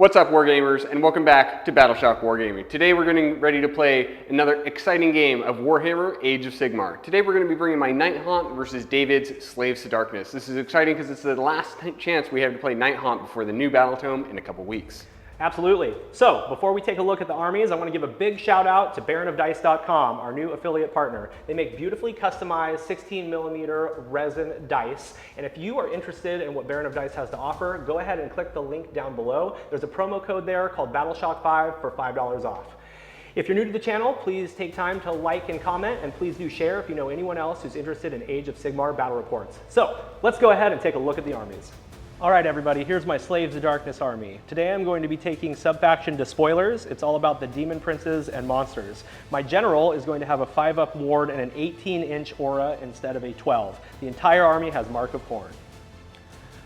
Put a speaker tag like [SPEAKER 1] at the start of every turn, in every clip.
[SPEAKER 1] What's up, Wargamers, and welcome back to Battleshock Wargaming. Today we're getting ready to play another exciting game of Warhammer Age of Sigmar. Today we're going to be bringing my Nighthaunt versus David's Slaves to Darkness. This is exciting because it's the last chance we have to play Nighthaunt before the new battle tome in a couple weeks.
[SPEAKER 2] Absolutely. So, before we take a look at the armies, I want to give a big shout out to baronofdice.com, our new affiliate partner. They make beautifully customized 16mm resin dice, and if you are interested in what Baron of Dice has to offer, go ahead and click the link down below. There's a promo code there called Battleshock5 for $5 off. If you're new to the channel, please take time to like and comment, and please do share if you know anyone else who's interested in Age of Sigmar battle reports. So, let's go ahead and take a look at the armies. All right, everybody, here's my Slaves of Darkness army. Today I'm going to be taking sub-faction Despoilers. It's all about the demon princes and monsters. My general is going to have a 5-up ward and an 18-inch aura instead of a 12. The entire army has Mark of Khorne.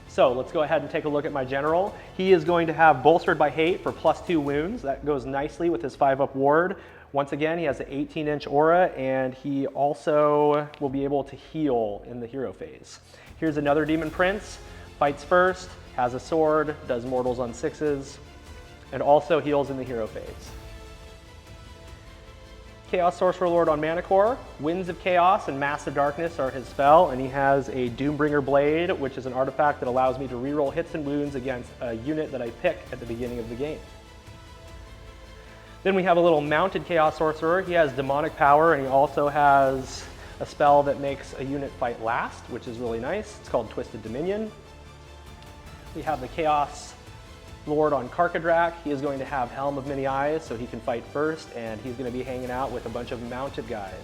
[SPEAKER 2] So let's go ahead and take a look at my general. He is going to have Bolstered by Hate for +2 wounds. That goes nicely with his 5-up ward. Once again, he has an 18-inch aura, and he also will be able to heal in the hero phase. Here's another demon prince. Fights first, has a sword, does mortals on 6s, and also heals in the hero phase. Chaos Sorcerer Lord on Mana Core. Winds of Chaos and Massive Darkness are his spell, and he has a Doombringer Blade, which is an artifact that allows me to reroll hits and wounds against a unit that I pick at the beginning of the game. Then we have a little mounted Chaos Sorcerer. He has Demonic Power, and he also has a spell that makes a unit fight last, which is really nice. It's called Twisted Dominion. We have the Chaos Lord on Karkadrak. He is going to have Helm of Many Eyes, so he can fight first, and he's going to be hanging out with a bunch of mounted guys.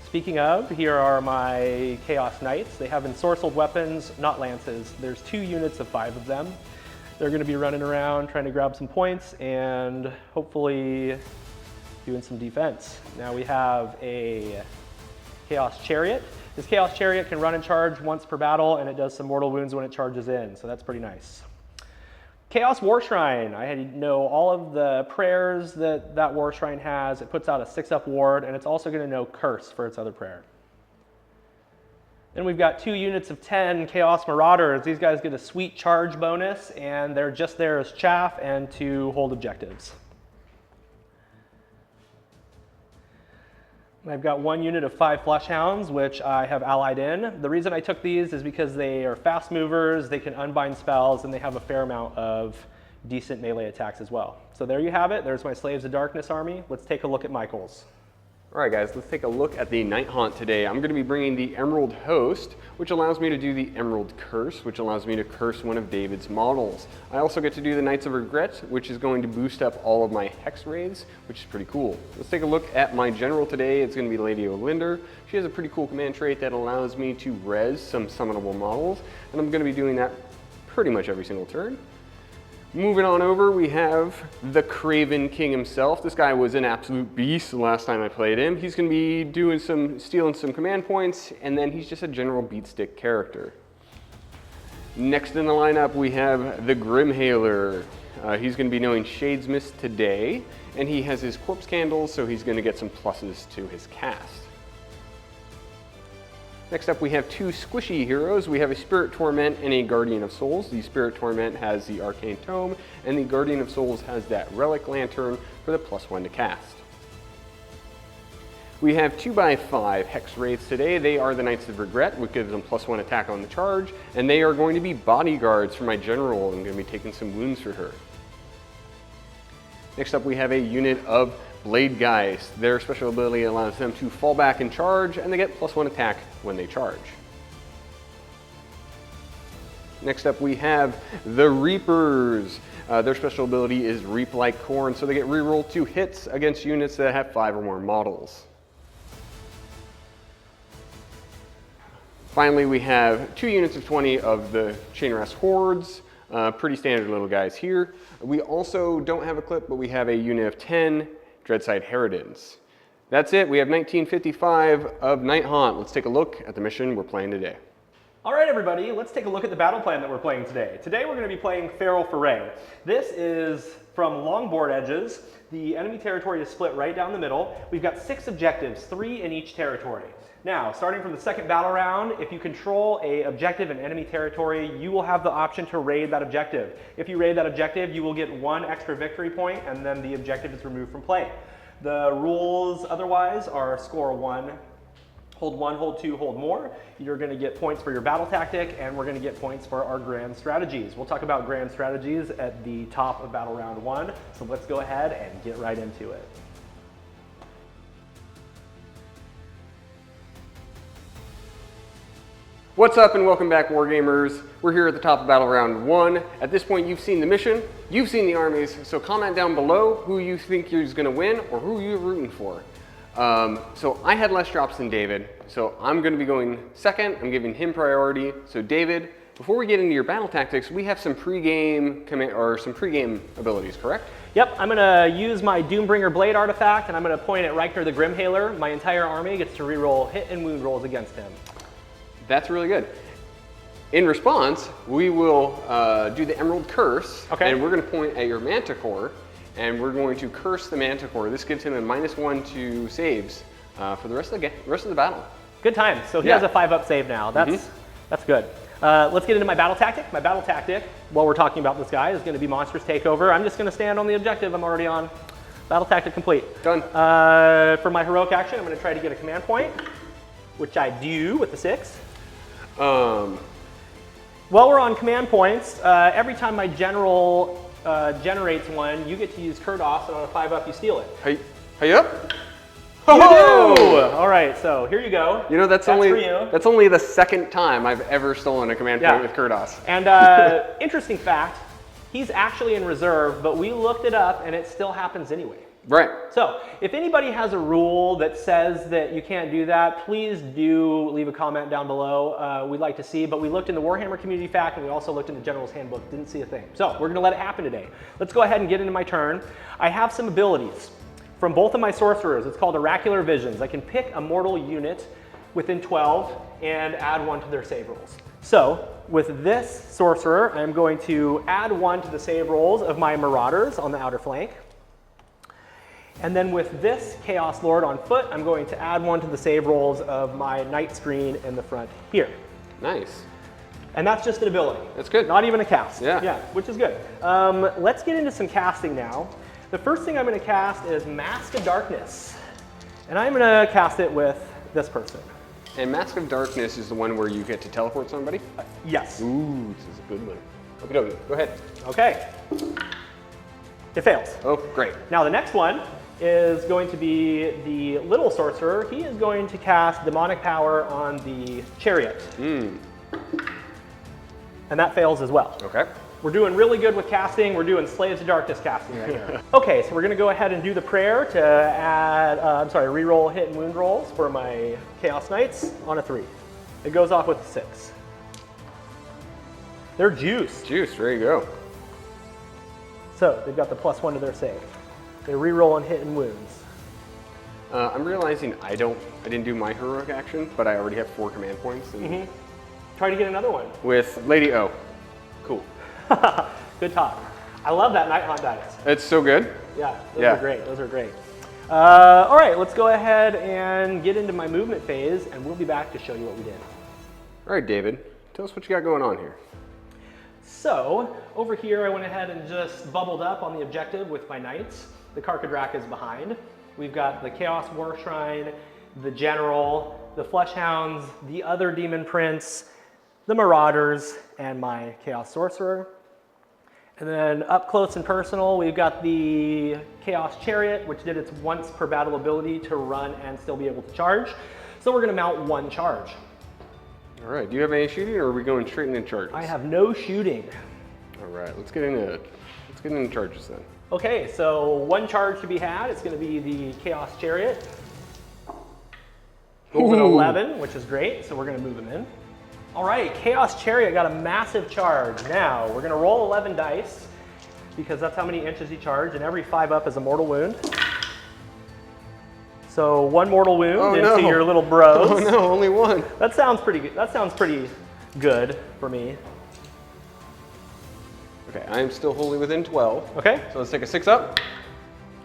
[SPEAKER 2] Speaking of, here are my Chaos Knights. They have ensorcelled weapons, not lances. There's 2 units of 5 of them. They're going to be running around trying to grab some points and hopefully doing some defense. Now we have a Chaos Chariot. This Chaos Chariot can run and charge once per battle, and it does some mortal wounds when it charges in, so that's pretty nice. Chaos War Shrine. I know all of the prayers that War Shrine has. It puts out a 6-up ward, and it's also going to know Curse for its other prayer. Then we've got 2 units of 10 Chaos Marauders. These guys get a sweet charge bonus, and they're just there as chaff and to hold objectives. I've got 1 unit of 5 Fleshhounds, which I have allied in. The reason I took these is because they are fast movers, they can unbind spells, and they have a fair amount of decent melee attacks as well. So there you have it. There's my Slaves of Darkness army. Let's take a look at Michael's.
[SPEAKER 1] All right, guys, let's take a look at the Nighthaunt today. I'm going to be bringing the Emerald Host, which allows me to do the Emerald Curse, which allows me to curse one of David's models. I also get to do the Knights of Regret, which is going to boost up all of my Hex Raids, which is pretty cool. Let's take a look at my general today. It's going to be Lady Olynder. She has a pretty cool command trait that allows me to res some summonable models, and I'm going to be doing that pretty much every single turn. Moving on over, we have the Craven King himself. This guy was an absolute beast the last time I played him. He's going to be stealing some command points, and then he's just a general beatstick character. Next in the lineup, we have the Grimhaler. He's going to be knowing Shades Mist today, and he has his Corpse Candles, so he's going to get some pluses to his cast. Next up, we have 2 squishy heroes. We have a Spirit Torment and a Guardian of Souls. The Spirit Torment has the Arcane Tome, and the Guardian of Souls has that Relic Lantern for the +1 to cast. We have 2x5 Hex Wraiths today. They are the Knights of Regret, which gives them +1 attack on the charge, and they are going to be bodyguards for my general. I'm going to be taking some wounds for her. Next up, we have a unit of Blade Guys. Their special ability allows them to fall back and charge, and they get +1 attack when they charge. Next up, we have the Reapers. Their special ability is Reap like Khorne, so they get rerolled 2 hits against units that have 5 or more models. Finally, we have 2 units of 20 of the Chainrest Hordes. Pretty standard little guys here. We also don't have a clip, but we have a unit of 10 Dreadside Harridans. That's it. We have 1955 of Nighthaunt. Let's take a look at the mission we're playing today.
[SPEAKER 2] All right, everybody, let's take a look at the battle plan that we're playing today. Today we're going to be playing Feral Foray. This is from long board edges. The enemy territory is split right down the middle. We've got 6 objectives, 3 in each territory. Now, starting from the second battle round, if you control an objective in enemy territory, you will have the option to raid that objective. If you raid that objective, you will get 1 extra victory point, and then the objective is removed from play. The rules otherwise are score 1, hold 2, hold more. You're going to get points for your battle tactic, and we're going to get points for our grand strategies. We'll talk about grand strategies at the top of battle round 1, so let's go ahead and get right into it.
[SPEAKER 1] What's up and welcome back, Wargamers. We're here at the top of battle round 1. At this point, you've seen the mission, you've seen the armies, so comment down below who you think is going to win or who you're rooting for. So I had less drops than David, so I'm going to be going second. I'm giving him priority. So David, before we get into your battle tactics, we have some pre-game abilities, correct?
[SPEAKER 2] Yep, I'm going to use my Doombringer Blade artifact, and I'm going to point at Reichner the Grimhaler. My entire army gets to reroll hit and wound rolls against him.
[SPEAKER 1] That's really good. In response, we will do the Emerald Curse, and we're going to point at your Manticore, and we're going to curse the Manticore. This gives him a -1 to saves for the rest of the battle.
[SPEAKER 2] Good time. So he has a 5-up save now. That's good. Let's get into my battle tactic. My battle tactic, while we're talking about this guy, is going to be Monstrous Takeover. I'm just going to stand on the objective I'm already on. Battle tactic complete.
[SPEAKER 1] Done.
[SPEAKER 2] For my heroic action, I'm going to try to get a command point, which I do with the 6. While we're on command points, every time my general generates one, you get to use Kurdos, and on a 5-up, you steal it.
[SPEAKER 1] Hey up!
[SPEAKER 2] You do! All right, so here you go.
[SPEAKER 1] You know, that's only the second time I've ever stolen a command point with Kurdos.
[SPEAKER 2] And interesting fact, he's actually in reserve, but we looked it up, and it still happens anyway.
[SPEAKER 1] Right.
[SPEAKER 2] So if anybody has a rule that says that you can't do that, please do leave a comment down below. We'd like to see, but we looked in the Warhammer Community Fact, and we also looked in the General's Handbook, didn't see a thing. So we're going to let it happen today. Let's go ahead and get into my turn. I have some abilities from both of my sorcerers. It's called Oracular Visions. I can pick a mortal unit within 12 and add 1 to their save rolls. So with this sorcerer, I'm going to add 1 to the save rolls of my Marauders on the outer flank. And then with this Chaos Lord on foot, I'm going to add 1 to the save rolls of my Night Screen in the front here.
[SPEAKER 1] Nice.
[SPEAKER 2] And that's just an ability.
[SPEAKER 1] That's good.
[SPEAKER 2] Not even a cast.
[SPEAKER 1] Yeah,
[SPEAKER 2] which is good. Let's get into some casting now. The first thing I'm going to cast is Mask of Darkness. And I'm going to cast it with this person.
[SPEAKER 1] And Mask of Darkness is the one where you get to teleport somebody?
[SPEAKER 2] Yes.
[SPEAKER 1] Ooh, this is a good one. Okay, go ahead.
[SPEAKER 2] Okay. It fails.
[SPEAKER 1] Oh, great.
[SPEAKER 2] Now the next one is going to be the little sorcerer. He is going to cast Demonic Power on the Chariot. And that fails as well.
[SPEAKER 1] Okay.
[SPEAKER 2] We're doing really good with casting. We're doing Slaves of Darkness casting right here. Okay, so we're going to go ahead and do the prayer to add, reroll hit and wound rolls for my Chaos Knights on a 3. It goes off with a 6. They're juiced.
[SPEAKER 1] Juiced, there you go.
[SPEAKER 2] So they've got the +1 to their save. They reroll on hit and wounds.
[SPEAKER 1] I'm realizing I didn't do my heroic action, but I already have 4 command points. And
[SPEAKER 2] Try to get another one.
[SPEAKER 1] with Lady O. Cool.
[SPEAKER 2] Good talk. I love that Nighthaunt dice.
[SPEAKER 1] It's so good.
[SPEAKER 2] Yeah, those are great. Those are great. All right, let's go ahead and get into my movement phase, and we'll be back to show you what we did.
[SPEAKER 1] All right, David, tell us what you got going on here.
[SPEAKER 2] So over here, I went ahead and just bubbled up on the objective with my knights. The Karkadrak is behind. We've got the Chaos War Shrine, the General, the Fleshhounds, the other Demon Prince, the Marauders, and my Chaos Sorcerer. And then up close and personal, we've got the Chaos Chariot, which did its once per battle ability to run and still be able to charge. So we're going to mount 1 charge.
[SPEAKER 1] All right, do you have any shooting, or are we going straight into charges?
[SPEAKER 2] I have no shooting.
[SPEAKER 1] All right, let's get into charges then.
[SPEAKER 2] Okay, so 1 charge to be had. It's going to be the Chaos Chariot. Moving 11, which is great, so we're going to move him in. All right, Chaos Chariot got a massive charge. Now, we're going to roll 11 dice, because that's how many inches he charged, and every 5 up is a mortal wound. So 1 mortal wound into your little bros.
[SPEAKER 1] Oh no, only 1.
[SPEAKER 2] That sounds pretty good. That sounds pretty good for me.
[SPEAKER 1] Okay, I am still wholly within 12.
[SPEAKER 2] Okay.
[SPEAKER 1] So let's take a 6 up.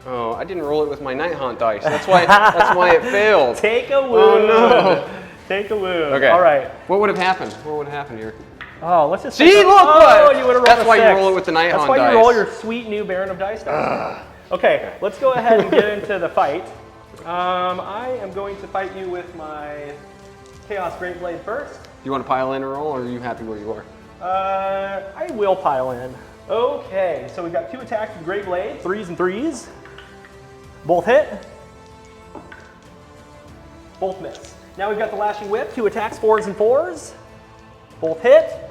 [SPEAKER 1] Oh, I didn't roll it with my Nighthaunt dice. That's why it failed.
[SPEAKER 2] Take a wound.
[SPEAKER 1] Oh no.
[SPEAKER 2] Take a wound.
[SPEAKER 1] Okay.
[SPEAKER 2] All right.
[SPEAKER 1] What would have happened? What would have happened here?
[SPEAKER 2] Oh, let's just
[SPEAKER 1] See, look what!
[SPEAKER 2] You would have rolled
[SPEAKER 1] That's
[SPEAKER 2] a
[SPEAKER 1] why
[SPEAKER 2] 6.
[SPEAKER 1] you roll it with the Nighthaunt dice.
[SPEAKER 2] That's why you roll your sweet new Baron of Dice dice. Okay, let's go ahead and get into the fight. I am going to fight you with my Chaos Great Blade first.
[SPEAKER 1] Do you want to pile in a roll, or are you happy where you are?
[SPEAKER 2] I will pile in. Okay, so we've got 2 attacks with Great Blade, 3s and 3s. Both hit. Both miss. Now we've got the Lashing Whip, 2 attacks, 4s and 4s. Both hit.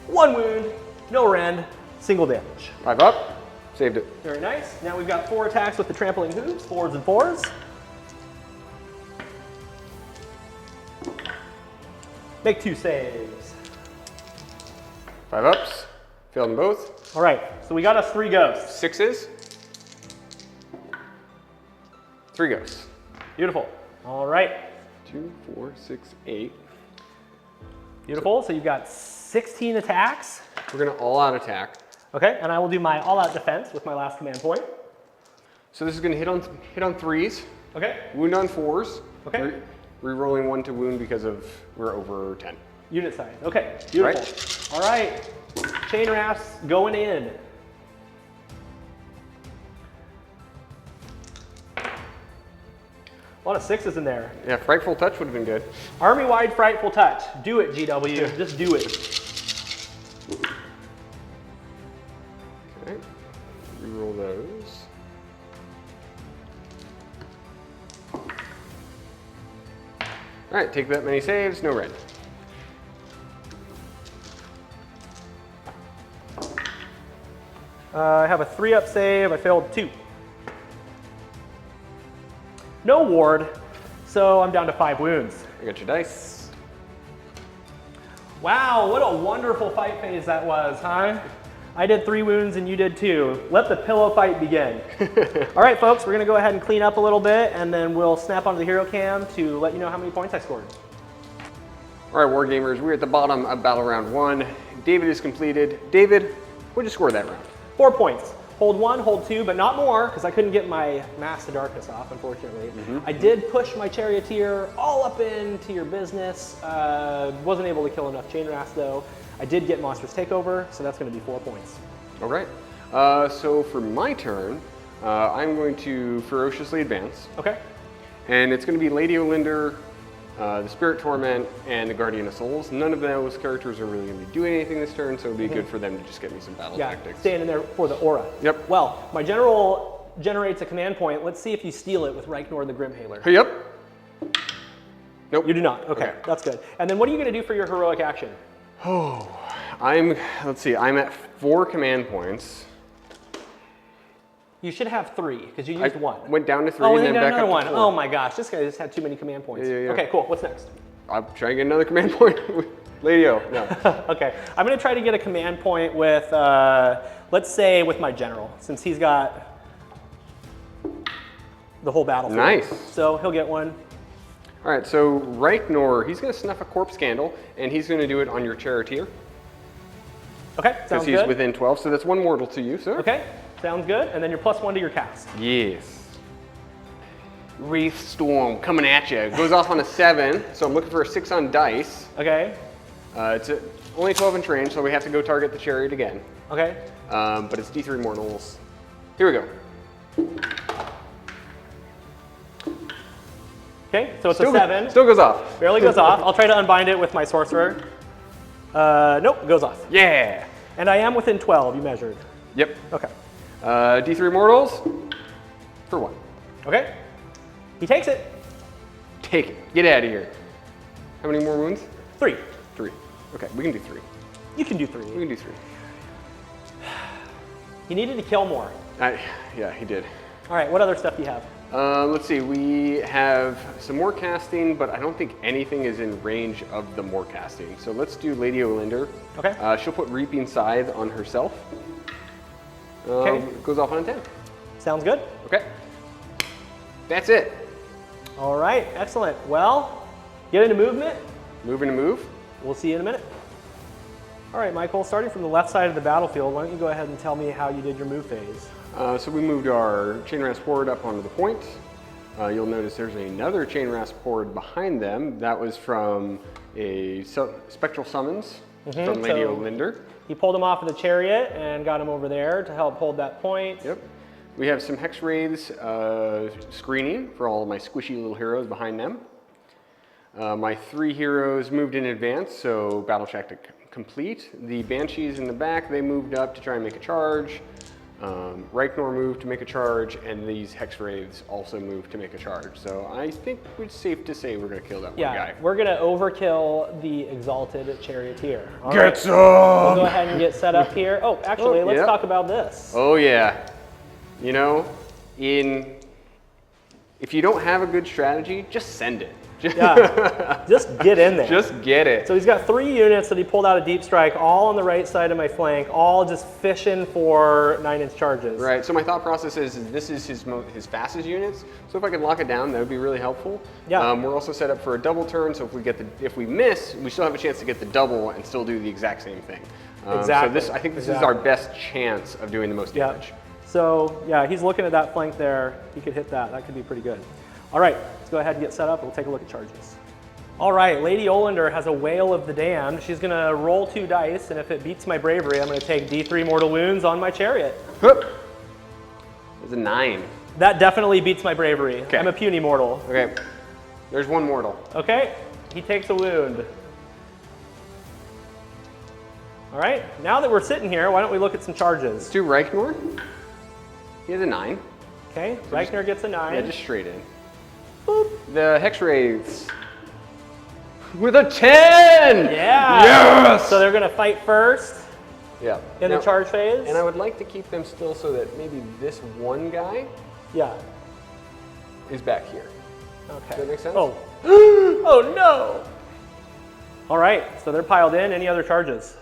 [SPEAKER 2] 1 wound, no rend, single damage.
[SPEAKER 1] 5 up. Saved it.
[SPEAKER 2] Very nice. Now we've got 4 attacks with the Trampling Hooves, 4s and 4s. Make 2 saves.
[SPEAKER 1] 5 ups. Failed them both.
[SPEAKER 2] All right, so we got us 3 ghosts.
[SPEAKER 1] 6s. 3 ghosts.
[SPEAKER 2] Beautiful. All right.
[SPEAKER 1] 2, 4, 6, 8.
[SPEAKER 2] Beautiful. So you've got 16 attacks.
[SPEAKER 1] We're gonna all-out attack.
[SPEAKER 2] Okay, and I will do my all-out defense with my last command point.
[SPEAKER 1] So this is gonna hit on 3s.
[SPEAKER 2] Okay.
[SPEAKER 1] Wound on 4s.
[SPEAKER 2] Okay.
[SPEAKER 1] Re-rolling 1 to wound because we're over 10.
[SPEAKER 2] Unit size. Okay. Beautiful.
[SPEAKER 1] Right.
[SPEAKER 2] All right. Chain rafts going in. A lot of 6s in there.
[SPEAKER 1] Yeah, Frightful Touch would have been good.
[SPEAKER 2] Army-wide Frightful Touch. Do it, GW. Just do it.
[SPEAKER 1] Okay. Reroll those. All right, take that many saves, no red.
[SPEAKER 2] I have a 3-up save. I failed 2. No ward, so I'm down to 5 wounds.
[SPEAKER 1] I got your dice.
[SPEAKER 2] Wow, what a wonderful fight phase that was, huh? I did 3 wounds and you did 2. Let the pillow fight begin. All right, folks, we're gonna go ahead and clean up a little bit and then we'll snap onto the hero cam to let you know how many points I scored.
[SPEAKER 1] All right, Wargamers, we're at the bottom of battle round 1. David is completed. David, what did you score that round?
[SPEAKER 2] 4 points. Hold 1, hold 2, but not more, because I couldn't get my Mask to Darkness off, unfortunately. I did push my Charioteer all up into your business. Wasn't able to kill enough Chain Rafts, though. I did get Monstrous Takeover, so that's going to be 4 points.
[SPEAKER 1] All right. So for my turn, I'm going to ferociously advance.
[SPEAKER 2] Okay.
[SPEAKER 1] And it's going to be Lady Olynder, the Spirit Torment, and the Guardian of Souls. None of those characters are really going to be doing anything this turn, so it'd be good for them to just get me some battle tactics.
[SPEAKER 2] Staying in there for the aura.
[SPEAKER 1] Yep.
[SPEAKER 2] Well, my general generates a command point. Let's see if you steal it with Reignor the Grimhaler.
[SPEAKER 1] Yep. Nope.
[SPEAKER 2] You do not. Okay, that's good. And then what are you going to do for your heroic action?
[SPEAKER 1] Oh, let's see, I'm at 4 command points.
[SPEAKER 2] You should have 3, because you used 1.
[SPEAKER 1] Went down to 3
[SPEAKER 2] Oh,
[SPEAKER 1] and then back
[SPEAKER 2] another
[SPEAKER 1] up
[SPEAKER 2] one.
[SPEAKER 1] to 4.
[SPEAKER 2] Oh my gosh, this guy just had too many command points.
[SPEAKER 1] Yeah.
[SPEAKER 2] Okay, cool. What's next?
[SPEAKER 1] I'll try and get another command point with Lady O. No.
[SPEAKER 2] Okay, I'm going to try to get a command point with, let's say, with my general, since he's got the whole battlefield.
[SPEAKER 1] Nice.
[SPEAKER 2] So he'll get one.
[SPEAKER 1] All right, so Reignor, he's going to snuff a corpse candle, and he's going to do it on your Charioteer.
[SPEAKER 2] Okay, sounds
[SPEAKER 1] because he's
[SPEAKER 2] good.
[SPEAKER 1] within 12, so that's 1 mortal to you, sir.
[SPEAKER 2] Okay, sounds good. And then you're +1 to your cast.
[SPEAKER 1] Yes. Wraith Storm coming at you. It goes off on a 7, so I'm looking for a 6 on dice.
[SPEAKER 2] Okay.
[SPEAKER 1] It's only 12 inch range, so we have to go target the chariot again.
[SPEAKER 2] Okay.
[SPEAKER 1] But it's D3 mortals. Here we go.
[SPEAKER 2] Okay, so it's
[SPEAKER 1] Still
[SPEAKER 2] a 7.
[SPEAKER 1] Still goes off.
[SPEAKER 2] Barely goes off. I'll try to unbind it with my sorcerer. Nope, goes off.
[SPEAKER 1] Yeah.
[SPEAKER 2] And I am within 12, you measured.
[SPEAKER 1] Yep.
[SPEAKER 2] Okay.
[SPEAKER 1] D3 mortals for 1.
[SPEAKER 2] Okay. He takes it.
[SPEAKER 1] Take it. Get out of here. How many more wounds?
[SPEAKER 2] 3.
[SPEAKER 1] 3. Okay, we can do 3.
[SPEAKER 2] You can do 3.
[SPEAKER 1] We can do 3.
[SPEAKER 2] He needed to kill more.
[SPEAKER 1] Yeah, he did.
[SPEAKER 2] All right, what other stuff do you have?
[SPEAKER 1] Let's see, we have some more casting, but I don't think anything is in range of the more casting. So let's do Lady Olynder.
[SPEAKER 2] Okay.
[SPEAKER 1] She'll put Reaping Scythe on herself.
[SPEAKER 2] Okay.
[SPEAKER 1] Goes off on a 10.
[SPEAKER 2] Sounds good.
[SPEAKER 1] Okay. That's it.
[SPEAKER 2] All right, excellent. Well, get into movement.
[SPEAKER 1] moving to move.
[SPEAKER 2] We'll see you in a minute. All right, Michael, starting from the left side of the battlefield, why don't you go ahead and tell me how you did your move phase?
[SPEAKER 1] So we moved our Chainrasp Horde up onto the point. You'll notice there's another Chainrasp Horde behind them. That was from a Spectral Summons from Lady Olynder.
[SPEAKER 2] He pulled him off of the chariot and got him over there to help hold that point.
[SPEAKER 1] Yep. We have some Hex Wraiths screening for all of my squishy little heroes behind them. My 3 heroes moved in advance, so battle tactic complete. The Banshees in the back, they moved up to try and make a charge. Reignor moved to make a charge, and these Hex Wraiths also moved to make a charge. So I think it's safe to say we're going to kill that one guy.
[SPEAKER 2] We're going to overkill the Exalted Charioteer. All
[SPEAKER 1] Get
[SPEAKER 2] right.
[SPEAKER 1] some!
[SPEAKER 2] We'll go ahead and get set up here. Oh, actually, let's
[SPEAKER 1] yep.
[SPEAKER 2] talk about this.
[SPEAKER 1] Oh yeah. You know, if you don't have a good strategy, just send it.
[SPEAKER 2] Yeah, just get in there.
[SPEAKER 1] Just get it.
[SPEAKER 2] So he's got 3 units that he pulled out a deep strike, all on the right side of my flank, all just fishing for 9-inch charges.
[SPEAKER 1] Right, so my thought process is this is his fastest units, so if I could lock it down, that would be really helpful.
[SPEAKER 2] Yeah.
[SPEAKER 1] We're also set up for a double turn, so if we miss, we still have a chance to get the double and still do the exact same thing.
[SPEAKER 2] Exactly.
[SPEAKER 1] So I think this is our best chance of doing the most damage.
[SPEAKER 2] So yeah, he's looking at that flank there. He could hit that. That could be pretty good. All right, let's go ahead and get set up. We'll take a look at charges. All right, Lady Olynder has a Wail of the Damned. She's going to roll 2 dice, and if it beats my bravery, I'm going to take D3 mortal wounds on my chariot.
[SPEAKER 1] It's a 9.
[SPEAKER 2] That definitely beats my bravery.
[SPEAKER 1] Okay.
[SPEAKER 2] I'm a puny mortal.
[SPEAKER 1] Okay, there's 1 mortal.
[SPEAKER 2] Okay, he takes a wound. All right, now that we're sitting here, why don't we look at some charges?
[SPEAKER 1] Let's do Reignor. He has a 9.
[SPEAKER 2] Okay, Reignor gets a 9.
[SPEAKER 1] Yeah, just straight in. Boop. The Hex Wraiths with a 10!
[SPEAKER 2] Yeah!
[SPEAKER 1] Yes!
[SPEAKER 2] So they're gonna fight first
[SPEAKER 1] Yeah.
[SPEAKER 2] in the charge phase?
[SPEAKER 1] And I would like to keep them still so that maybe this one guy is back here.
[SPEAKER 2] Okay.
[SPEAKER 1] Does that make sense?
[SPEAKER 2] Oh. Oh no! All right, so they're piled in. Any other charges?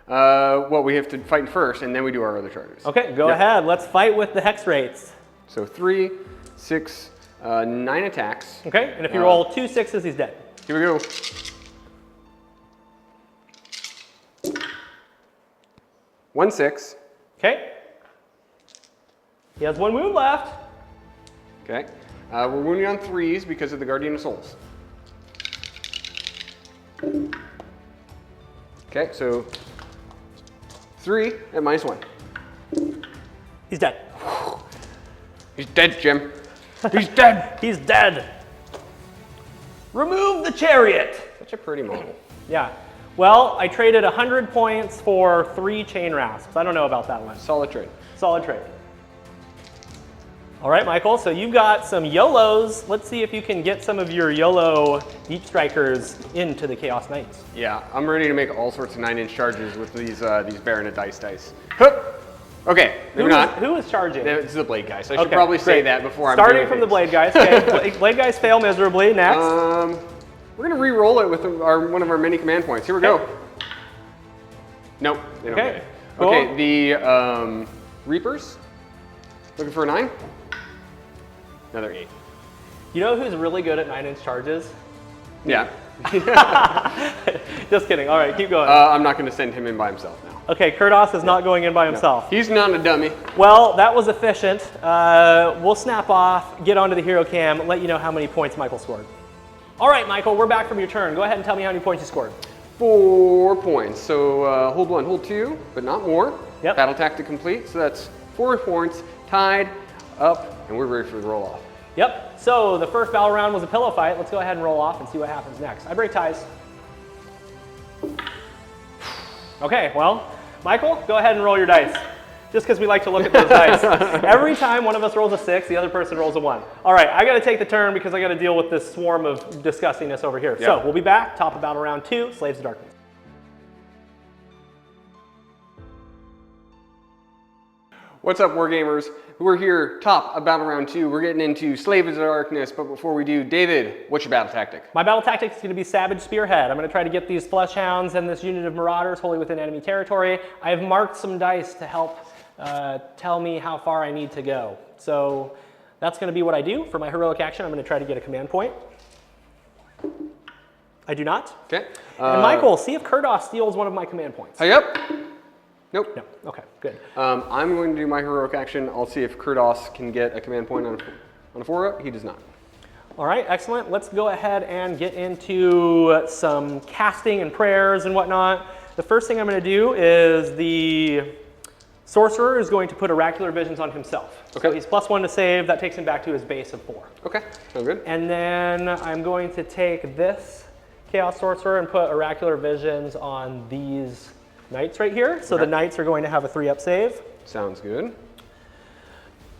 [SPEAKER 1] Well, we have to fight first, and then we do our other charges.
[SPEAKER 2] Okay, go ahead. Let's fight with the Hex Wraiths.
[SPEAKER 1] So 3, 6, 9 attacks.
[SPEAKER 2] Okay, and if you roll 2 6s, he's dead.
[SPEAKER 1] Here we go. One 6.
[SPEAKER 2] Okay. He has 1 wound left.
[SPEAKER 1] Okay. We're wounding on 3s because of the Guardian of Souls. Okay, so 3 at -1.
[SPEAKER 2] He's dead.
[SPEAKER 1] He's dead, Jim. He's dead.
[SPEAKER 2] He's dead. Remove the chariot.
[SPEAKER 1] Such a pretty model.
[SPEAKER 2] Yeah. Well, I traded 100 points for 3 chain rasps. I don't know about that one.
[SPEAKER 1] Solid trade.
[SPEAKER 2] Solid trade. All right, Michael, so you've got some YOLOs. Let's see if you can get some of your YOLO Deep Strikers into the Chaos Knights.
[SPEAKER 1] Yeah, I'm ready to make all sorts of 9-inch charges with these Baron of dice. Hup! Okay, maybe not.
[SPEAKER 2] Who is charging?
[SPEAKER 1] It's the Blade guy, so I should probably say that before I'm
[SPEAKER 2] starting from the Blade guys. Okay, Blade guys fail miserably. Next.
[SPEAKER 1] We're gonna re-roll it with one of our many command points. Here we go. Nope, they don't get it.
[SPEAKER 2] Cool.
[SPEAKER 1] Okay, the Reapers, looking for a 9. Another 8.
[SPEAKER 2] You know who's really good at 9-inch charges?
[SPEAKER 1] Yeah.
[SPEAKER 2] Just kidding. All right, keep going.
[SPEAKER 1] I'm not gonna send him in by himself now.
[SPEAKER 2] Okay, Kurdos is not going in by himself.
[SPEAKER 1] He's not a dummy.
[SPEAKER 2] Well, that was efficient. We'll snap off, get onto the hero cam, let you know how many points Michael scored. All right, Michael, we're back from your turn. Go ahead and tell me how many points you scored.
[SPEAKER 1] 4 points. So hold 1, hold 2, but not more.
[SPEAKER 2] Yep.
[SPEAKER 1] Battle tactic complete. So that's 4 points, tied, up, and we're ready for the roll off.
[SPEAKER 2] Yep. So the first battle round was a pillow fight. Let's go ahead and roll off and see what happens next. I break ties. Okay, well, Michael, go ahead and roll your dice. Just because we like to look at those dice. Every time one of us rolls a 6, the other person rolls a 1. All right, I got to take the turn because I got to deal with this swarm of disgustingness over here. Yep. So we'll be back, top of battle round 2, Slaves of Darkness.
[SPEAKER 1] What's up, Wargamers? We're here, top of battle round 2. We're getting into Slaves of Darkness, but before we do, David, what's your battle tactic?
[SPEAKER 2] My battle tactic is going to be Savage Spearhead. I'm going to try to get these Flesh Hounds and this unit of Marauders wholly within enemy territory. I have marked some dice to help tell me how far I need to go. So that's going to be what I do. For my heroic action, I'm going to try to get a command point. I do not.
[SPEAKER 1] Okay.
[SPEAKER 2] And Michael, see if Kurdos steals one of my command points.
[SPEAKER 1] Yep. Nope.
[SPEAKER 2] No. Okay, good.
[SPEAKER 1] I'm going to do my heroic action. I'll see if Kurdos can get a command point on a 4-up. He does not.
[SPEAKER 2] All right, excellent. Let's go ahead and get into some casting and prayers and whatnot. The first thing I'm going to do is the sorcerer is going to put oracular visions on himself.
[SPEAKER 1] Okay.
[SPEAKER 2] So he's +1 to save. That takes him back to his base of 4.
[SPEAKER 1] Okay, sounds good.
[SPEAKER 2] And then I'm going to take this Chaos Sorcerer and put oracular visions on these knights right here. So
[SPEAKER 1] Okay.
[SPEAKER 2] the knights are going to have a 3-up save.
[SPEAKER 1] Sounds good.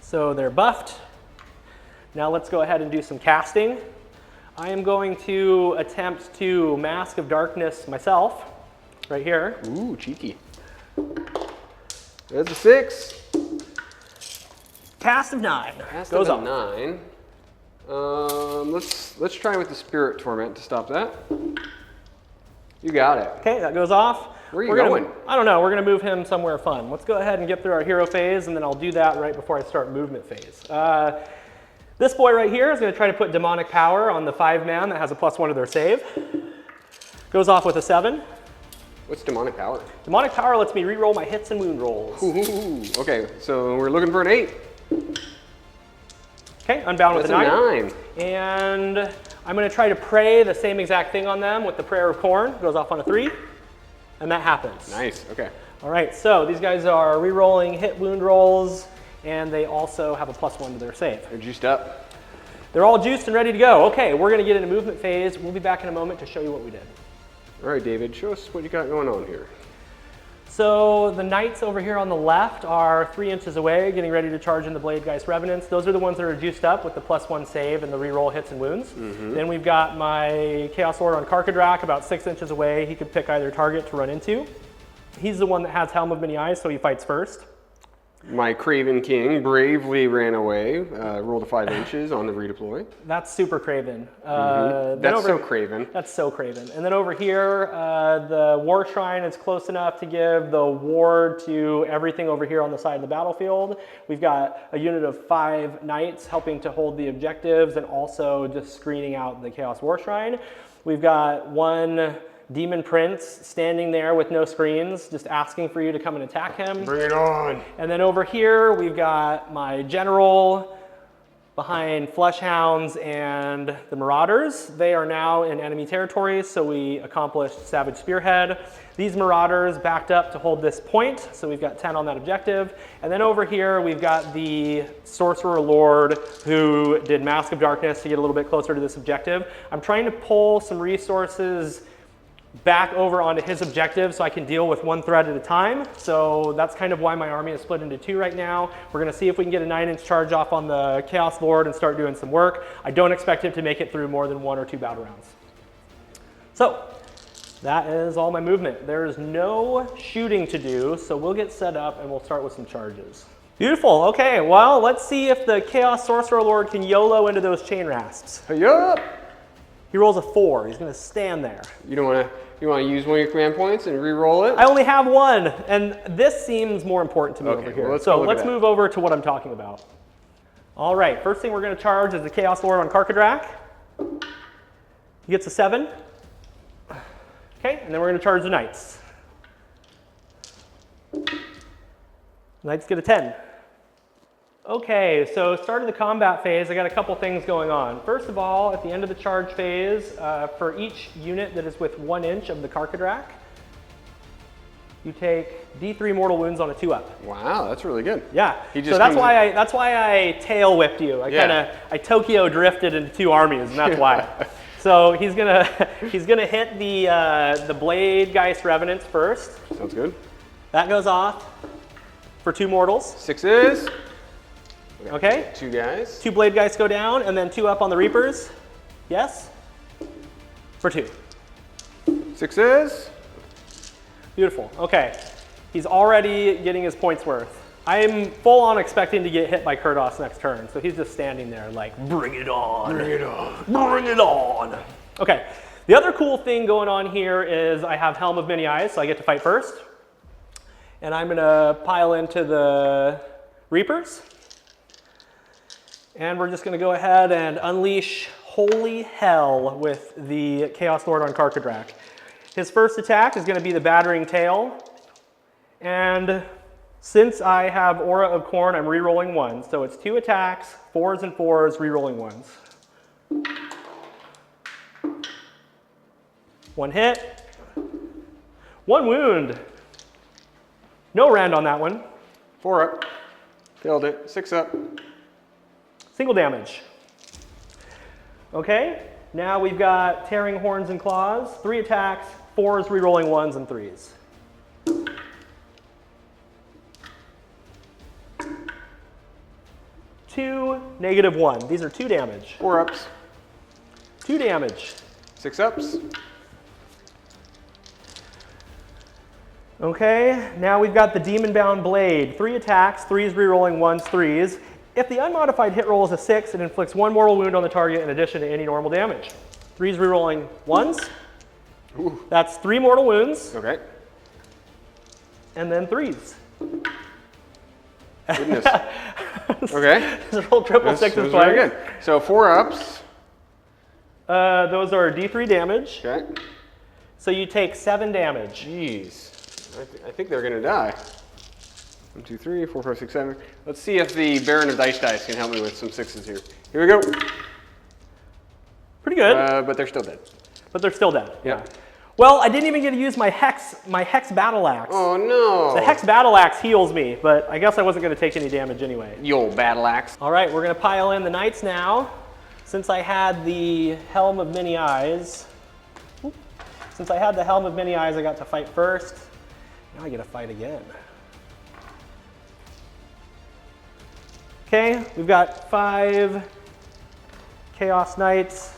[SPEAKER 2] So they're buffed. Now let's go ahead and do some casting. I am going to attempt to Mask of Darkness myself, right here.
[SPEAKER 1] Ooh, cheeky. There's a 6.
[SPEAKER 2] Cast of 9.
[SPEAKER 1] Cast
[SPEAKER 2] goes
[SPEAKER 1] of
[SPEAKER 2] up.
[SPEAKER 1] 9. Let's try with the Spirit Torment to stop that. You got it.
[SPEAKER 2] Okay, that goes off.
[SPEAKER 1] Where are you going?
[SPEAKER 2] I don't know. We're going to move him somewhere fun. Let's go ahead and get through our hero phase, and then I'll do that right before I start movement phase. This boy right here is going to try to put demonic power on the 5-man that has a +1 to their save. Goes off with a 7.
[SPEAKER 1] What's demonic power?
[SPEAKER 2] Demonic power lets me re-roll my hits and wound rolls.
[SPEAKER 1] Ooh, okay, so we're looking for an 8.
[SPEAKER 2] Okay, unbound with a
[SPEAKER 1] That's
[SPEAKER 2] 9.
[SPEAKER 1] a 9.
[SPEAKER 2] And I'm going to try to pray the same exact thing on them with the Prayer of Khorne. Goes off on a 3. And that happens.
[SPEAKER 1] Nice, okay.
[SPEAKER 2] All right, so these guys are re-rolling hit wound rolls, and they also have a +1 to their save.
[SPEAKER 1] They're juiced up.
[SPEAKER 2] They're all juiced and ready to go. Okay, we're going to get into movement phase. We'll be back in a moment to show you what we did.
[SPEAKER 1] All right, David, show us what you got going on here.
[SPEAKER 2] So the knights over here on the left are 3 inches away, getting ready to charge in the Bladegeist Revenants. Those are the ones that are juiced up with the +1 save and the reroll hits and wounds. Then we've got my Chaos Lord on Karkadrak about 6 inches away. He could pick either target to run into. He's the one that has Helm of Many Eyes, so he fights first.
[SPEAKER 1] My Craven King bravely ran away, rolled a 5 inches on the redeploy.
[SPEAKER 2] That's super Craven.
[SPEAKER 1] That's so Craven.
[SPEAKER 2] That's so Craven. And then over here, the War Shrine is close enough to give the ward to everything over here on the side of the battlefield. We've got a unit of 5 knights helping to hold the objectives and also just screening out the Chaos War Shrine. We've got 1 Demon Prince standing there with no screens, just asking for you to come and attack him.
[SPEAKER 1] Bring it on.
[SPEAKER 2] And then over here, we've got my general behind Fleshhounds and the Marauders. They are now in enemy territory, so we accomplished Savage Spearhead. These Marauders backed up to hold this point, so we've got 10 on that objective. And then over here, we've got the Sorcerer Lord who did Mask of Darkness to get a little bit closer to this objective. I'm trying to pull some resources back over onto his objective so I can deal with 1 threat at a time. So that's kind of why my army is split into 2 right now. We're going to see if we can get a 9-inch charge off on the Chaos Lord and start doing some work. I don't expect him to make it through more than 1 or 2 battle rounds. So that is all my movement. There is no shooting to do, so we'll get set up and we'll start with some charges. Beautiful. Okay, well, let's see if the Chaos Sorcerer Lord can YOLO into those chain rasps.
[SPEAKER 1] Hey up!
[SPEAKER 2] He rolls a 4. He's going to stand there.
[SPEAKER 1] You want to use one of your command points and re-roll it?
[SPEAKER 2] I only have 1, and this seems more important to me
[SPEAKER 1] Okay,
[SPEAKER 2] over here.
[SPEAKER 1] well, let's
[SPEAKER 2] move over to what I'm talking about. All right, first thing we're going to charge is the Chaos Lord on Karkadrak. He gets a 7. Okay, and then we're going to charge the Knights. Knights get a 10. Okay, so start of the combat phase, I got a couple things going on. First of all, at the end of the charge phase, for each unit that is with 1 inch of the Karkadrak, you take D3 mortal wounds on a 2-up.
[SPEAKER 1] Wow, that's really good.
[SPEAKER 2] Yeah,
[SPEAKER 1] He just
[SPEAKER 2] so that's why I tail whipped you. I Tokyo drifted into 2 armies, and that's why. So he's gonna hit the Bladegeist Revenants first.
[SPEAKER 1] Sounds good.
[SPEAKER 2] That goes off for 2 mortals.
[SPEAKER 1] 6s.
[SPEAKER 2] Okay.
[SPEAKER 1] 2 guys.
[SPEAKER 2] 2 Bladegeist go down, and then 2 up on the Reapers. Yes? For 2.
[SPEAKER 1] 6s.
[SPEAKER 2] Beautiful. Okay. He's already getting his points worth. I'm full on expecting to get hit by Kurdos next turn, so he's just standing there like, bring it on.
[SPEAKER 1] Bring it on.
[SPEAKER 2] Bring it on. Okay. The other cool thing going on here is I have Helm of Many Eyes, so I get to fight first. And I'm going to pile into the Reapers. And we're just going to go ahead and unleash holy hell with the Chaos Lord on Karkadrak. His first attack is going to be the Battering Tail. And since I have Aura of Khorne, I'm re-rolling 1. So it's 2 attacks, 4s and 4s, re-rolling 1s. 1 hit. 1 wound. No rend on that one.
[SPEAKER 1] 4 up. Failed it. 6 up.
[SPEAKER 2] Single damage. Okay, now we've got Tearing Horns and Claws. 3 attacks, 4s, re-rolling 1s and 3s. Two, -1. These are 2 damage.
[SPEAKER 1] 4 ups.
[SPEAKER 2] 2 damage.
[SPEAKER 1] 6 ups.
[SPEAKER 2] Okay, now we've got the Demon-Bound Blade. 3 attacks, 3s re-rolling 1s, 3s. If the unmodified hit roll is a 6, it inflicts 1 mortal wound on the target in addition to any normal damage. 3s re-rolling 1s.
[SPEAKER 1] Ooh.
[SPEAKER 2] That's 3 mortal wounds.
[SPEAKER 1] Okay.
[SPEAKER 2] And then 3s.
[SPEAKER 1] Goodness. Okay.
[SPEAKER 2] Just roll triple 6s
[SPEAKER 1] That was
[SPEAKER 2] twice.
[SPEAKER 1] very good. So 4 ups.
[SPEAKER 2] Those are D3 damage.
[SPEAKER 1] Okay.
[SPEAKER 2] So you take 7 damage.
[SPEAKER 1] Jeez. I think they're going to die. 1, 2, 3, 4, 5, 6, 7. Let's see if the Baron of Dice can help me with some 6s here. Here we go.
[SPEAKER 2] Pretty good.
[SPEAKER 1] But they're still dead.
[SPEAKER 2] But they're still dead.
[SPEAKER 1] Yeah.
[SPEAKER 2] Well, I didn't even get to use my Hex Battle Axe.
[SPEAKER 1] Oh no.
[SPEAKER 2] The Hex Battle Axe heals me, but I guess I wasn't going to take any damage anyway.
[SPEAKER 1] You old battle axe.
[SPEAKER 2] All right, we're going to pile in the Knights now. Since I had the Helm of Many Eyes, I got to fight first. Now I get to fight again. Okay, we've got 5 Chaos Knights.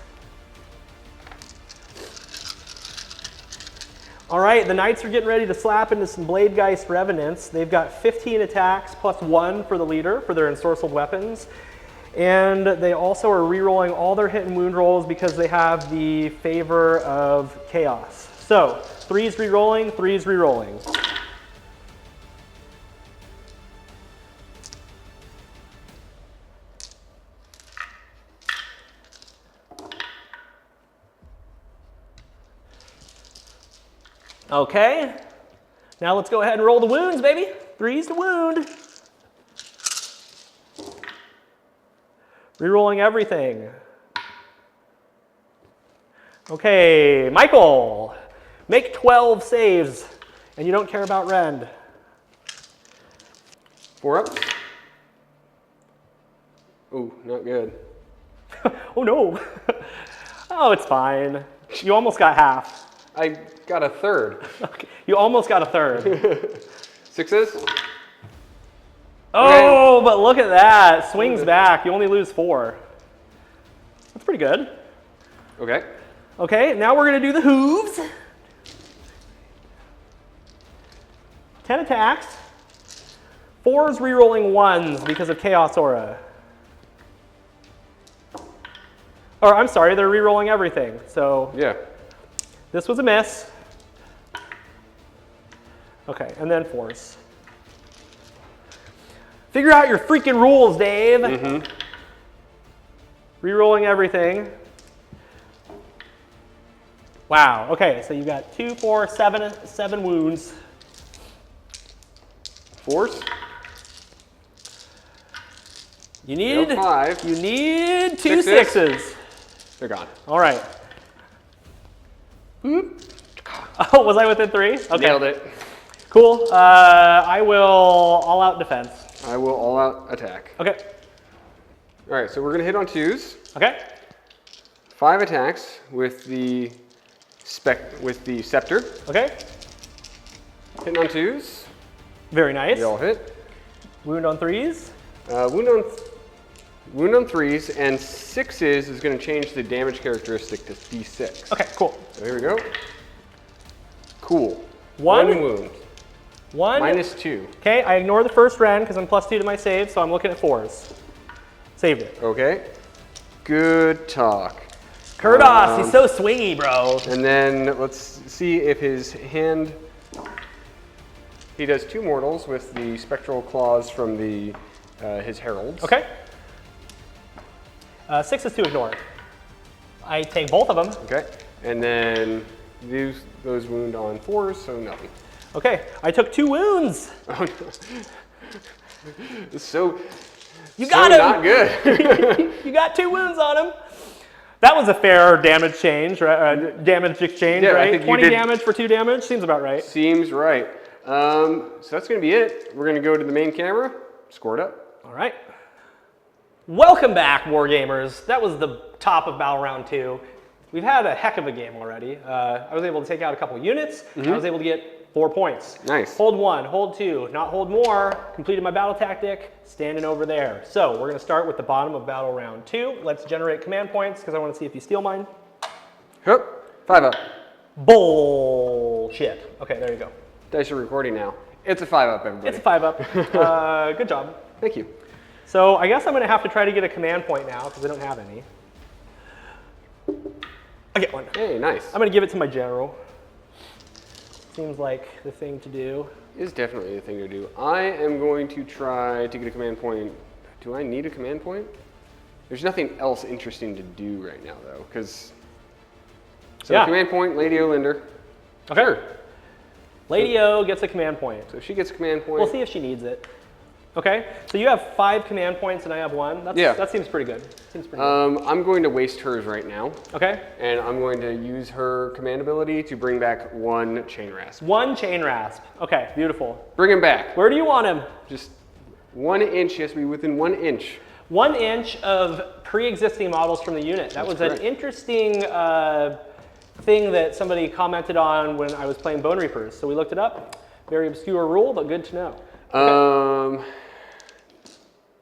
[SPEAKER 2] All right, the Knights are getting ready to slap into some Bladegeist Revenants. They've got 15 attacks plus 1 for the leader for their ensorcelled weapons. And they also are re-rolling all their hit and wound rolls because they have the favor of chaos. So 3s re-rolling, 3s re-rolling. Okay, now let's go ahead and roll the wounds, baby. 3s to wound. Rerolling everything. Okay, Michael, make 12 saves, and you don't care about rend.
[SPEAKER 1] 4 ups. Ooh, not good.
[SPEAKER 2] Oh no. Oh, it's fine. You almost got half.
[SPEAKER 1] I got a third.
[SPEAKER 2] Okay. You almost got a third.
[SPEAKER 1] 6s.
[SPEAKER 2] Oh, okay. But look at that. Swings back. You only lose 4. That's pretty good.
[SPEAKER 1] Okay.
[SPEAKER 2] Okay, now we're going to do the hooves. 10 attacks. 4s rerolling 1s because of Chaos Aura. Or I'm sorry, they're rerolling everything. So
[SPEAKER 1] yeah.
[SPEAKER 2] This was a miss. Okay, and then 4s. Figure out your freaking rules, Dave.
[SPEAKER 1] Mm-hmm.
[SPEAKER 2] Rerolling everything. Wow, okay, so you got 2, 4, 7 wounds.
[SPEAKER 1] 4s.
[SPEAKER 2] You need
[SPEAKER 1] 5.
[SPEAKER 2] You need 2
[SPEAKER 1] 6s.
[SPEAKER 2] 6s.
[SPEAKER 1] They're gone.
[SPEAKER 2] All right. Oh, was I within 3? Okay.
[SPEAKER 1] Nailed it.
[SPEAKER 2] Cool. I will all out defense.
[SPEAKER 1] I will all out attack.
[SPEAKER 2] Okay.
[SPEAKER 1] All right, so we're gonna hit on 2s.
[SPEAKER 2] Okay.
[SPEAKER 1] 5 attacks with the scepter.
[SPEAKER 2] Okay.
[SPEAKER 1] Hitting on 2s.
[SPEAKER 2] Very nice.
[SPEAKER 1] They all hit.
[SPEAKER 2] Wound on 3s.
[SPEAKER 1] Wound on 3s, and 6s is going to change the damage characteristic to D6.
[SPEAKER 2] Okay, cool.
[SPEAKER 1] So here we go. Cool.
[SPEAKER 2] 1
[SPEAKER 1] wound.
[SPEAKER 2] 1.
[SPEAKER 1] -2.
[SPEAKER 2] Okay, I ignore the first rend because I'm +2 to my save, so I'm looking at 4s. Saved it.
[SPEAKER 1] Okay. Good talk.
[SPEAKER 2] Kurdos, he's so swingy, bro.
[SPEAKER 1] And then let's see if his hand... He does 2 mortals with the spectral claws from his heralds.
[SPEAKER 2] Okay. 6 is to ignore. I take both of them.
[SPEAKER 1] Okay. And then use those wound on 4s, so nothing.
[SPEAKER 2] Okay, I took 2 wounds.
[SPEAKER 1] Oh no. So
[SPEAKER 2] You got him.
[SPEAKER 1] Not good.
[SPEAKER 2] You got 2 wounds on him. That was a fair damage change, right? Damage exchange,
[SPEAKER 1] Yeah, I
[SPEAKER 2] right?
[SPEAKER 1] think
[SPEAKER 2] 20 damage for 2 damage seems about right.
[SPEAKER 1] Seems right. So that's going to be it. We're going to go to the main camera, score it up.
[SPEAKER 2] All right. Welcome back, Wargamers. That was the top of Battle Round 2. We've had a heck of a game already. I was able to take out a couple units. I was able to get 4 points.
[SPEAKER 1] Nice.
[SPEAKER 2] Hold 1, hold 2, not hold more. Completed my battle tactic, standing over there. So we're going to start with the bottom of Battle Round 2. Let's generate command points because I want to see if you steal mine.
[SPEAKER 1] Hup, 5 up.
[SPEAKER 2] Bullshit. Okay, there you go.
[SPEAKER 1] Dice are recording now. It's a 5 up, everybody.
[SPEAKER 2] It's a 5 up. Good job.
[SPEAKER 1] Thank you.
[SPEAKER 2] So I guess I'm going to have to try to get a command point now because I don't have any. I get one.
[SPEAKER 1] Hey, nice.
[SPEAKER 2] I'm going to give it to my general. Seems like the thing to do.
[SPEAKER 1] Is definitely the thing to do. I am going to try to get a command point. Do I need a command point? There's nothing else interesting to do right now, though, because... So
[SPEAKER 2] yeah.
[SPEAKER 1] Command point, Lady Olynder.
[SPEAKER 2] Okay.
[SPEAKER 1] Sure.
[SPEAKER 2] Lady O gets a command point.
[SPEAKER 1] So she gets a command point.
[SPEAKER 2] We'll see if she needs it. Okay, so you have 5 command points and I have 1. That seems pretty good.
[SPEAKER 1] I'm going to waste hers right now.
[SPEAKER 2] Okay.
[SPEAKER 1] And I'm going to use her command ability to bring back 1 chain rasp.
[SPEAKER 2] 1 chain rasp. Okay, beautiful.
[SPEAKER 1] Bring him back.
[SPEAKER 2] Where do you want him?
[SPEAKER 1] Just 1 inch. He has to be within 1 inch.
[SPEAKER 2] 1 inch of pre-existing models from the unit. That was an interesting thing that somebody commented on when I was playing Bone Reapers. So we looked it up. Very obscure rule, but good to know. Okay.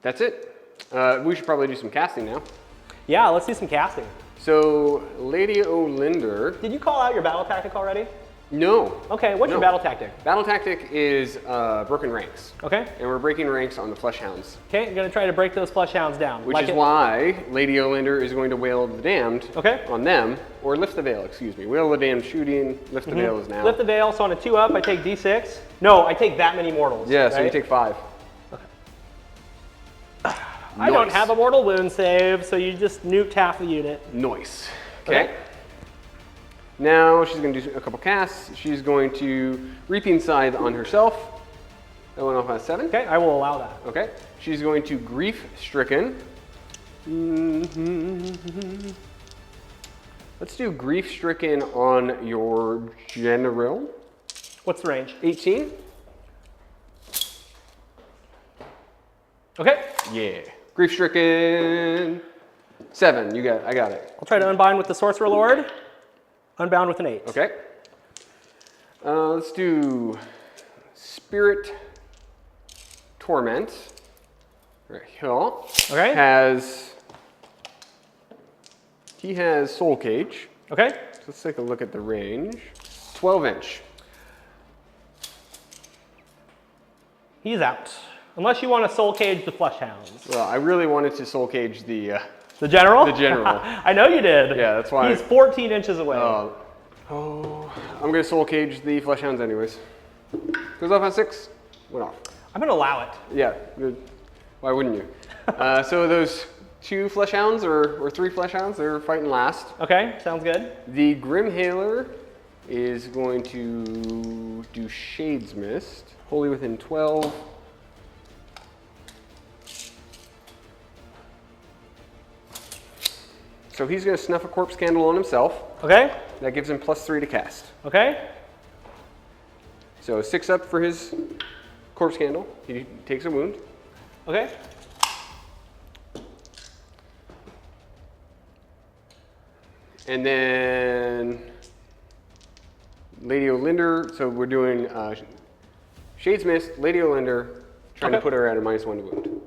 [SPEAKER 1] That's it. We should probably do some casting now.
[SPEAKER 2] Yeah, let's do some casting.
[SPEAKER 1] So, Lady Olynder.
[SPEAKER 2] Did you call out your battle tactic already?
[SPEAKER 1] No.
[SPEAKER 2] Okay, what's your battle tactic?
[SPEAKER 1] Battle tactic is broken ranks.
[SPEAKER 2] Okay.
[SPEAKER 1] And we're breaking ranks on the Fleshhounds.
[SPEAKER 2] Okay, I'm going to try to break those Fleshhounds down.
[SPEAKER 1] Which is why Lady Olynder is going to Wail of the Damned on them, or Lift the Veil, excuse me. Wail of the Damned shooting, Lift the Veil is now.
[SPEAKER 2] Lift the Veil, so on a 2-up, I take D6. No, I take that many mortals.
[SPEAKER 1] Yeah,
[SPEAKER 2] right?
[SPEAKER 1] so you take 5.
[SPEAKER 2] I don't have a mortal wound save, so you just nuked half the unit.
[SPEAKER 1] Nice. Okay. Now she's going to do a couple casts. She's going to Reaping Scythe on herself. That went off on a 7.
[SPEAKER 2] Okay, I will allow that.
[SPEAKER 1] Okay. She's going to Grief Stricken. Let's do Grief Stricken on your general.
[SPEAKER 2] What's the range?
[SPEAKER 1] 18.
[SPEAKER 2] Okay.
[SPEAKER 1] Yeah. Grief Stricken. 7. I got it.
[SPEAKER 2] I'll try to unbind with the Sorcerer Lord. Unbound with an 8.
[SPEAKER 1] Okay. Let's do Spirit Torment. Right here.
[SPEAKER 2] Okay.
[SPEAKER 1] He has Soul Cage.
[SPEAKER 2] Okay.
[SPEAKER 1] So let's take a look at the range. 12 inch.
[SPEAKER 2] He's out. Unless you want to Soul Cage the Fleshhounds.
[SPEAKER 1] Well, I really wanted to Soul Cage the
[SPEAKER 2] general?
[SPEAKER 1] The general.
[SPEAKER 2] I know you did.
[SPEAKER 1] Yeah, that's why.
[SPEAKER 2] He's 14 inches away.
[SPEAKER 1] I'm going to Soul Cage the Fleshhounds anyways. Goes off on 6. Went off.
[SPEAKER 2] I'm going to allow it.
[SPEAKER 1] Yeah. Why wouldn't you? So those 2 Fleshhounds or 3 Fleshhounds, they're fighting last.
[SPEAKER 2] Okay, sounds good.
[SPEAKER 1] The Grimhaler is going to do Shades Mist. Wholly within 12. So he's going to snuff a corpse candle on himself.
[SPEAKER 2] Okay.
[SPEAKER 1] That gives him +3 to cast.
[SPEAKER 2] Okay.
[SPEAKER 1] So 6 up for his corpse candle. He takes a wound.
[SPEAKER 2] Okay.
[SPEAKER 1] And then Lady Olynder. So we're doing Shades Mist, Lady Olynder, trying to put her at a -1 to wound.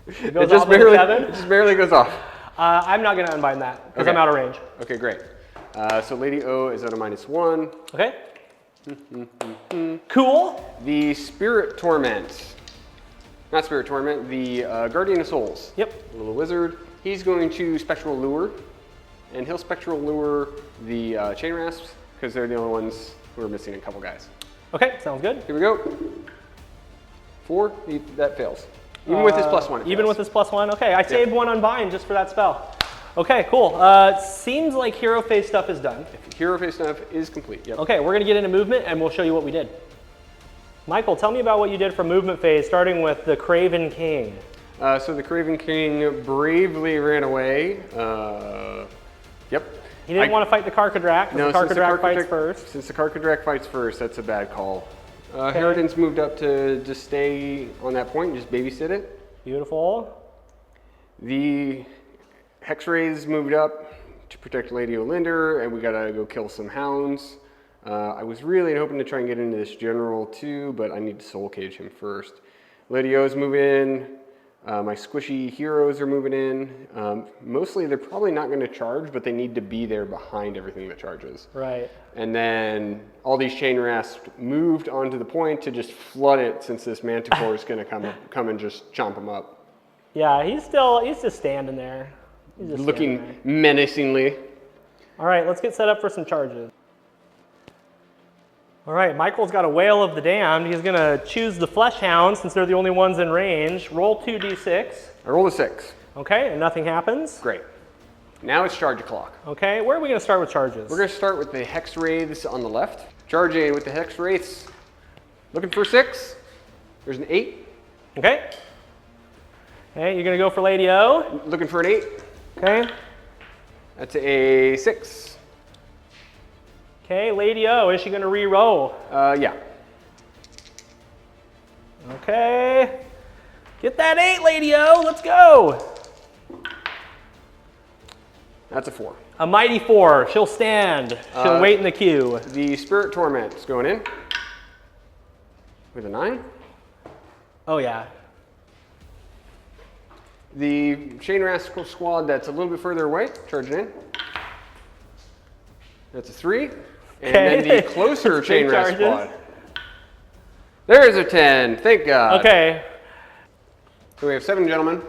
[SPEAKER 2] It just
[SPEAKER 1] barely goes off.
[SPEAKER 2] I'm not going to unbind that because I'm out of range.
[SPEAKER 1] Okay, great. So Lady O is at a -1.
[SPEAKER 2] Okay. Cool.
[SPEAKER 1] The Spirit Torment. Not Spirit Torment, the Guardian of Souls.
[SPEAKER 2] Yep.
[SPEAKER 1] Little wizard. He's going to Spectral Lure. And he'll Spectral Lure the Chain Rasps because they're the only ones who are missing a couple guys.
[SPEAKER 2] Okay, sounds good.
[SPEAKER 1] Here we go. 4, that fails. Even with his +1.
[SPEAKER 2] Even with his +1? Okay, I saved 1 unbind just for that spell. Okay, cool. Seems like hero phase stuff is done.
[SPEAKER 1] Hero phase stuff is complete, yep.
[SPEAKER 2] Okay, we're gonna get into movement and we'll show you what we did. Michael, tell me about what you did for movement phase, starting with the Craven King.
[SPEAKER 1] So the Craven King bravely ran away. Yep.
[SPEAKER 2] He didn't want to fight the Karkadrak, because the Karkadrak fights first.
[SPEAKER 1] Since the Karkadrak fights first, that's a bad call. Harridan's moved up to just stay on that point and just babysit it.
[SPEAKER 2] Beautiful.
[SPEAKER 1] The Hexrays moved up to protect Lady Olynder, and we gotta go kill some hounds. I was really hoping to try and get into this general too, but I need to soul cage him first. Lady O's move in. My squishy heroes are moving in. Mostly they're probably not going to charge, but they need to be there behind everything that charges.
[SPEAKER 2] Right.
[SPEAKER 1] And then all these chain rasps moved onto the point to just flood it, since this Manticore is going to come and just chomp them up.
[SPEAKER 2] Yeah, he's just standing there. He's just
[SPEAKER 1] looking menacingly.
[SPEAKER 2] All right, let's get set up for some charges. All right, Michael's got a Whale of the Damned. He's gonna choose the Flesh Hound since they're the only ones in range. Roll 2d6.
[SPEAKER 1] I rolled a 6.
[SPEAKER 2] Okay, and nothing happens.
[SPEAKER 1] Great. Now it's charge o'clock.
[SPEAKER 2] Okay, where are we gonna start with charges?
[SPEAKER 1] We're gonna start with the Hex Wraiths on the left. Charging with the Hex Wraiths. Looking for 6. There's an 8.
[SPEAKER 2] Okay. Okay, you're gonna go for Lady O.
[SPEAKER 1] Looking for an 8.
[SPEAKER 2] Okay.
[SPEAKER 1] That's a 6.
[SPEAKER 2] Okay, Lady O, is she gonna re-roll?
[SPEAKER 1] Yeah.
[SPEAKER 2] Okay. Get that 8, Lady O, let's go.
[SPEAKER 1] That's a 4.
[SPEAKER 2] A mighty 4, she'll stand. She'll wait in the queue.
[SPEAKER 1] The Spirit Torment is going in with a 9.
[SPEAKER 2] Oh yeah.
[SPEAKER 1] The Chain Rascal Squad that's a little bit further away, charging in. That's a 3. And then the closer Chain Rascal Squad. There's a 10, thank God.
[SPEAKER 2] Okay.
[SPEAKER 1] So we have 7 gentlemen.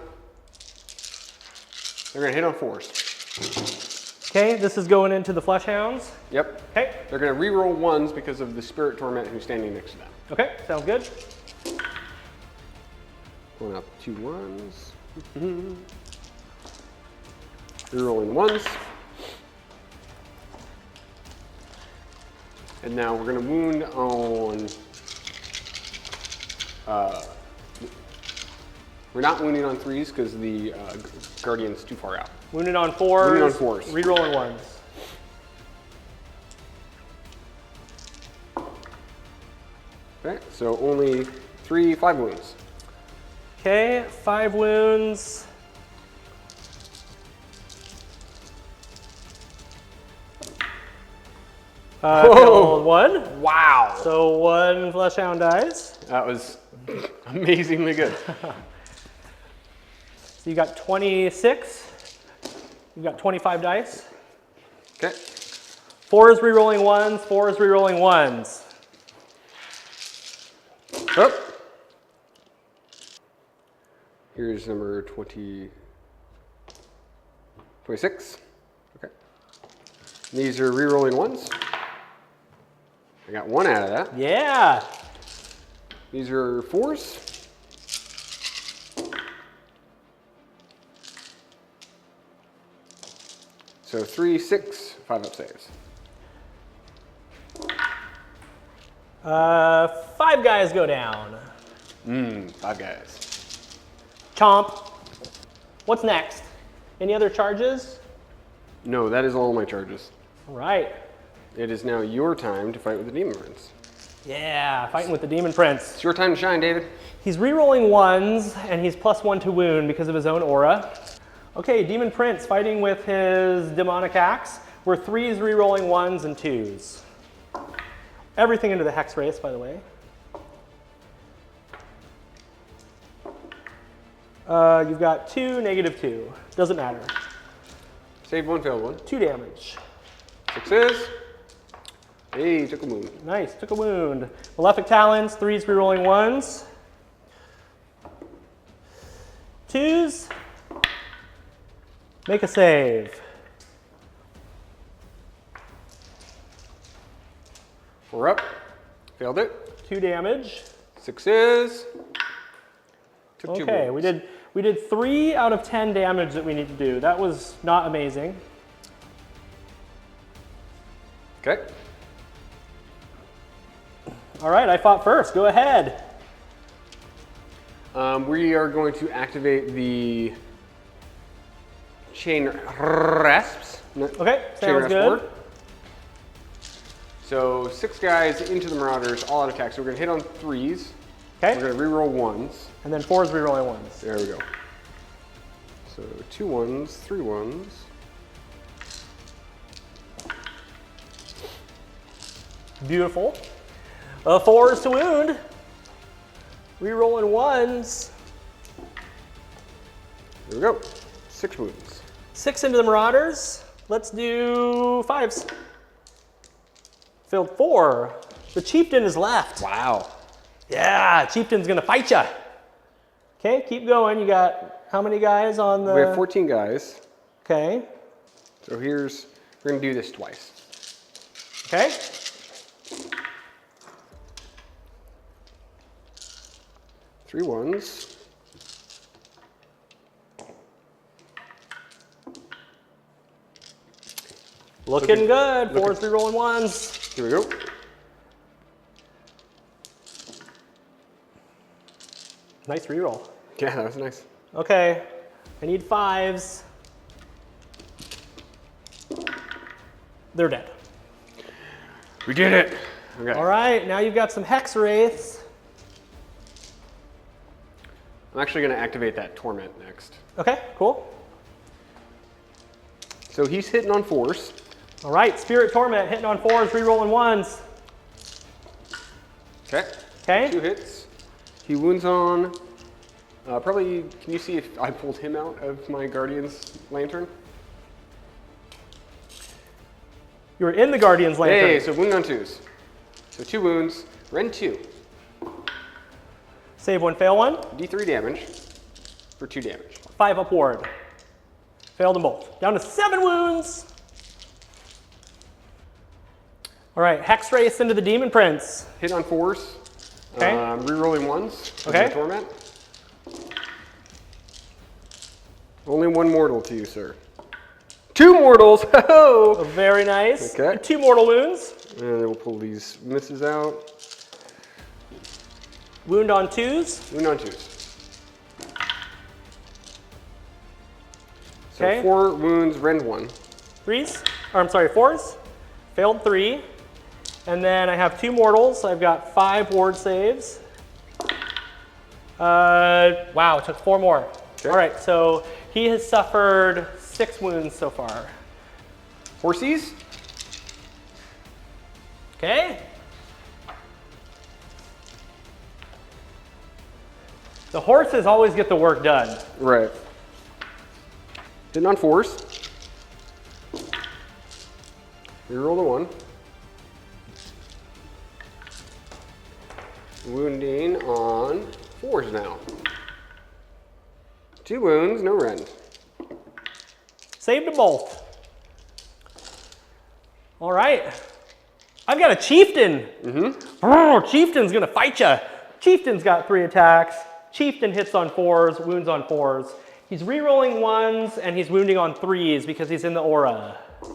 [SPEAKER 1] They're gonna hit on 4s.
[SPEAKER 2] Okay, this is going into the Flesh Hounds.
[SPEAKER 1] Yep.
[SPEAKER 2] Okay.
[SPEAKER 1] They're gonna re-roll 1s because of the Spirit Torment who's standing next to them.
[SPEAKER 2] Okay, sounds good.
[SPEAKER 1] Pulling out 2 1s. Re-rolling 1s. And now we're going to wound on, we're not wounding on 3s because the Guardian's too far out.
[SPEAKER 2] Wounded on 4s.
[SPEAKER 1] Wounded on 4s.
[SPEAKER 2] Rerolling 1s.
[SPEAKER 1] Okay, so only 3 5 wounds.
[SPEAKER 2] Okay, 5 wounds. Killed 1.
[SPEAKER 1] Wow.
[SPEAKER 2] So 1 Flesh Hound dies.
[SPEAKER 1] That was amazingly good.
[SPEAKER 2] So you got 26. You got 25 dice.
[SPEAKER 1] Okay.
[SPEAKER 2] 4 is rerolling 1s. 4 is rerolling 1s.
[SPEAKER 1] Oh. Here's number 26. Okay. These are re-rolling 1s. I got 1 out of that.
[SPEAKER 2] Yeah.
[SPEAKER 1] These are 4s. So 3, 6, 5 up saves.
[SPEAKER 2] 5 guys go down.
[SPEAKER 1] 5 guys.
[SPEAKER 2] Chomp. What's next? Any other charges?
[SPEAKER 1] No, that is all my charges.
[SPEAKER 2] All right.
[SPEAKER 1] It is now your time to fight with the Demon Prince.
[SPEAKER 2] Yeah, fighting with the Demon Prince.
[SPEAKER 1] It's your time to shine, David.
[SPEAKER 2] He's rerolling 1s, and he's +1 to wound because of his own aura. Okay, Demon Prince fighting with his demonic axe. We're 3s rerolling 1s and 2s. Everything into the Hex Race, by the way. You've got 2, -2. Doesn't matter.
[SPEAKER 1] Save 1, failed 1.
[SPEAKER 2] 2 damage.
[SPEAKER 1] 6s. Hey, took a wound.
[SPEAKER 2] Nice, took a wound. Malefic Talons, 3s rerolling 1s. 2s. Make a save.
[SPEAKER 1] 4 up. Failed it.
[SPEAKER 2] 2 damage.
[SPEAKER 1] 6s. Took 2
[SPEAKER 2] Okay,
[SPEAKER 1] wounds.
[SPEAKER 2] We did 3 out of 10 damage that we need to do. That was not amazing.
[SPEAKER 1] Okay.
[SPEAKER 2] All right, I fought first. Go ahead.
[SPEAKER 1] We are going to activate the chain rasps.
[SPEAKER 2] Okay,
[SPEAKER 1] Chain
[SPEAKER 2] sounds
[SPEAKER 1] rasp
[SPEAKER 2] good.
[SPEAKER 1] board. So 6 guys into the Marauders, all out attack. So we're going to hit on 3s.
[SPEAKER 2] Okay.
[SPEAKER 1] We're going to reroll 1s.
[SPEAKER 2] And then 4s rerolling 1s.
[SPEAKER 1] There we go. So 2 1s, 3 1s.
[SPEAKER 2] Beautiful. 4s to wound. Rerolling 1s.
[SPEAKER 1] There we go. 6 wounds.
[SPEAKER 2] 6 into the Marauders. Let's do 5s. Failed 4. The Chieftain is left.
[SPEAKER 1] Wow.
[SPEAKER 2] Yeah, Chieftain's gonna fight ya. Okay, keep going. You got how many guys on the...
[SPEAKER 1] We have 14 guys.
[SPEAKER 2] Okay.
[SPEAKER 1] So we're going to do this twice.
[SPEAKER 2] Okay.
[SPEAKER 1] Three 1s.
[SPEAKER 2] Looking good. 4s rerolling 1s.
[SPEAKER 1] Here we go.
[SPEAKER 2] Nice reroll.
[SPEAKER 1] Yeah, that was nice.
[SPEAKER 2] Okay, I need 5s. They're dead.
[SPEAKER 1] We did it. Okay.
[SPEAKER 2] All right, now you've got some Hex Wraiths.
[SPEAKER 1] I'm actually going to activate that Torment next.
[SPEAKER 2] Okay, cool.
[SPEAKER 1] So he's hitting on 4s.
[SPEAKER 2] All right, Spirit Torment hitting on 4s, rerolling 1s.
[SPEAKER 1] Okay.
[SPEAKER 2] Okay.
[SPEAKER 1] 2 hits. He wounds on, probably, can you see if I pulled him out of my Guardian's Lantern?
[SPEAKER 2] You were in the Guardian's Lantern.
[SPEAKER 1] Hey, so wound on 2s. So 2 wounds, rend 2.
[SPEAKER 2] Save 1, fail 1.
[SPEAKER 1] D3 damage for 2 damage.
[SPEAKER 2] 5 upward. Failed them both. Down to 7 wounds. All right, Hex Wraiths into the Demon Prince.
[SPEAKER 1] Hit on 4s.
[SPEAKER 2] Okay.
[SPEAKER 1] Rerolling 1s.
[SPEAKER 2] Okay.
[SPEAKER 1] Torment. Only 1 mortal to you, sir. 2 mortals! Ho-ho!
[SPEAKER 2] Very nice.
[SPEAKER 1] Okay.
[SPEAKER 2] 2 mortal wounds.
[SPEAKER 1] And then we'll pull these misses out.
[SPEAKER 2] Wound on 2s.
[SPEAKER 1] Wound on 2s. So
[SPEAKER 2] Okay.
[SPEAKER 1] 4 wounds, rend 1.
[SPEAKER 2] 3s. Or I'm sorry, 4s. Failed 3. And then I have 2 mortals. I've got 5 ward saves. Wow, it took 4 more.
[SPEAKER 1] Okay.
[SPEAKER 2] All right, so he has suffered 6 wounds so far.
[SPEAKER 1] Horsies?
[SPEAKER 2] Okay. The horses always get the work done.
[SPEAKER 1] Right. Hitting on 4s. Reroll the 1. Wounding on 4s now. 2 wounds, no rend.
[SPEAKER 2] Saved them both. All right. I've got a Chieftain. Oh, Chieftain's gonna fight ya. Chieftain's got 3 attacks. Chieftain hits on 4s, wounds on 4s. He's rerolling 1s and he's wounding on 3s because he's in the aura.
[SPEAKER 1] You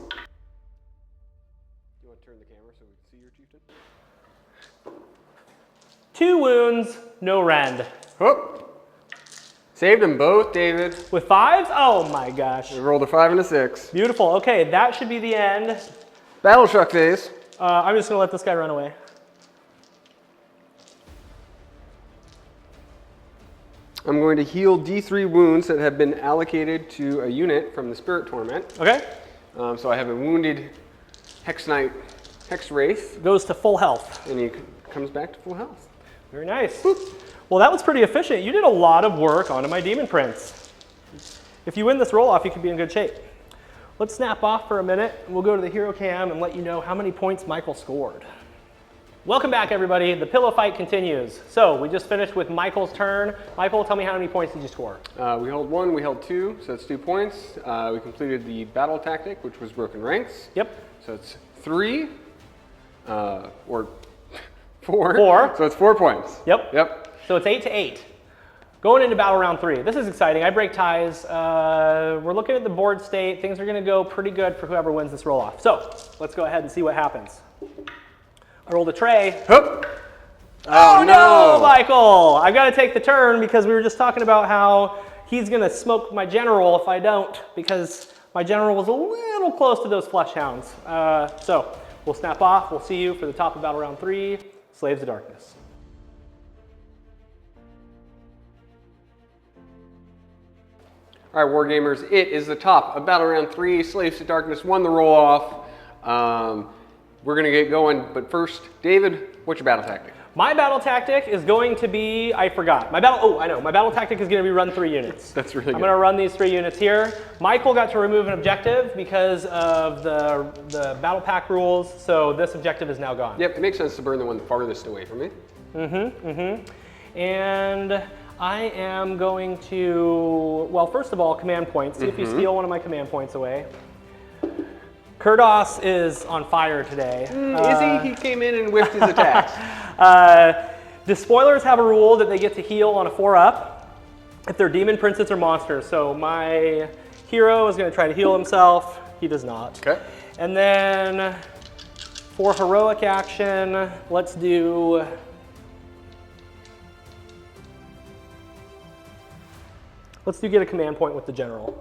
[SPEAKER 1] want to turn the camera so we can see your Chieftain?
[SPEAKER 2] 2 wounds, no rend.
[SPEAKER 1] Oh! Saved them both, David.
[SPEAKER 2] With 5s? Oh my gosh.
[SPEAKER 1] We rolled a 5 and a 6.
[SPEAKER 2] Beautiful. Okay, that should be the end.
[SPEAKER 1] Battle Truck phase.
[SPEAKER 2] I'm just gonna let this guy run away.
[SPEAKER 1] I'm going to heal D3 wounds that have been allocated to a unit from the Spirit Torment.
[SPEAKER 2] Okay.
[SPEAKER 1] So I have a wounded Hex Knight, Hex Wraith,
[SPEAKER 2] Goes to full health.
[SPEAKER 1] and he comes back to full health.
[SPEAKER 2] Very nice. Well, that was pretty efficient. You did a lot of work onto my Demon Prince. If you win this roll-off, you could be in good shape. Let's snap off for a minute, and we'll go to the hero cam and let you know how many points Michael scored. Welcome back, everybody. The pillow fight continues. So we just finished with Michael's turn. Michael, tell me how many points did you score?
[SPEAKER 1] We held 1, we held 2, so that's 2 points. We completed the battle tactic, which was broken ranks.
[SPEAKER 2] Yep.
[SPEAKER 1] So it's 3, or 4.
[SPEAKER 2] 4.
[SPEAKER 1] So it's 4 points.
[SPEAKER 2] Yep.
[SPEAKER 1] Yep.
[SPEAKER 2] So it's 8 to 8. Going into battle round 3. This is exciting. I break ties. We're looking at the board state. Things are going to go pretty good for whoever wins this roll off. So let's go ahead and see what happens. I rolled a tray.
[SPEAKER 1] Hup.
[SPEAKER 2] Oh no, Michael! I've got to take the turn because we were just talking about how he's going to smoke my general if I don't, because my general was a little close to those flesh hounds. So we'll snap off. We'll see you for the top of battle round 3, Slaves of Darkness.
[SPEAKER 1] All right, Wargamers, it is the top of battle round 3. Slaves to Darkness won the roll off. We're gonna get going, but first, David, what's your battle tactic?
[SPEAKER 2] My battle tactic is going to be, I forgot. My battle tactic is gonna be run 3 units.
[SPEAKER 1] That's really good.
[SPEAKER 2] I'm gonna run these 3 units here. Michael got to remove an objective because of the battle pack rules, so this objective is now gone.
[SPEAKER 1] Yep, it makes sense to burn the one farthest away from me.
[SPEAKER 2] And I am going to, well, first of all, command points. See if you steal one of my command points away. Kurdos is on fire today.
[SPEAKER 1] Is he? He came in and whiffed his attacks.
[SPEAKER 2] Despoilers have a rule that they get to heal on a 4-up if they're demon, princes, or monsters. So my hero is going to try to heal himself. He does not.
[SPEAKER 1] Okay.
[SPEAKER 2] And then for heroic action, let's do... get a command point with the general.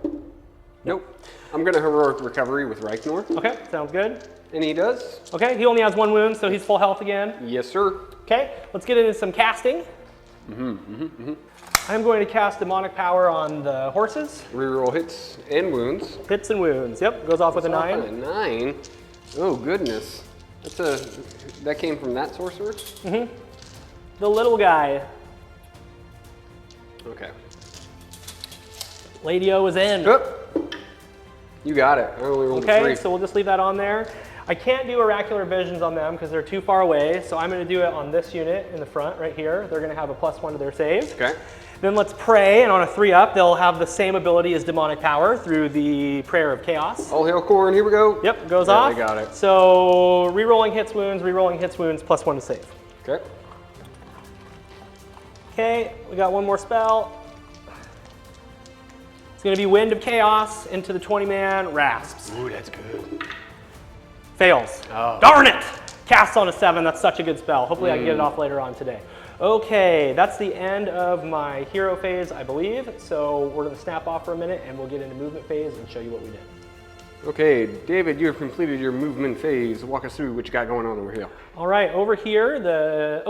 [SPEAKER 1] Nope. I'm going to heroic recovery with Reichnor.
[SPEAKER 2] Okay, sounds good.
[SPEAKER 1] And he does.
[SPEAKER 2] Okay, he only has 1 wound, so he's full health again.
[SPEAKER 1] Yes, sir.
[SPEAKER 2] Okay, let's get into some casting. I'm going to cast Demonic Power on the horses.
[SPEAKER 1] Reroll hits and wounds.
[SPEAKER 2] Hits and wounds, yep. Goes off with a 9.
[SPEAKER 1] A 9? Oh, goodness. That came from that sorcerer?
[SPEAKER 2] The little guy.
[SPEAKER 1] Okay.
[SPEAKER 2] Lady O is in.
[SPEAKER 1] You got it. I only rolled a 3.
[SPEAKER 2] Okay, so we'll just leave that on there. I can't do oracular visions on them because they're too far away, so I'm going to do it on this unit in the front right here. They're going to have a +1 to their save.
[SPEAKER 1] Okay.
[SPEAKER 2] Then let's pray, and on a 3-up, they'll have the same ability as Demonic Power through the Prayer of Chaos.
[SPEAKER 1] All hail Khorne, here we go.
[SPEAKER 2] Yep, goes off.
[SPEAKER 1] I got it.
[SPEAKER 2] So rerolling hits wounds, +1 to save.
[SPEAKER 1] Okay.
[SPEAKER 2] Okay, we got one more spell. It's going to be Wind of Chaos into the 20-man Rasps.
[SPEAKER 1] Ooh, that's good.
[SPEAKER 2] Fails.
[SPEAKER 1] Oh.
[SPEAKER 2] Darn it! Casts on a 7, that's such a good spell. Hopefully I can get it off later on today. Okay, that's the end of my hero phase, I believe. So we're going to snap off for a minute and we'll get into movement phase and show you what we did.
[SPEAKER 1] Okay, David, you have completed your movement phase. Walk us through what you got going on over here.
[SPEAKER 2] All right, over here, the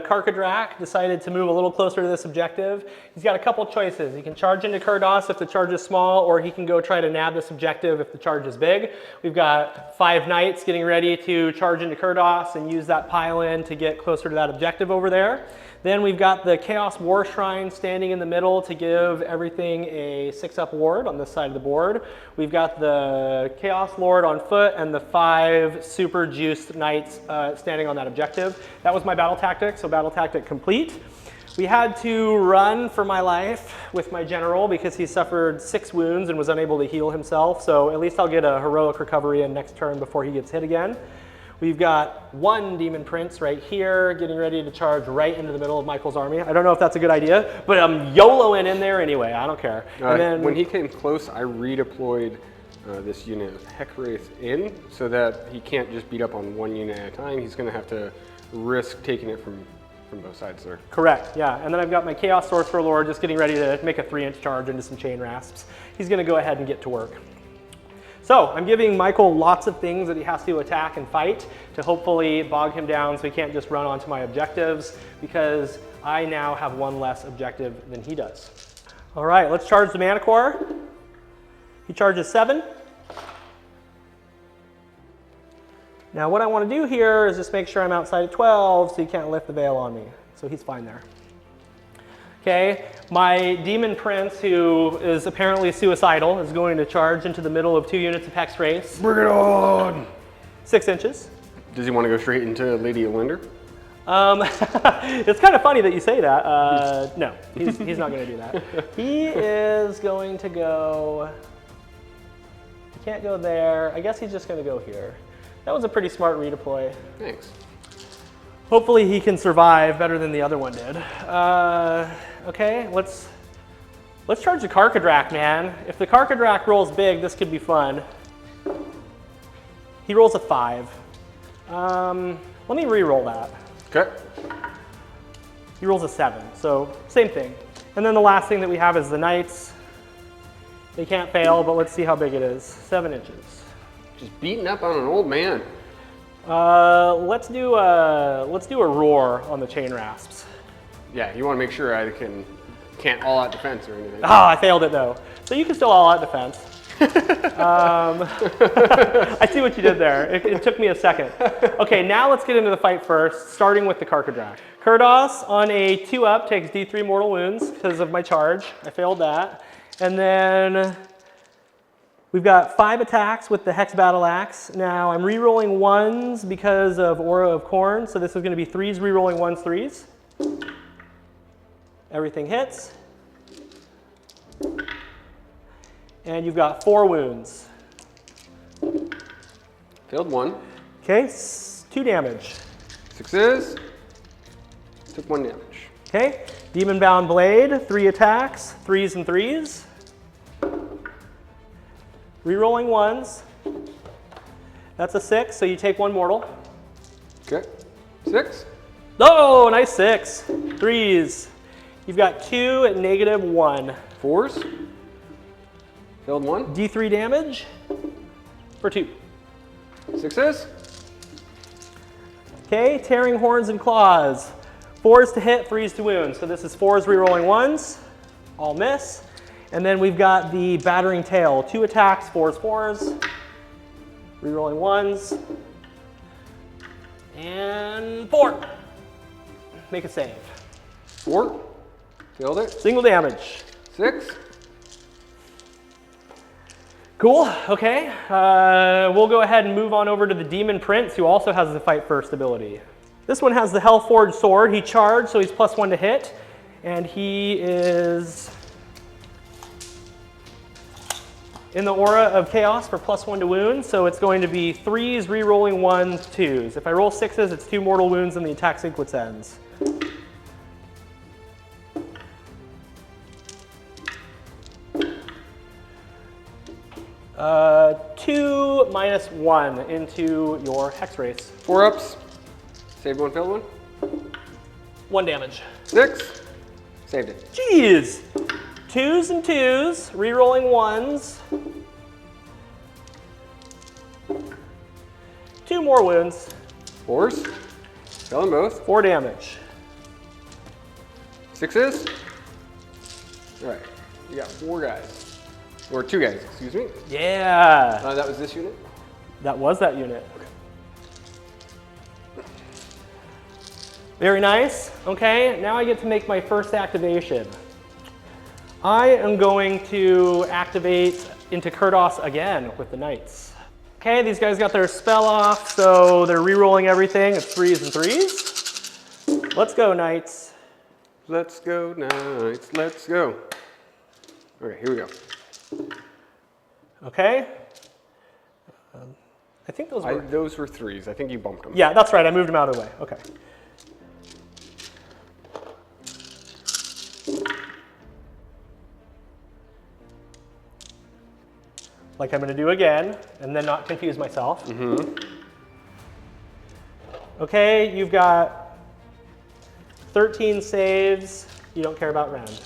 [SPEAKER 2] Karkadrak decided to move a little closer to this objective. He's got a couple choices. He can charge into Kurdos if the charge is small, or he can go try to nab this objective if the charge is big. We've got 5 knights getting ready to charge into Kurdos and use that pile-in to get closer to that objective over there. Then we've got the Chaos War Shrine standing in the middle to give everything a 6-up ward on this side of the board. We've got the Chaos Lord on foot and the 5 super juiced knights standing on that objective. That was my battle tactic, so battle tactic complete. We had to run for my life with my general because he suffered 6 wounds and was unable to heal himself, so at least I'll get a heroic recovery in next turn before he gets hit again. We've got 1 Demon Prince right here getting ready to charge right into the middle of Michael's army. I don't know if that's a good idea, but I'm YOLOing in there anyway. I don't care. And then,
[SPEAKER 1] when he came close, I redeployed this unit of Heckwraith in so that he can't just beat up on 1 unit at a time. He's going to have to risk taking it from both sides there.
[SPEAKER 2] Correct, yeah. And then I've got my Chaos Sorcerer Lord just getting ready to make a 3-inch charge into some Chain Rasps. He's going to go ahead and get to work. So I'm giving Michael lots of things that he has to attack and fight to hopefully bog him down so he can't just run onto my objectives, because I now have 1 less objective than he does. All right, let's charge the Manticore. He charges 7. Now what I want to do here is just make sure I'm outside of 12 so he can't lift the veil on me. So he's fine there. Okay, my Demon Prince, who is apparently suicidal, is going to charge into the middle of 2 units of Hex Race.
[SPEAKER 1] Bring it on!
[SPEAKER 2] 6 inches.
[SPEAKER 1] Does he want to go straight into Lady Olynder?
[SPEAKER 2] It's kind of funny that you say that. No, he's not going to do that. He is going to go, he can't go there. I guess he's just going to go here. That was a pretty smart redeploy.
[SPEAKER 1] Thanks.
[SPEAKER 2] Hopefully he can survive better than the other one did. Okay, let's charge the Karkadrak, man. If the Karkadrak rolls big, this could be fun. He rolls a 5. Let me re-roll that.
[SPEAKER 1] Okay.
[SPEAKER 2] He rolls a 7, so same thing. And then the last thing that we have is the Knights. They can't fail, but let's see how big it is. 7 inches.
[SPEAKER 1] Just beating up on an old man.
[SPEAKER 2] Let's do a roar on the chain rasps.
[SPEAKER 1] Yeah, you want to make sure I can't all out defense or anything.
[SPEAKER 2] Ah, I failed it though. So you can still all out defense. I see what you did there. It took me a second. Okay, now let's get into the fight first, starting with the Karkadrak. Kurdos on a 2-up takes D3 mortal wounds because of my charge. I failed that. And then we've got 5 attacks with the Hex Battle Axe. Now I'm re-rolling 1s because of Aura of Khorne, so this is going to be 3s, re-rolling 1s, 3s. Everything hits. And you've got 4 wounds.
[SPEAKER 1] Failed 1.
[SPEAKER 2] Okay, 2 damage.
[SPEAKER 1] 6s. Took 1 damage.
[SPEAKER 2] Okay, Demon Bound Blade, 3 attacks, 3s and 3s. Rerolling 1s. That's a 6, so you take 1 mortal.
[SPEAKER 1] Okay. 6.
[SPEAKER 2] Oh, nice 6. 3s. You've got 2 at -1.
[SPEAKER 1] 4s. Failed 1.
[SPEAKER 2] D3 damage for 2.
[SPEAKER 1] 6s.
[SPEAKER 2] Okay, Tearing Horns and Claws. 4s to hit, 3s to wound. So this is 4s rerolling 1s. All miss. And then we've got the Battering Tail. 2 attacks, 4s, 4s. Rerolling 1s. And 4. Make a save.
[SPEAKER 1] 4. Failed it.
[SPEAKER 2] Single damage.
[SPEAKER 1] 6.
[SPEAKER 2] Cool, okay. We'll go ahead and move on over to the Demon Prince, who also has the Fight First ability. This one has the Hellforged Sword. He charged, so he's +1 to hit. And he is in the Aura of Chaos for +1 to wound, so it's going to be 3s, re-rolling 1s, 2s. If I roll 6s, it's 2 mortal wounds and the attack sequence ends. 2 minus 1 into your Hex Race.
[SPEAKER 1] 4 ups. Saved 1, failed 1.
[SPEAKER 2] 1 damage.
[SPEAKER 1] 6. Saved it.
[SPEAKER 2] Jeez! 2s and 2s, re-rolling 1s. 2 more wounds.
[SPEAKER 1] 4s. Failed them both.
[SPEAKER 2] 4 damage.
[SPEAKER 1] 6s. All right. You got 4 guys. Or 2 guys, excuse me.
[SPEAKER 2] Yeah!
[SPEAKER 1] That was this unit?
[SPEAKER 2] That was that unit. Very nice. Okay, now I get to make my first activation. I am going to activate into Kurdos again with the Knights. Okay, these guys got their spell off, so they're re-rolling everything. It's 3s and 3s. Let's go, Knights.
[SPEAKER 1] Let's go, Knights. Let's go. Okay, here we go.
[SPEAKER 2] Okay. I think those were...
[SPEAKER 1] Those were 3s. I think you bumped them.
[SPEAKER 2] Yeah, that's right. I moved them out of the way. Okay. Like I'm going to do again, and then not confuse myself.
[SPEAKER 1] Mm-hmm.
[SPEAKER 2] Okay, you've got 13 saves. You don't care about rend.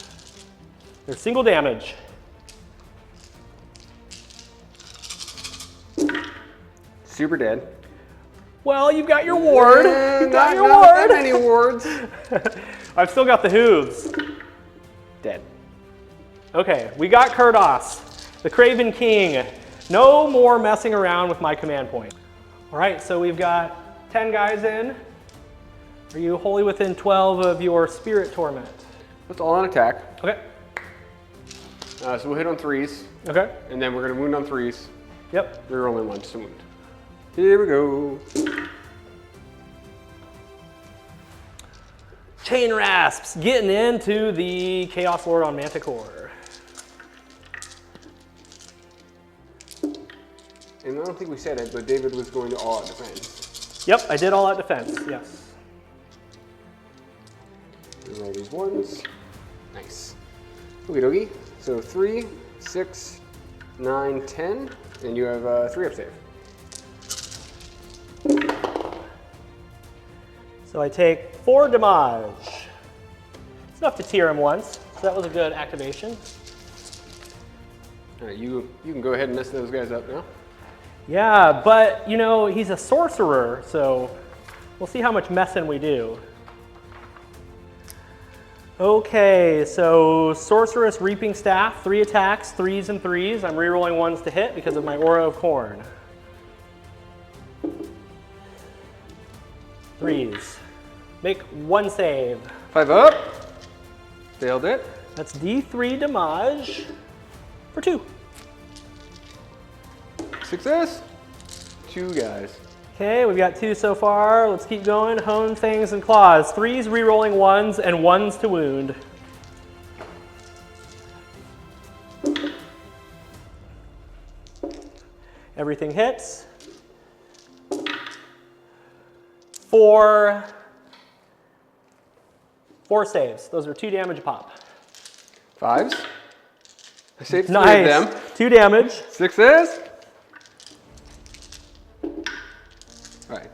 [SPEAKER 2] They're single damage.
[SPEAKER 1] Super dead.
[SPEAKER 2] Well, you've got your ward. You got your
[SPEAKER 1] not
[SPEAKER 2] ward.
[SPEAKER 1] that many wards.
[SPEAKER 2] I've still got the hooves.
[SPEAKER 1] Dead.
[SPEAKER 2] Okay, we got Kurdos, the Craven King. No more messing around with my command point. All right, so we've got 10 guys in. Are you wholly within 12 of your Spirit Torment?
[SPEAKER 1] That's all on attack.
[SPEAKER 2] Okay.
[SPEAKER 1] So we'll hit on 3s.
[SPEAKER 2] Okay.
[SPEAKER 1] And then we're going to wound on 3s.
[SPEAKER 2] Yep.
[SPEAKER 1] There are only 1 to wound. Here we go.
[SPEAKER 2] Chain Rasps getting into the Chaos Lord on Manticore.
[SPEAKER 1] And I don't think we said it, but David was going to all-out defense.
[SPEAKER 2] Yep, I did all out defense, yes.
[SPEAKER 1] roll these ones. Nice. Okie dokie. So 3, 6, 9, 10, and you have 3 up save.
[SPEAKER 2] So I take 4 damage. It's enough to tear him once, so that was a good activation.
[SPEAKER 1] All right, you can go ahead and mess those guys up now.
[SPEAKER 2] Yeah, but you know, he's a sorcerer, so we'll see how much messing we do. Okay, so Sorceress Reaping Staff, 3 attacks, 3s and 3s. I'm rerolling 1s to hit because of my Aura of Khorne. 3s. Make 1 save.
[SPEAKER 1] 5 up. Failed it.
[SPEAKER 2] That's D3 damage for 2.
[SPEAKER 1] Success. 2 guys.
[SPEAKER 2] Okay, we've got 2 so far. Let's keep going. Hone, Fangs, and Claws. 3s rerolling 1s and 1s to wound. Everything hits. 4 saves. Those are 2 damage a pop.
[SPEAKER 1] 5s. I saved 3
[SPEAKER 2] Nice.
[SPEAKER 1] of them.
[SPEAKER 2] 2 damage.
[SPEAKER 1] 6s. All right.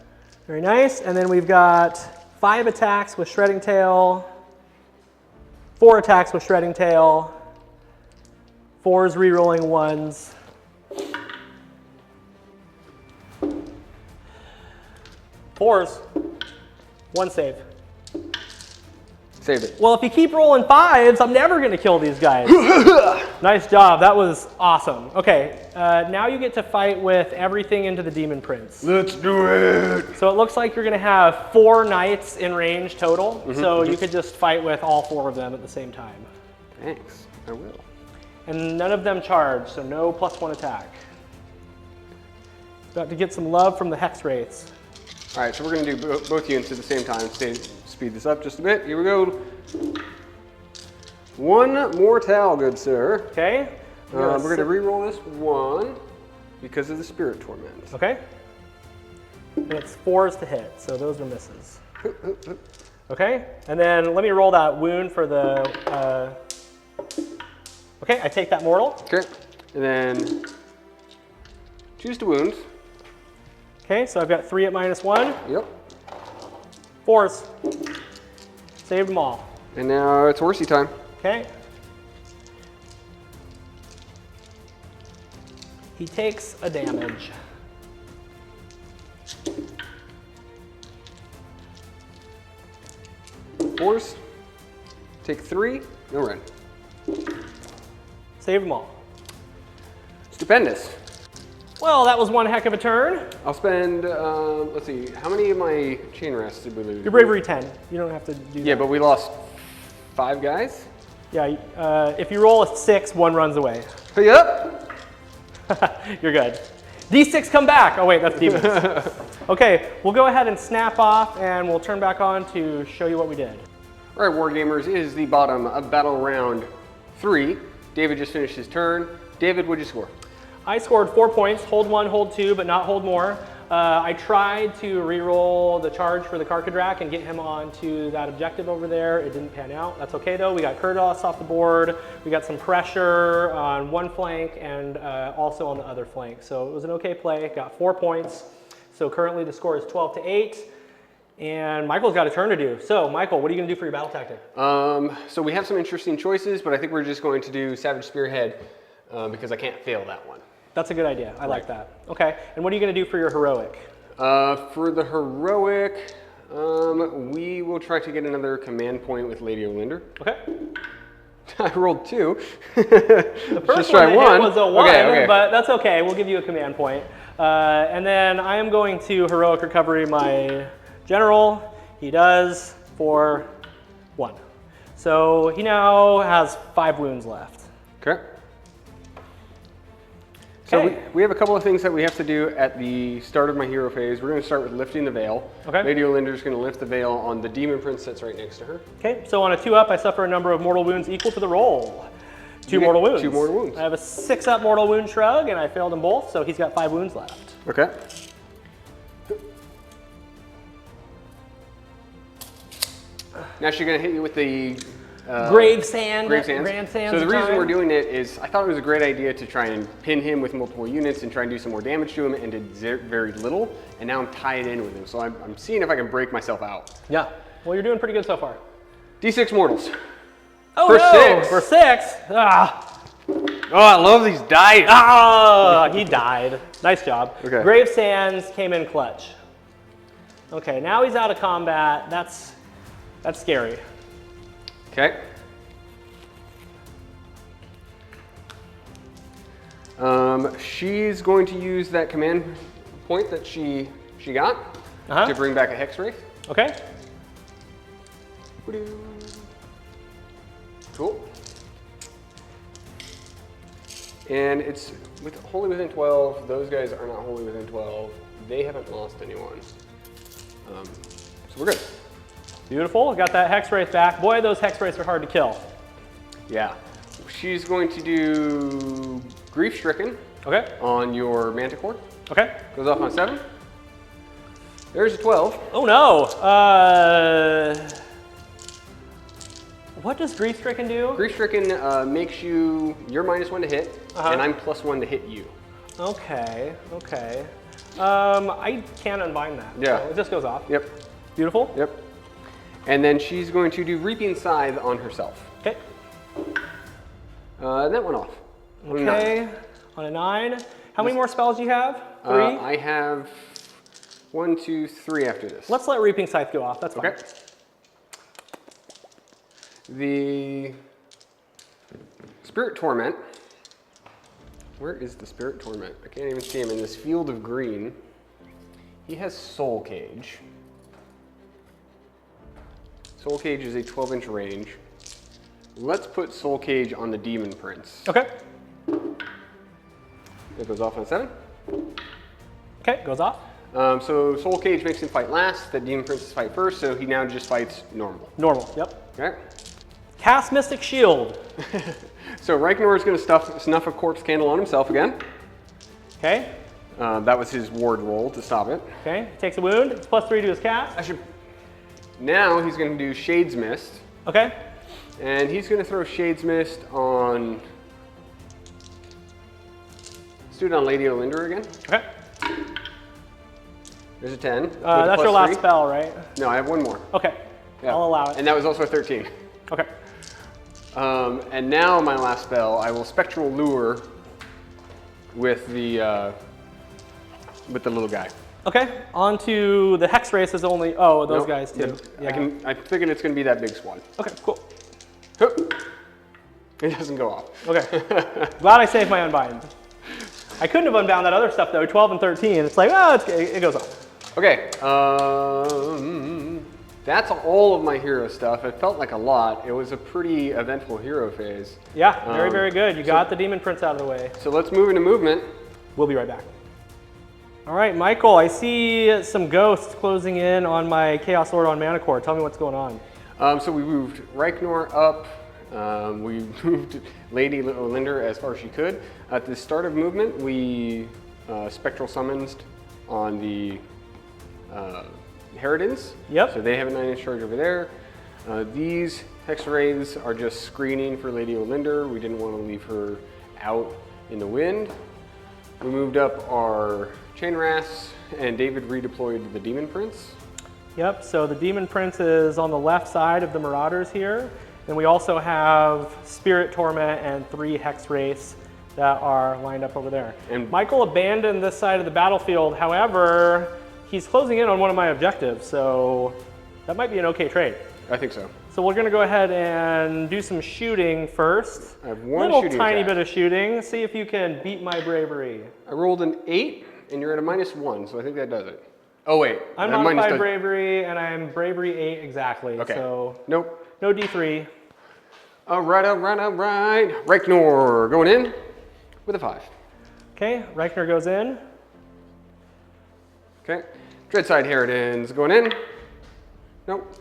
[SPEAKER 2] Very nice. And then we've got 5 attacks with Shredding Tail, 4 attacks with Shredding Tail, 4s rerolling 1s. Fours. 1 save.
[SPEAKER 1] Saved it.
[SPEAKER 2] Well, if you keep rolling 5s, I'm never going to kill these guys. Nice job. That was awesome. Okay, now you get to fight with everything into the Demon Prince.
[SPEAKER 1] Let's do it.
[SPEAKER 2] So it looks like you're going to have 4 knights in range total. So you could just fight with all 4 of them at the same time.
[SPEAKER 1] Thanks. I will.
[SPEAKER 2] And none of them charge, so no +1 attack. About to get some love from the Hex Wraiths.
[SPEAKER 1] All right, so we're going to do both units at the same time. Speed this up just a bit. Here we go. 1 mortal, good sir.
[SPEAKER 2] Okay.
[SPEAKER 1] We're going to re-roll this 1 because of the Spirit Torment.
[SPEAKER 2] Okay. And it's 4s to hit, so those are misses. Okay, and then let me roll that wound for the... Okay, I take that mortal.
[SPEAKER 1] Okay, and then choose to wound.
[SPEAKER 2] Okay, so I've got 3 at -1.
[SPEAKER 1] Yep.
[SPEAKER 2] 4s. Saved them all.
[SPEAKER 1] And now it's horsey time.
[SPEAKER 2] Okay. He takes a damage.
[SPEAKER 1] Force. Take 3. No run.
[SPEAKER 2] Saved them all.
[SPEAKER 1] Stupendous.
[SPEAKER 2] Well, that was one heck of a turn.
[SPEAKER 1] I'll spend, let's see, how many of my chain rests did we lose?
[SPEAKER 2] Your bravery 10. You don't have to do that.
[SPEAKER 1] Yeah, but we lost 5 guys.
[SPEAKER 2] Yeah, if you roll a 6, 1 runs away.
[SPEAKER 1] Yep.
[SPEAKER 2] You're good. D6 come back. Oh wait, that's demons. Okay, we'll go ahead and snap off and we'll turn back on to show you what we did.
[SPEAKER 1] All right, Wargamers, it is the bottom of battle round 3. David just finished his turn. David, what'd you score?
[SPEAKER 2] I scored 4 points, hold 1, hold 2, but not hold more. I tried to re-roll the charge for the Karkadrak and get him onto that objective over there. It didn't pan out. That's okay though. We got Kurdos off the board. We got some pressure on one flank and also on the other flank. So it was an okay play. Got 4 points. So currently the score is 12-8. And Michael's got a turn to do. So Michael, what are you going to do for your battle tactic?
[SPEAKER 1] So we have some interesting choices, but I think we're just going to do Savage Spearhead because I can't fail that one.
[SPEAKER 2] That's a good idea. I like that. Okay. And what are you going to do for your heroic?
[SPEAKER 1] For the heroic, we will try to get another command point with Lady Olynder.
[SPEAKER 2] Okay.
[SPEAKER 1] I rolled 2.
[SPEAKER 2] The first
[SPEAKER 1] just try
[SPEAKER 2] one was a 1,
[SPEAKER 1] okay.
[SPEAKER 2] but that's okay. We'll give you a command point. And then I am going to heroic recovery my general. He does for 1. So he now has 5 wounds left.
[SPEAKER 1] Okay. So we have a couple of things that we have to do at the start of my hero phase. We're going to start with lifting the veil.
[SPEAKER 2] Okay.
[SPEAKER 1] Lady Olynder is going to lift the veil on the demon prince that's right next to her.
[SPEAKER 2] Okay, so on a 2-up, I suffer a number of mortal wounds equal to the roll. 2 mortal wounds.
[SPEAKER 1] 2 mortal wounds.
[SPEAKER 2] I have a 6-up mortal wound shrug, and I failed them both, so he's got 5 wounds left.
[SPEAKER 1] Okay. Now she's going to hit you with the
[SPEAKER 2] Grave Sand.
[SPEAKER 1] Grave Sands. So the reason
[SPEAKER 2] time.
[SPEAKER 1] we're doing it is I thought it was a great idea to try and pin him with multiple units and try and do some more damage to him, and did very little, and now I'm tied in with him. So I'm seeing if I can break myself out.
[SPEAKER 2] Yeah. Well, you're doing pretty good so far.
[SPEAKER 1] D6 mortals.
[SPEAKER 2] Oh,
[SPEAKER 1] For
[SPEAKER 2] no.
[SPEAKER 1] 6.
[SPEAKER 2] For 6. Ah.
[SPEAKER 1] Oh, I love these dice.
[SPEAKER 2] Ah, he died. Nice job.
[SPEAKER 1] Okay.
[SPEAKER 2] Grave Sands came in clutch. Okay, now he's out of combat. That's scary.
[SPEAKER 1] Okay. She's going to use that command point that she got to bring back a Hex Wraith.
[SPEAKER 2] Okay.
[SPEAKER 1] Cool. And it's wholly within 12. Those guys are not wholly within 12. They haven't lost anyone. So we're good.
[SPEAKER 2] Beautiful. Got that Hex Wraith back. Boy, those Hex Wraiths are hard to kill.
[SPEAKER 1] Yeah. She's going to do Grief Stricken
[SPEAKER 2] Okay.
[SPEAKER 1] on your Manticore.
[SPEAKER 2] Okay.
[SPEAKER 1] Goes off on 7. There's a 12.
[SPEAKER 2] Oh no. What does Grief Stricken do?
[SPEAKER 1] Grief Stricken makes you're -1 to hit, and I'm +1 to hit you.
[SPEAKER 2] Okay. Okay. I can't unbind that.
[SPEAKER 1] Yeah.
[SPEAKER 2] So it just goes off.
[SPEAKER 1] Yep.
[SPEAKER 2] Beautiful.
[SPEAKER 1] Yep. And then she's going to do Reaping Scythe on herself.
[SPEAKER 2] Okay.
[SPEAKER 1] That went off.
[SPEAKER 2] Okay. On a 9. How many more spells do you have? 3?
[SPEAKER 1] I have 1, 2, 3 after this.
[SPEAKER 2] Let's let Reaping Scythe go off. That's fine.
[SPEAKER 1] Okay. The Spirit Torment. Where is the Spirit Torment? I can't even see him in this field of green. He has Soul Cage. Soul Cage is a 12-inch range. Let's put Soul Cage on the Demon Prince.
[SPEAKER 2] Okay.
[SPEAKER 1] That goes off on 7.
[SPEAKER 2] Okay, goes off.
[SPEAKER 1] So Soul Cage makes him fight last. That Demon Prince fight first, so he now just fights normal.
[SPEAKER 2] Normal, yep.
[SPEAKER 1] Okay.
[SPEAKER 2] Cast Mystic Shield.
[SPEAKER 1] So Reichner is going to snuff a corpse candle on himself again.
[SPEAKER 2] Okay.
[SPEAKER 1] That was his ward roll to stop it.
[SPEAKER 2] Okay, takes a wound. It's +3 to his cast.
[SPEAKER 1] Now he's going to do Shades Mist.
[SPEAKER 2] Okay.
[SPEAKER 1] And he's going to throw Shades Mist on... Let's do it on Lady Olynder again.
[SPEAKER 2] Okay.
[SPEAKER 1] There's a 10.
[SPEAKER 2] That's your last spell, right?
[SPEAKER 1] No, I have one more.
[SPEAKER 2] Okay.
[SPEAKER 1] Yeah.
[SPEAKER 2] I'll allow it.
[SPEAKER 1] And that was also a 13.
[SPEAKER 2] Okay.
[SPEAKER 1] And now my last spell, I will Spectral Lure with the little guy.
[SPEAKER 2] Okay. On to the Hex Race is only... Oh, those
[SPEAKER 1] Nope.
[SPEAKER 2] guys too.
[SPEAKER 1] Yeah. I figured it's going to be that big squad.
[SPEAKER 2] Okay, cool.
[SPEAKER 1] It doesn't go off.
[SPEAKER 2] Okay. Glad I saved my unbind. I couldn't have unbound that other stuff though, 12 and 13. It's like, oh, it goes off.
[SPEAKER 1] Okay, that's all of my hero stuff. It felt like a lot. It was a pretty eventful hero phase.
[SPEAKER 2] Yeah, very good. You got the Demon Prince out of the way.
[SPEAKER 1] So let's move into movement.
[SPEAKER 2] We'll be right back. All right, Michael, I see some ghosts closing in on my Chaos Lord on Manicore. Tell me what's going on.
[SPEAKER 1] So we moved Reichner up. We moved Lady Olynder as far as she could. At the start of movement, we Spectral Summoned on the Herodins.
[SPEAKER 2] Yep.
[SPEAKER 1] So they have a 9-inch charge over there. These Hex Wraiths are just screening for Lady Olynder. We didn't want to leave her out in the wind. We moved up our Chain Rasps, and David redeployed the Demon Prince.
[SPEAKER 2] Yep, so the Demon Prince is on the left side of the Marauders here. And we also have Spirit Torment and 3 Hex Wraiths that are lined up over there. And Michael abandoned this side of the battlefield. However, he's closing in on one of my objectives, so that might be an okay trade.
[SPEAKER 1] I think so.
[SPEAKER 2] So we're gonna go ahead and do some shooting first.
[SPEAKER 1] I have one
[SPEAKER 2] little
[SPEAKER 1] shooting
[SPEAKER 2] tiny
[SPEAKER 1] attack.
[SPEAKER 2] bit of shooting. See if you can beat my bravery.
[SPEAKER 1] I rolled an 8, and you're at a -1, so I think that does it. Oh wait,
[SPEAKER 2] I'm modified bravery, and I'm bravery 8 exactly.
[SPEAKER 1] Okay.
[SPEAKER 2] So
[SPEAKER 1] nope.
[SPEAKER 2] No D3.
[SPEAKER 1] All right. Reichner going in with a 5.
[SPEAKER 2] Okay, Reichner goes in.
[SPEAKER 1] Okay. Dreadside Herodins going in. Nope.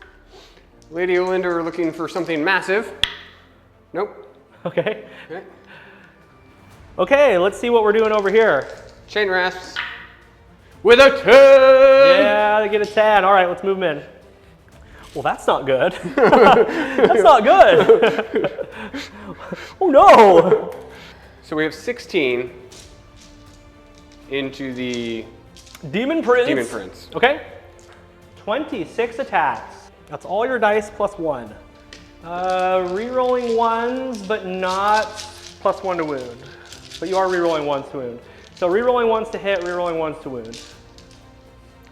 [SPEAKER 1] Lady Olynder looking for something massive. Nope.
[SPEAKER 2] Okay.
[SPEAKER 1] Okay.
[SPEAKER 2] Okay, let's see what we're doing over here.
[SPEAKER 1] Chain Rasps with a 10!
[SPEAKER 2] Yeah, they get a 10. All right, let's move them in. Well, that's not good. That's not good. Oh no.
[SPEAKER 1] So we have 16 into the
[SPEAKER 2] Demon Prince.
[SPEAKER 1] Demon Prince.
[SPEAKER 2] Okay. 26 attacks. That's all your dice plus 1. Rerolling ones, but not plus 1 to wound. But you are rerolling ones to wound. So rerolling ones to hit, rerolling ones to wound.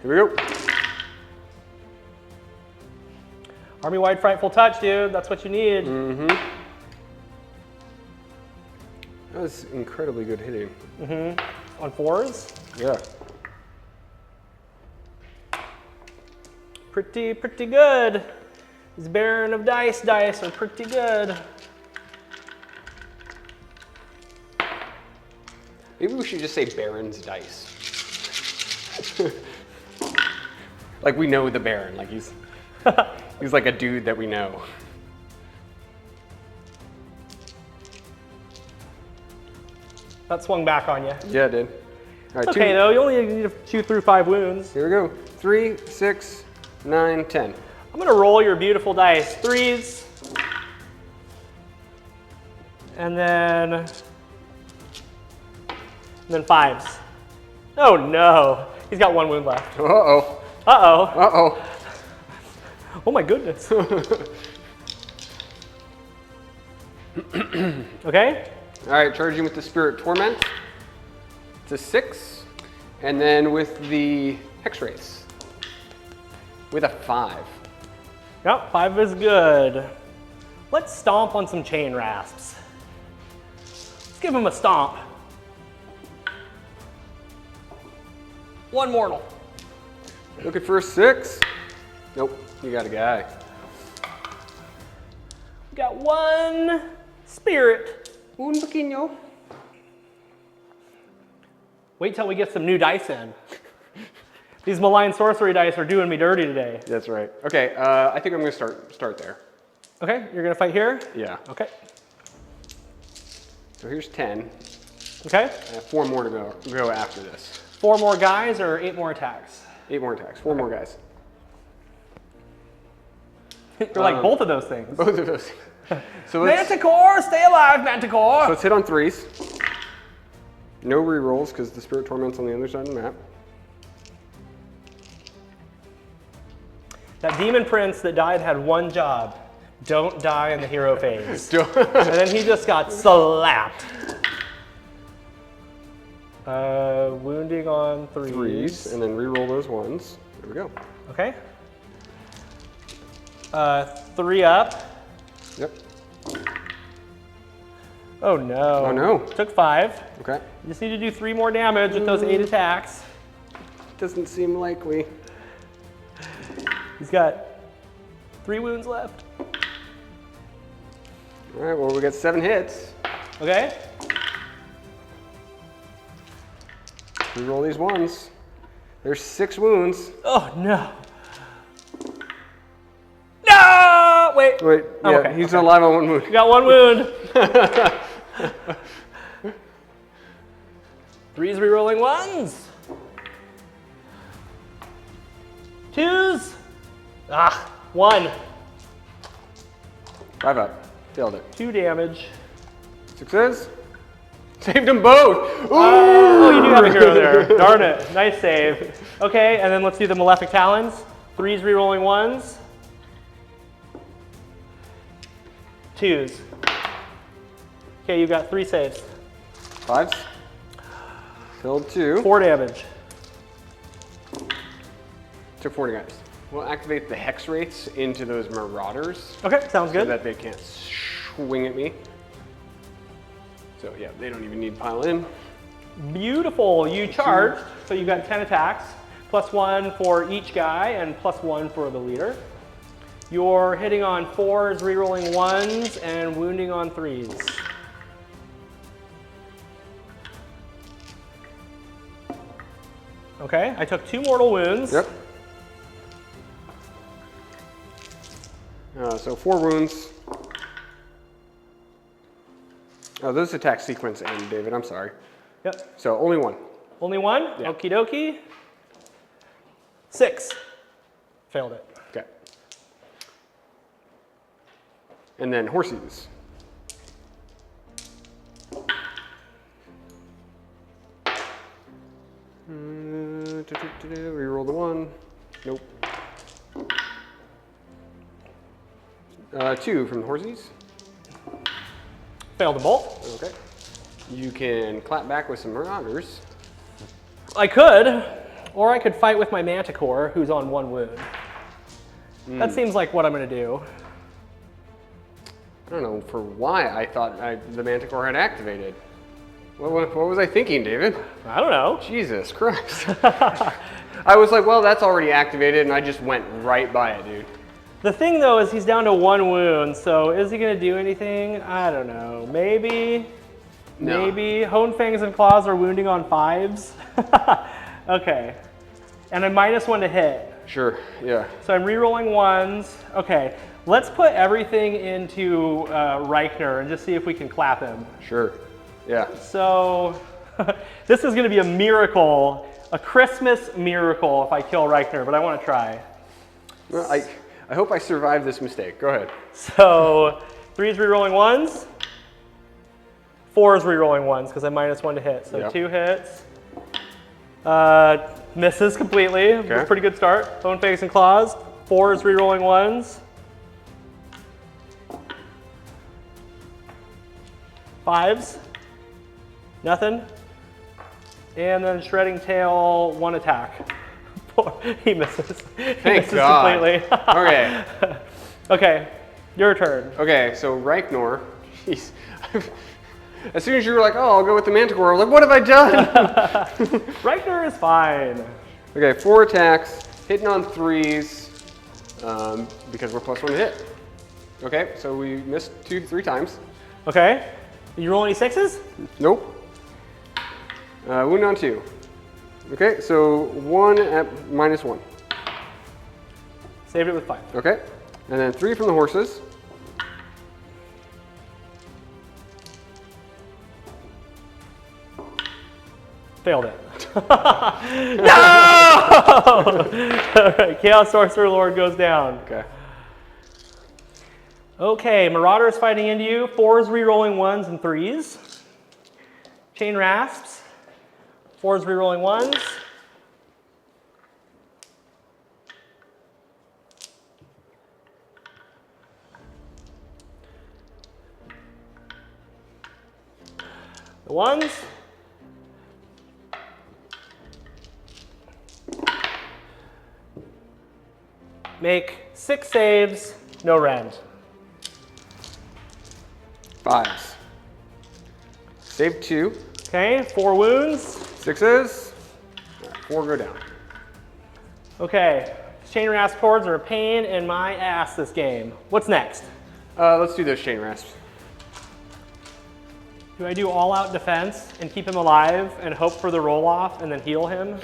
[SPEAKER 1] Here we go.
[SPEAKER 2] Army-wide Frightful Touch, dude. That's what you need.
[SPEAKER 1] Mm-hmm. That was incredibly good hitting.
[SPEAKER 2] Mm-hmm. On 4s?
[SPEAKER 1] Yeah.
[SPEAKER 2] Pretty good. These Baron of Dice are pretty good.
[SPEAKER 1] Maybe we should just say Baron's dice. Like we know the Baron. Like he's like a dude that we know.
[SPEAKER 2] That swung back on you.
[SPEAKER 1] Yeah, it did. All right,
[SPEAKER 2] Okay though, you only need 2 through 5 wounds.
[SPEAKER 1] Here we go. 3, 6, 9, 10.
[SPEAKER 2] I'm gonna roll your beautiful dice. 3s. And then 5s. Oh no. He's got 1 wound left.
[SPEAKER 1] Uh-oh.
[SPEAKER 2] Uh-oh.
[SPEAKER 1] Uh-oh.
[SPEAKER 2] Oh my goodness. Okay.
[SPEAKER 1] All right, charging with the Spirit Torment. It's a 6. And then with the Hex Race. With a 5.
[SPEAKER 2] Yep, 5 is good. Let's stomp on some chain rasps. Let's give him a stomp. 1 mortal.
[SPEAKER 1] Looking for a 6. Nope, you got a guy.
[SPEAKER 2] We got 1 spirit.
[SPEAKER 1] Un pequeño.
[SPEAKER 2] Wait till we get some new dice in. These malign sorcery dice are doing me dirty today.
[SPEAKER 1] That's right. Okay, I think I'm gonna start there.
[SPEAKER 2] Okay, you're gonna fight here?
[SPEAKER 1] Yeah.
[SPEAKER 2] Okay.
[SPEAKER 1] So here's 10.
[SPEAKER 2] Okay.
[SPEAKER 1] I have 4 more to go after this.
[SPEAKER 2] 4 more guys or 8 more attacks?
[SPEAKER 1] 8 more attacks. 4 more guys.
[SPEAKER 2] You're like both of those things.
[SPEAKER 1] Both of those. So let's
[SPEAKER 2] Manticore, stay alive, Manticore!
[SPEAKER 1] hit on 3s. No rerolls because the Spirit Torment's on the other side of the map.
[SPEAKER 2] That Demon Prince that died had 1 job. Don't die in the hero phase.
[SPEAKER 1] Don't.
[SPEAKER 2] And then he just got slapped. Wounding on 3s.
[SPEAKER 1] And then reroll those ones. There we go.
[SPEAKER 2] Okay. 3 up.
[SPEAKER 1] Yep.
[SPEAKER 2] Oh no.
[SPEAKER 1] Oh no.
[SPEAKER 2] Took 5.
[SPEAKER 1] Okay.
[SPEAKER 2] You just need to do 3 more damage with those 8 attacks.
[SPEAKER 1] Doesn't seem likely.
[SPEAKER 2] He's got 3 wounds left.
[SPEAKER 1] All right, well, we got 7 hits.
[SPEAKER 2] Okay.
[SPEAKER 1] Reroll these ones. There's 6 wounds.
[SPEAKER 2] Oh no. No! Wait.
[SPEAKER 1] Wait,
[SPEAKER 2] Oh,
[SPEAKER 1] yeah,
[SPEAKER 2] okay,
[SPEAKER 1] he's
[SPEAKER 2] okay.
[SPEAKER 1] alive on 1 wound.
[SPEAKER 2] You got 1 wound. 3's rerolling 1s. 2s. 1.
[SPEAKER 1] 5 up. Failed it.
[SPEAKER 2] 2 damage.
[SPEAKER 1] 6s. Saved them both. Ooh!
[SPEAKER 2] Oh, you do have a hero there. Darn it. Nice save. Okay, and then let's do the Malefic Talons. 3's rerolling 1s. 2s. Okay, you got 3 saves.
[SPEAKER 1] 5s. Killed 2.
[SPEAKER 2] 4 damage.
[SPEAKER 1] Took 40 guys. We'll activate the Hex Wraiths into those Marauders.
[SPEAKER 2] Okay, sounds
[SPEAKER 1] So
[SPEAKER 2] good.
[SPEAKER 1] that they can't swing at me. So yeah, they don't even need to pile in.
[SPEAKER 2] Beautiful. You charged, so you got 10 attacks, +1 for each guy and +1 for the leader. You're hitting on 4s, rerolling 1s, and wounding on 3s. Okay, I took 2 mortal wounds.
[SPEAKER 1] Yep. So 4 wounds. Oh, those attack sequence end, David. I'm sorry.
[SPEAKER 2] Yep.
[SPEAKER 1] So only 1.
[SPEAKER 2] Only 1?
[SPEAKER 1] Yeah.
[SPEAKER 2] Okie dokie. 6. Failed it.
[SPEAKER 1] Okay. And then horsies. Reroll the 1. Nope. 2 from the horsies.
[SPEAKER 2] Failed the bolt.
[SPEAKER 1] Okay. You can clap back with some marauders.
[SPEAKER 2] I could, or I could fight with my manticore, who's on 1 wound. That seems like what I'm going to do.
[SPEAKER 1] I don't know for why I thought the manticore had activated. What was I thinking, David?
[SPEAKER 2] I don't know.
[SPEAKER 1] Jesus Christ. I was like, well, that's already activated, and I just went right by it, dude.
[SPEAKER 2] The thing, though, is he's down to 1 wound, so is he going to do anything? I don't know. Maybe.
[SPEAKER 1] No.
[SPEAKER 2] Maybe. Hone Fangs and Claws are wounding on 5s. Okay. And a -1 to hit.
[SPEAKER 1] Sure, yeah.
[SPEAKER 2] So I'm re-rolling 1s. Okay. Let's put everything into Reichner and just see if we can clap him.
[SPEAKER 1] Sure, yeah.
[SPEAKER 2] So this is going to be a miracle, a Christmas miracle if I kill Reichner, but I want to try.
[SPEAKER 1] Well, I hope I survived this mistake. Go ahead.
[SPEAKER 2] So 3's re-rolling 1s, 4's re-rolling 1s because I'm -1 to hit. So
[SPEAKER 1] Yep.
[SPEAKER 2] 2 hits. Misses completely.
[SPEAKER 1] Okay.
[SPEAKER 2] Pretty good start. Hone Fangs and Claws. 4's re-rolling 1s. 5s. Nothing. And then Shredding Tail, 1 attack. He misses.
[SPEAKER 1] Thank God.
[SPEAKER 2] Completely.
[SPEAKER 1] Okay.
[SPEAKER 2] Okay, your turn.
[SPEAKER 1] Okay, so Reichner, jeez. As soon as you were like, oh, I'll go with the manticore, I was like, what have I done?
[SPEAKER 2] Reichner is fine.
[SPEAKER 1] Okay, 4 attacks, hitting on 3s, because we're +1 to hit. Okay, so we missed 3 times.
[SPEAKER 2] Okay, you roll any 6s?
[SPEAKER 1] Nope. Wound on 2. Okay, so 1 at -1.
[SPEAKER 2] Saved it with 5.
[SPEAKER 1] Okay, and then 3 from the horses.
[SPEAKER 2] Failed it. No! All right, Chaos Sorcerer Lord goes down.
[SPEAKER 1] Okay.
[SPEAKER 2] Okay, Marauders fighting into you. 4's re-rolling 1s and 3s. Chain Rasps. 4's re-rolling 1s. The 1s. Make 6 saves, no rend.
[SPEAKER 1] 5s. Save 2.
[SPEAKER 2] Okay, 4 wounds.
[SPEAKER 1] 6s. 4 go down.
[SPEAKER 2] Okay, Chain Rasp cords are a pain in my ass this game. What's next?
[SPEAKER 1] Let's do those chain rasps.
[SPEAKER 2] Do I do all-out defense and keep him alive and hope for the roll-off and then heal him?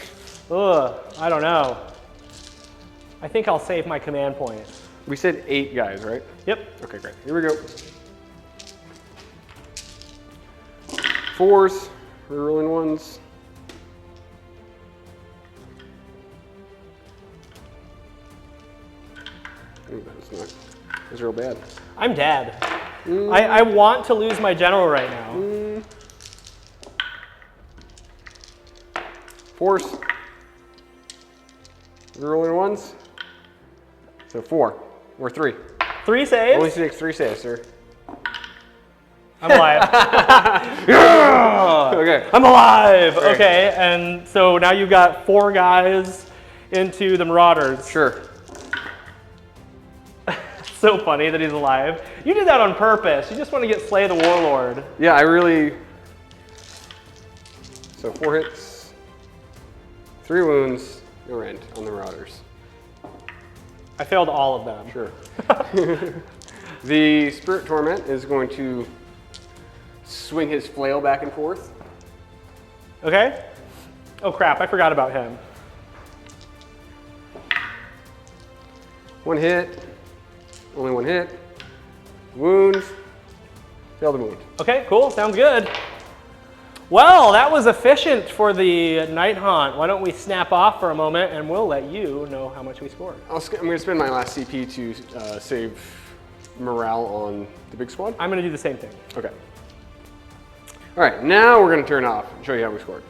[SPEAKER 2] Ugh, I don't know. I think I'll save my command point.
[SPEAKER 1] We said 8 guys, right?
[SPEAKER 2] Yep.
[SPEAKER 1] Okay, great. Here we go. 4s, rerolling 1s. Ooh, that's real bad.
[SPEAKER 2] I'm dead. I want to lose my general right now.
[SPEAKER 1] 4s, rerolling 1s. So 4 or 3.
[SPEAKER 2] 3 saves.
[SPEAKER 1] Only takes 3 saves, sir.
[SPEAKER 2] I'm alive.
[SPEAKER 1] Okay.
[SPEAKER 2] I'm alive.
[SPEAKER 1] Great.
[SPEAKER 2] Okay, and so now you've got 4 guys into the Marauders.
[SPEAKER 1] Sure.
[SPEAKER 2] So funny that he's alive. You did that on purpose. You just want to get Slay the Warlord.
[SPEAKER 1] Yeah, I really. So 4 hits, 3 wounds, no rend on the Marauders.
[SPEAKER 2] I failed all of them.
[SPEAKER 1] Sure. The Spirit Torment is going to swing his flail back and forth.
[SPEAKER 2] Okay. Oh crap, I forgot about him.
[SPEAKER 1] 1 hit, only 1 hit. Wound, fail the wound.
[SPEAKER 2] Okay, cool, sounds good. Well, that was efficient for the Nighthaunt. Why don't we snap off for a moment and we'll let you know how much we scored.
[SPEAKER 1] I'm going to spend my last CP to save morale on the big squad?
[SPEAKER 2] I'm going to do the same thing.
[SPEAKER 1] Okay. All right, now we're going to turn off and show you how we scored.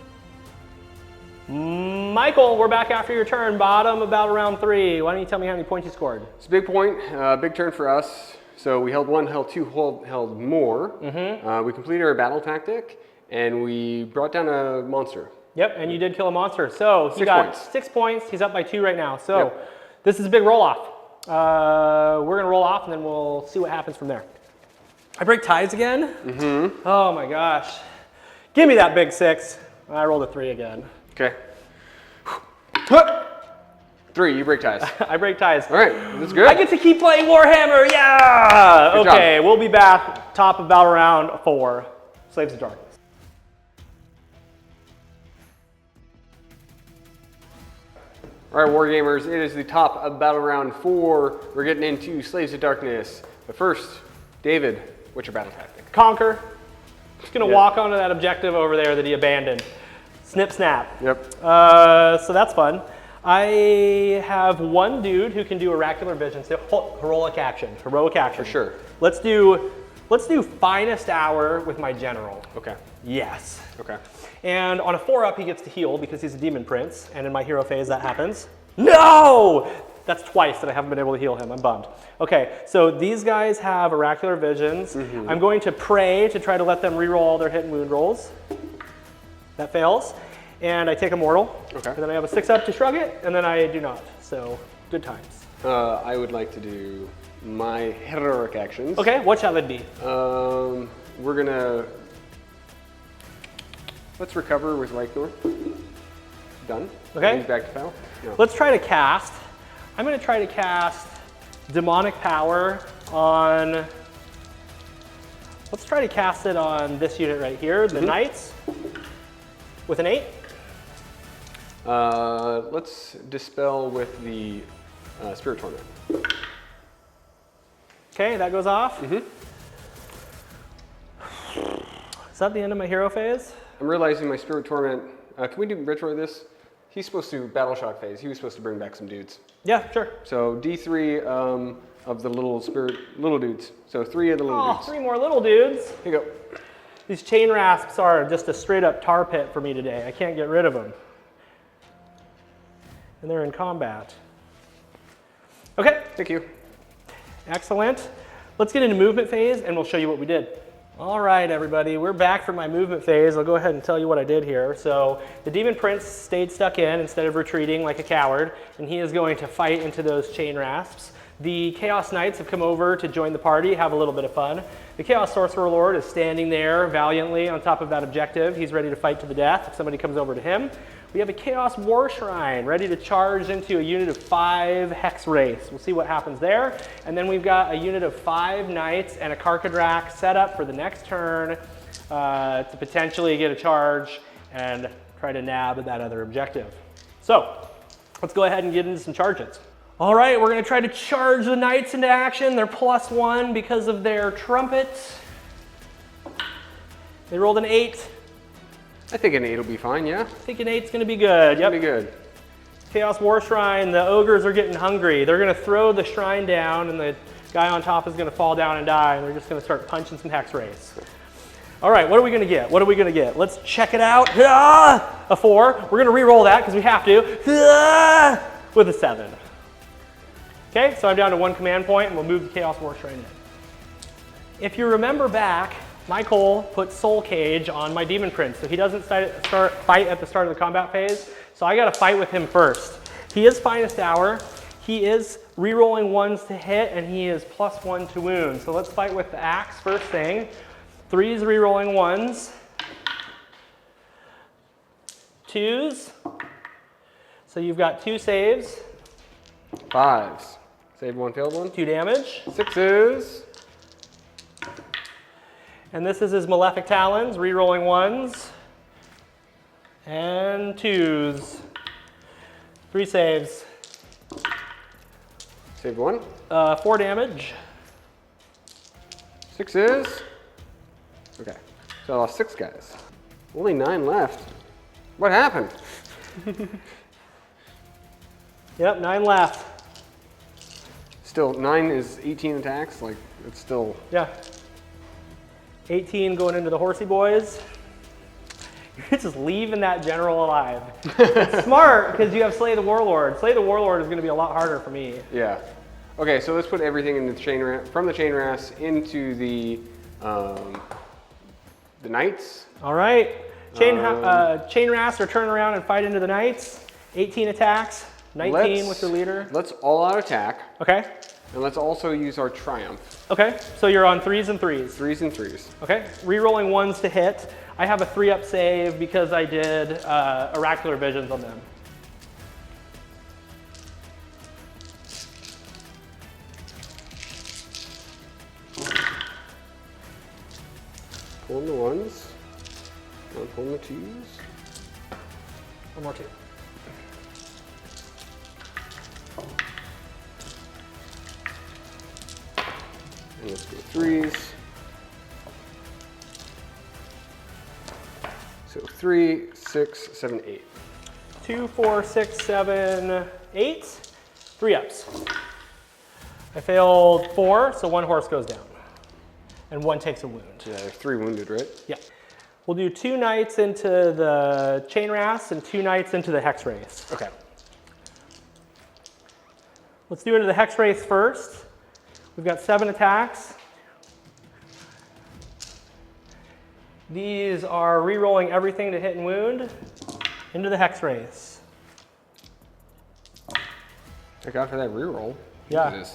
[SPEAKER 2] Michael, we're back after your turn. Bottom about round 3. Why don't you tell me how many points you scored?
[SPEAKER 1] It's a big point, big turn for us. So we held 1, held 2, held more. We completed our battle tactic, and we brought down a monster.
[SPEAKER 2] Yep, and you did kill a monster. So he
[SPEAKER 1] 6
[SPEAKER 2] got
[SPEAKER 1] points.
[SPEAKER 2] 6 points. He's up by 2 right now. So this is a big roll-off. We're going to roll off, and then we'll see what happens from there. I break ties again? Oh my gosh. Give me that big 6. I rolled a 3 again.
[SPEAKER 1] Okay. 3, you break ties.
[SPEAKER 2] I break ties.
[SPEAKER 1] All right, that's good.
[SPEAKER 2] I get to keep playing Warhammer, yeah!
[SPEAKER 1] Good
[SPEAKER 2] Okay,
[SPEAKER 1] job.
[SPEAKER 2] we'll be back top of battle round 4, Slaves of Darkness.
[SPEAKER 1] All right, Wargamers, it is the top of battle round 4. We're getting into Slaves of Darkness. But first, David, what's your battle tactic?
[SPEAKER 2] Conquer. Just gonna walk onto that objective over there that he abandoned. Snip, snap.
[SPEAKER 1] Yep.
[SPEAKER 2] So that's fun. I have 1 dude who can do oracular vision. So heroic action. Heroic action.
[SPEAKER 1] For sure.
[SPEAKER 2] Let's do finest hour with my general.
[SPEAKER 1] Okay.
[SPEAKER 2] Yes.
[SPEAKER 1] Okay.
[SPEAKER 2] And on a 4-up, he gets to heal because he's a demon prince. And in my hero phase, that happens. No! That's twice that I haven't been able to heal him. I'm bummed. Okay, so these guys have oracular visions. I'm going to pray to try to let them reroll all their hit and wound rolls. That fails. And I take a mortal.
[SPEAKER 1] Okay.
[SPEAKER 2] And then I have a 6-up to shrug it, and then I do not. So, good times.
[SPEAKER 1] I would like to do my heroic actions.
[SPEAKER 2] Okay, what shall it be?
[SPEAKER 1] We're gonna, let's recover with Reichner. Done.
[SPEAKER 2] Okay.
[SPEAKER 1] He's back to foul. No.
[SPEAKER 2] Let's try to cast. I'm going to try to cast demonic power on, let's try to cast it on this unit right here, the knights, with an 8.
[SPEAKER 1] Let's dispel with the spirit torment.
[SPEAKER 2] Okay, that goes off. Is that the end of my hero phase?
[SPEAKER 1] I'm realizing my spirit torment. Can we do retro this? He's supposed to battle shock phase. He was supposed to bring back some dudes.
[SPEAKER 2] Yeah, sure.
[SPEAKER 1] So D3 of the little dudes. So 3 of the little dudes.
[SPEAKER 2] 3 more little dudes.
[SPEAKER 1] Here you go.
[SPEAKER 2] These chain rasps are just a straight up tar pit for me today. I can't get rid of them. And they're in combat. Okay.
[SPEAKER 1] Thank you.
[SPEAKER 2] Excellent. Let's get into movement phase and we'll show you what we did. All right, everybody, we're back from my movement phase. I'll go ahead and tell you what I did here. So the Demon Prince stayed stuck in instead of retreating like a coward, and he is going to fight into those chain rasps. The Chaos Knights have come over to join the party, have a little bit of fun. The Chaos Sorcerer Lord is standing there valiantly on top of that objective. He's ready to fight to the death if somebody comes over to him. We have a Chaos War Shrine ready to charge into a unit of 5 Hex Wraiths. We'll see what happens there. And then we've got a unit of 5 Knights and a Karkadrak set up for the next turn to potentially get a charge and try to nab that other objective. So let's go ahead and get into some charges. All right, we're going to try to charge the Knights into action. They're +1 because of their trumpets. They rolled an 8.
[SPEAKER 1] I think an 8 will be fine, yeah?
[SPEAKER 2] I think an 8's going to be good.
[SPEAKER 1] It'll be good.
[SPEAKER 2] Chaos War Shrine, the ogres are getting hungry. They're going to throw the shrine down, and the guy on top is going to fall down and die, and they're just going to start punching some hex rays. All right, what are we going to get? What are we going to get? Let's check it out. Ah! A 4. We're going to re-roll that because we have to. Ah! With a 7. Okay, so I'm down to 1 command point, and we'll move the Chaos War Shrine in. If you remember back, Michael put Soul Cage on my Demon Prince, so he doesn't fight at the start of the combat phase, so I got to fight with him first. He is Finest Hour, he is re-rolling 1s to hit, and he is +1 to wound. So let's fight with the axe first thing. 3s re-rolling 1s. 2s. So you've got 2 saves.
[SPEAKER 1] 5s. Save 1, failed 1.
[SPEAKER 2] 2 damage.
[SPEAKER 1] 6s.
[SPEAKER 2] And this is his Malefic Talons, re-rolling 1s. And 2s. 3 saves.
[SPEAKER 1] Save 1.
[SPEAKER 2] 4 damage.
[SPEAKER 1] 6s. Okay, so I lost 6 guys. Only 9 left. What happened?
[SPEAKER 2] Yep, 9 left.
[SPEAKER 1] still 9 is 18 attacks. Like it's still.
[SPEAKER 2] Yeah. 18 going into the horsey boys. You're just leaving that general alive. It's smart because you have Slay the Warlord. Slay the Warlord is going to be a lot harder for me.
[SPEAKER 1] Yeah. Okay, so let's put everything in the from the chain ras into the knights.
[SPEAKER 2] All right. Chain ras or turn around and fight into the knights. 18 attacks. 19 with your leader.
[SPEAKER 1] Let's all out attack.
[SPEAKER 2] Okay.
[SPEAKER 1] And let's also use our triumph.
[SPEAKER 2] Okay. So you're on 3s and 3s.
[SPEAKER 1] 3s and 3s.
[SPEAKER 2] Okay. Rerolling 1s to hit. I have a 3-up save because I did oracular visions on them.
[SPEAKER 1] Pulling the 1s. Now pulling the 2s.
[SPEAKER 2] One more 2.
[SPEAKER 1] And let's go 3s. So 3, 6, 7, 8.
[SPEAKER 2] 2, 4, 6, 7, 8. 3-ups. I failed 4, so 1 horse goes down. And 1 takes a wound.
[SPEAKER 1] Yeah, there's 3 wounded, right?
[SPEAKER 2] Yeah. We'll do 2 knights into the chain ras and 2 knights into the hex race.
[SPEAKER 1] Okay.
[SPEAKER 2] Let's do into the hex race first. We've got 7 attacks. These are re-rolling everything to hit and wound into the hex race.
[SPEAKER 1] Thank God for that reroll.
[SPEAKER 2] Yeah.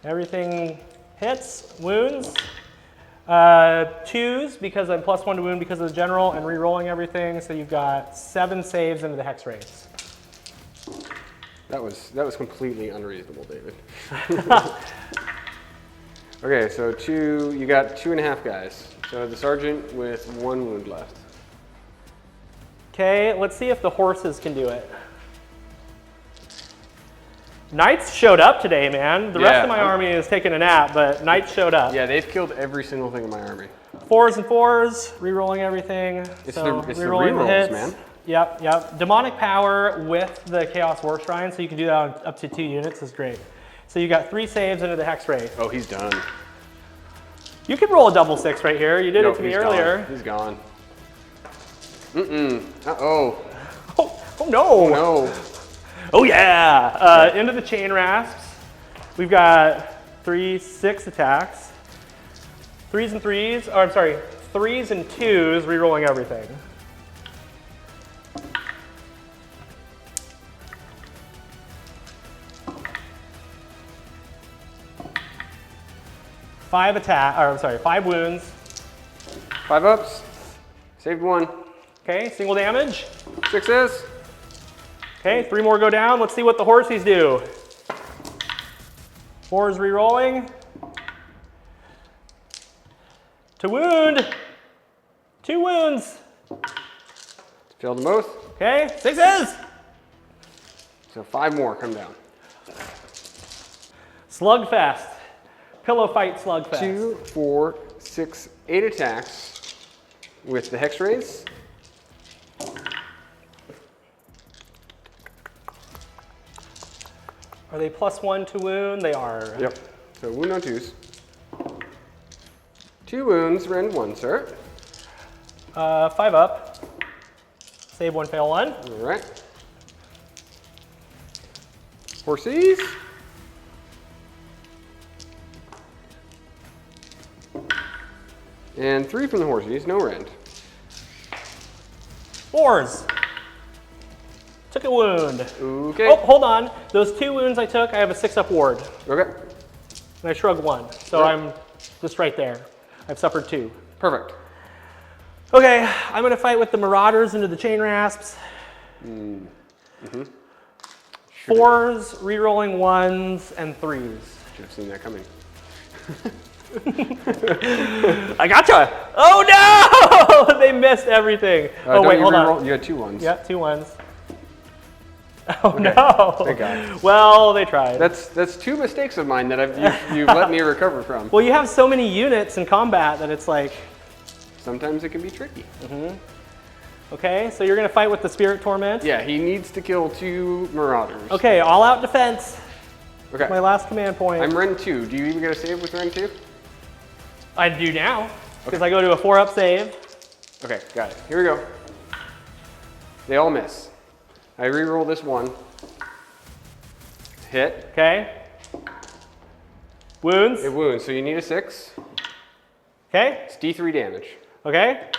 [SPEAKER 2] Everything hits, wounds. 2s because I'm +1 to wound because of the general and re-rolling everything. So you've got 7 saves into the hex race.
[SPEAKER 1] That was completely unreasonable, David. Okay, so you got 2.5 guys. So the sergeant with 1 wound left.
[SPEAKER 2] Okay, let's see if the horses can do it. Knights showed up today, man. The rest of my army is taking a nap, but knights showed up.
[SPEAKER 1] Yeah, they've killed every single thing in my army.
[SPEAKER 2] 4s and 4s, re-rolling everything.
[SPEAKER 1] It's
[SPEAKER 2] so
[SPEAKER 1] the
[SPEAKER 2] re-rolling
[SPEAKER 1] rerolls,
[SPEAKER 2] hits.
[SPEAKER 1] man.
[SPEAKER 2] Yep, yep. Demonic power with the Chaos War Shrine, so you can do that on up to 2 units is great. So you got 3 saves into the hex race.
[SPEAKER 1] Oh, he's done.
[SPEAKER 2] You could roll a double 6 right here. You did it to me earlier.
[SPEAKER 1] He's gone. Uh-oh.
[SPEAKER 2] Oh no.
[SPEAKER 1] Oh no.
[SPEAKER 2] Oh yeah! Into the chain rasps. We've got 6 attacks. 3s and 3s, or I'm sorry, 3s and 2s, re-rolling everything. Five wounds.
[SPEAKER 1] 5 ups. Saved 1.
[SPEAKER 2] Okay, single damage.
[SPEAKER 1] 6s.
[SPEAKER 2] Okay, 3 more go down. Let's see what the horsies do. 4 is re-rolling. To wound. 2 wounds.
[SPEAKER 1] Failed them both.
[SPEAKER 2] Okay, 6s.
[SPEAKER 1] So 5 more come down.
[SPEAKER 2] Slugfest. Pillow fight slugfest.
[SPEAKER 1] 2, 4, 6, 8 attacks with the hex rays.
[SPEAKER 2] Are they +1 to wound? They are.
[SPEAKER 1] Yep. So wound on 2s. 2 wounds, rend 1, sir.
[SPEAKER 2] 5 up. Save 1, fail 1.
[SPEAKER 1] All right. Horsies. And 3 from the horsies, no rend.
[SPEAKER 2] 4s. Took a wound.
[SPEAKER 1] Okay.
[SPEAKER 2] Oh, hold on. Those 2 wounds I took, I have a 6-up ward.
[SPEAKER 1] Okay.
[SPEAKER 2] And I shrugged 1. So I'm just right there. I've suffered 2.
[SPEAKER 1] Perfect.
[SPEAKER 2] Okay, I'm going to fight with the Marauders into the chain rasps. 4s, re-rolling 1s, and 3s.
[SPEAKER 1] Should have seen that coming.
[SPEAKER 2] I gotcha! Oh no! They missed everything. Oh wait, hold on.
[SPEAKER 1] You had 2 1s.
[SPEAKER 2] Yeah, 2 1s. Oh
[SPEAKER 1] Okay.
[SPEAKER 2] no!
[SPEAKER 1] Thank God.
[SPEAKER 2] Well, they tried.
[SPEAKER 1] That's 2 mistakes of mine that you've let me recover from.
[SPEAKER 2] Well, you have so many units in combat that it's like.
[SPEAKER 1] Sometimes it can be tricky.
[SPEAKER 2] Okay, so you're gonna fight with the Spirit Torment.
[SPEAKER 1] Yeah, he needs to kill 2 Marauders.
[SPEAKER 2] Okay, all out defense.
[SPEAKER 1] Okay.
[SPEAKER 2] My last command point.
[SPEAKER 1] I'm Ren 2. Do you even get a save with Ren 2?
[SPEAKER 2] I do now, because I go to a 4-up save.
[SPEAKER 1] Okay, got it. Here we go. They all miss. I reroll this one. Hit.
[SPEAKER 2] Okay. Wounds.
[SPEAKER 1] It wounds, so you need a 6.
[SPEAKER 2] Okay.
[SPEAKER 1] It's D3 damage.
[SPEAKER 2] Okay.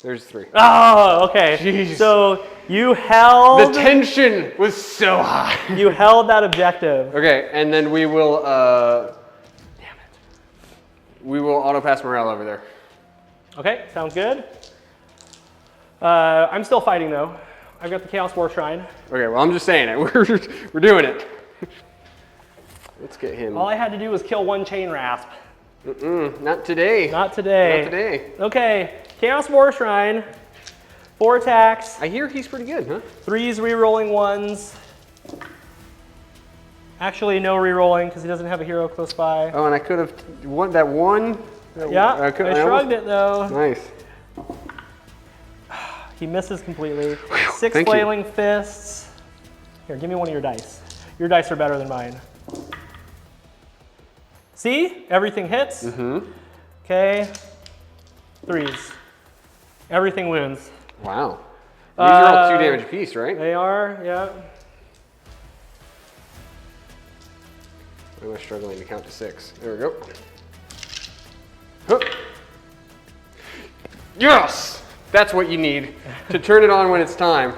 [SPEAKER 1] There's 3.
[SPEAKER 2] Oh, okay.
[SPEAKER 1] Jeez.
[SPEAKER 2] So you held.
[SPEAKER 1] The tension was so high.
[SPEAKER 2] You held that objective.
[SPEAKER 1] Okay, and then we will. Damn it. We will auto pass morale over there.
[SPEAKER 2] Okay, sounds good. I'm still fighting though. I've got the Chaos War Shrine.
[SPEAKER 1] Okay, well I'm just saying it. We're doing it. Let's get him.
[SPEAKER 2] All I had to do was kill 1 chain rasp.
[SPEAKER 1] Not today.
[SPEAKER 2] Not today.
[SPEAKER 1] Not today.
[SPEAKER 2] Okay, Chaos War Shrine. 4 attacks.
[SPEAKER 1] I hear he's pretty good, huh?
[SPEAKER 2] 3s re-rolling 1s. Actually, no re-rolling because he doesn't have a hero close by.
[SPEAKER 1] Oh, and I could have won that one.
[SPEAKER 2] Yeah, I shrugged it though.
[SPEAKER 1] Nice.
[SPEAKER 2] He misses completely. 6
[SPEAKER 1] thank you.
[SPEAKER 2] flailing fists. Here, give me one of your dice. Your dice are better than mine. See? Everything hits. Okay. 3s. Everything wounds.
[SPEAKER 1] Wow. These are all 2 damage apiece, right?
[SPEAKER 2] They are, yeah.
[SPEAKER 1] I was struggling to count to 6. There we go. Huh. Yes! That's what you need to turn it on when it's time.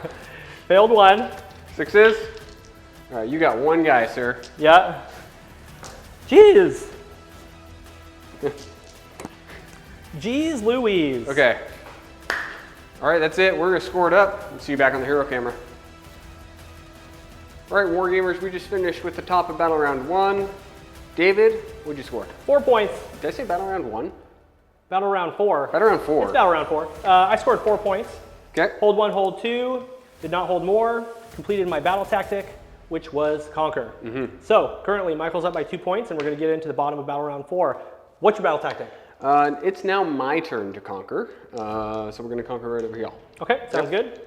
[SPEAKER 2] Failed 1.
[SPEAKER 1] 6s? All right, you got 1 guy, sir.
[SPEAKER 2] Yeah. Jeez. Jeez Louise.
[SPEAKER 1] Okay. All right, that's it. We're gonna score it up. We'll see you back on the hero camera. All right, Wargamers, we just finished with the top of Battle Round 1. David, what'd you score?
[SPEAKER 2] 4 points.
[SPEAKER 1] Did I say Battle Round 1?
[SPEAKER 2] Battle Round 4.
[SPEAKER 1] Battle Round 4.
[SPEAKER 2] It's Battle Round 4. I scored 4 points.
[SPEAKER 1] Okay.
[SPEAKER 2] Hold 1, hold 2. Did not hold more. Completed my battle tactic, which was Conquer. So currently, Michael's up by 2 points, and we're going to get into the bottom of Battle Round 4. What's your battle tactic?
[SPEAKER 1] It's now my turn to conquer. So we're gonna conquer right over here.
[SPEAKER 2] Okay, sounds good.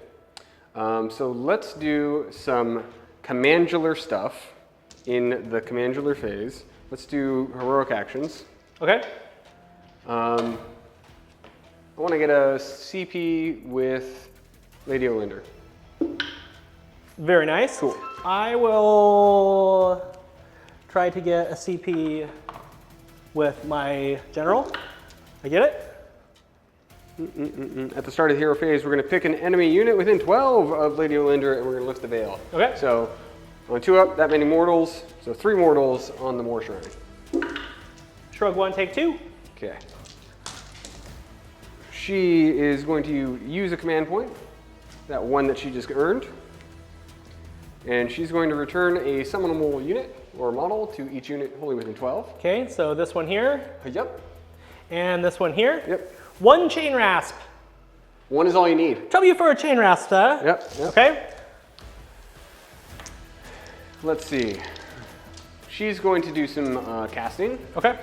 [SPEAKER 1] So let's do some commandular stuff in the commandular phase. Let's do heroic actions.
[SPEAKER 2] Okay.
[SPEAKER 1] I want to get a CP with Lady Olynder.
[SPEAKER 2] Very nice.
[SPEAKER 1] Cool.
[SPEAKER 2] I will try to get a CP with my general. I get it?
[SPEAKER 1] At the start of the hero phase, we're going to pick an enemy unit within 12 of Lady Olynder, and we're going to lift the veil.
[SPEAKER 2] Okay.
[SPEAKER 1] So on 2 up, that many mortals. So 3 mortals on the War Shrine.
[SPEAKER 2] Shrug 1, take 2.
[SPEAKER 1] Okay. She is going to use a command point, that one that she just earned. And she's going to return a summonable unit or model to each unit wholly within 12.
[SPEAKER 2] Okay, so this one here.
[SPEAKER 1] Yep.
[SPEAKER 2] And this one here.
[SPEAKER 1] Yep.
[SPEAKER 2] 1 chain rasp.
[SPEAKER 1] 1 is all you need.
[SPEAKER 2] W for a chain rasp, huh?
[SPEAKER 1] Yep.
[SPEAKER 2] Okay.
[SPEAKER 1] Let's see. She's going to do some casting.
[SPEAKER 2] Okay.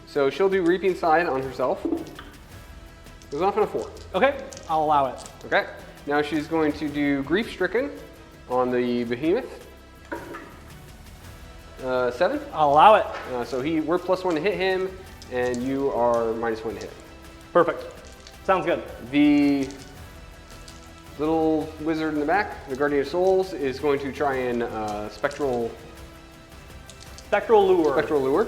[SPEAKER 1] So she'll do Reaping Side on herself. Goes off in a 4.
[SPEAKER 2] Okay, I'll allow it.
[SPEAKER 1] Okay. Now she's going to do Grief Stricken on the Behemoth. 7.
[SPEAKER 2] I'll allow it.
[SPEAKER 1] So we're +1 to hit him, and you are -1 to hit.
[SPEAKER 2] Perfect. Sounds good.
[SPEAKER 1] The little wizard in the back, the Guardian of Souls, is going to try and Spectral Lure.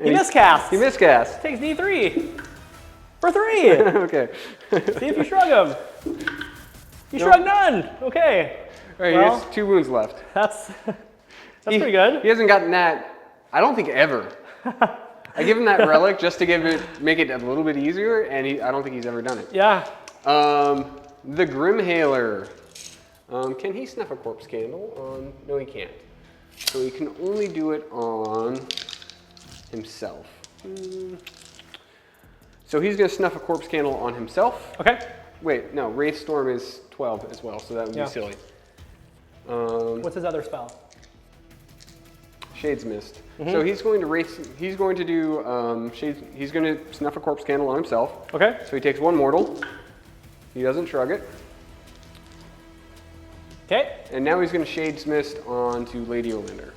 [SPEAKER 2] He miscasts.
[SPEAKER 1] He miscast.
[SPEAKER 2] Takes D3 for 3.
[SPEAKER 1] Okay.
[SPEAKER 2] See if you shrug him. You shrug none. Okay.
[SPEAKER 1] All right,
[SPEAKER 2] Well,
[SPEAKER 1] he has 2 wounds left.
[SPEAKER 2] That's pretty good.
[SPEAKER 1] He hasn't gotten that, I don't think, ever. I give him that relic just to make it a little bit easier, and I don't think he's ever done it.
[SPEAKER 2] Yeah.
[SPEAKER 1] The Grimhaler. Can he snuff a corpse candle on? No, he can't. So he can only do it on himself. So he's going to snuff a corpse candle on himself.
[SPEAKER 2] Okay.
[SPEAKER 1] Wait, no, Wraith Storm is 12 as well, so that would be silly.
[SPEAKER 2] What's his other spell?
[SPEAKER 1] Shades Mist. So he's going to he's going to do he's going to snuff a corpse candle on himself.
[SPEAKER 2] Okay.
[SPEAKER 1] So he takes 1 mortal. He doesn't shrug it.
[SPEAKER 2] Okay.
[SPEAKER 1] And now he's going to Shades Mist onto Lady Olynder.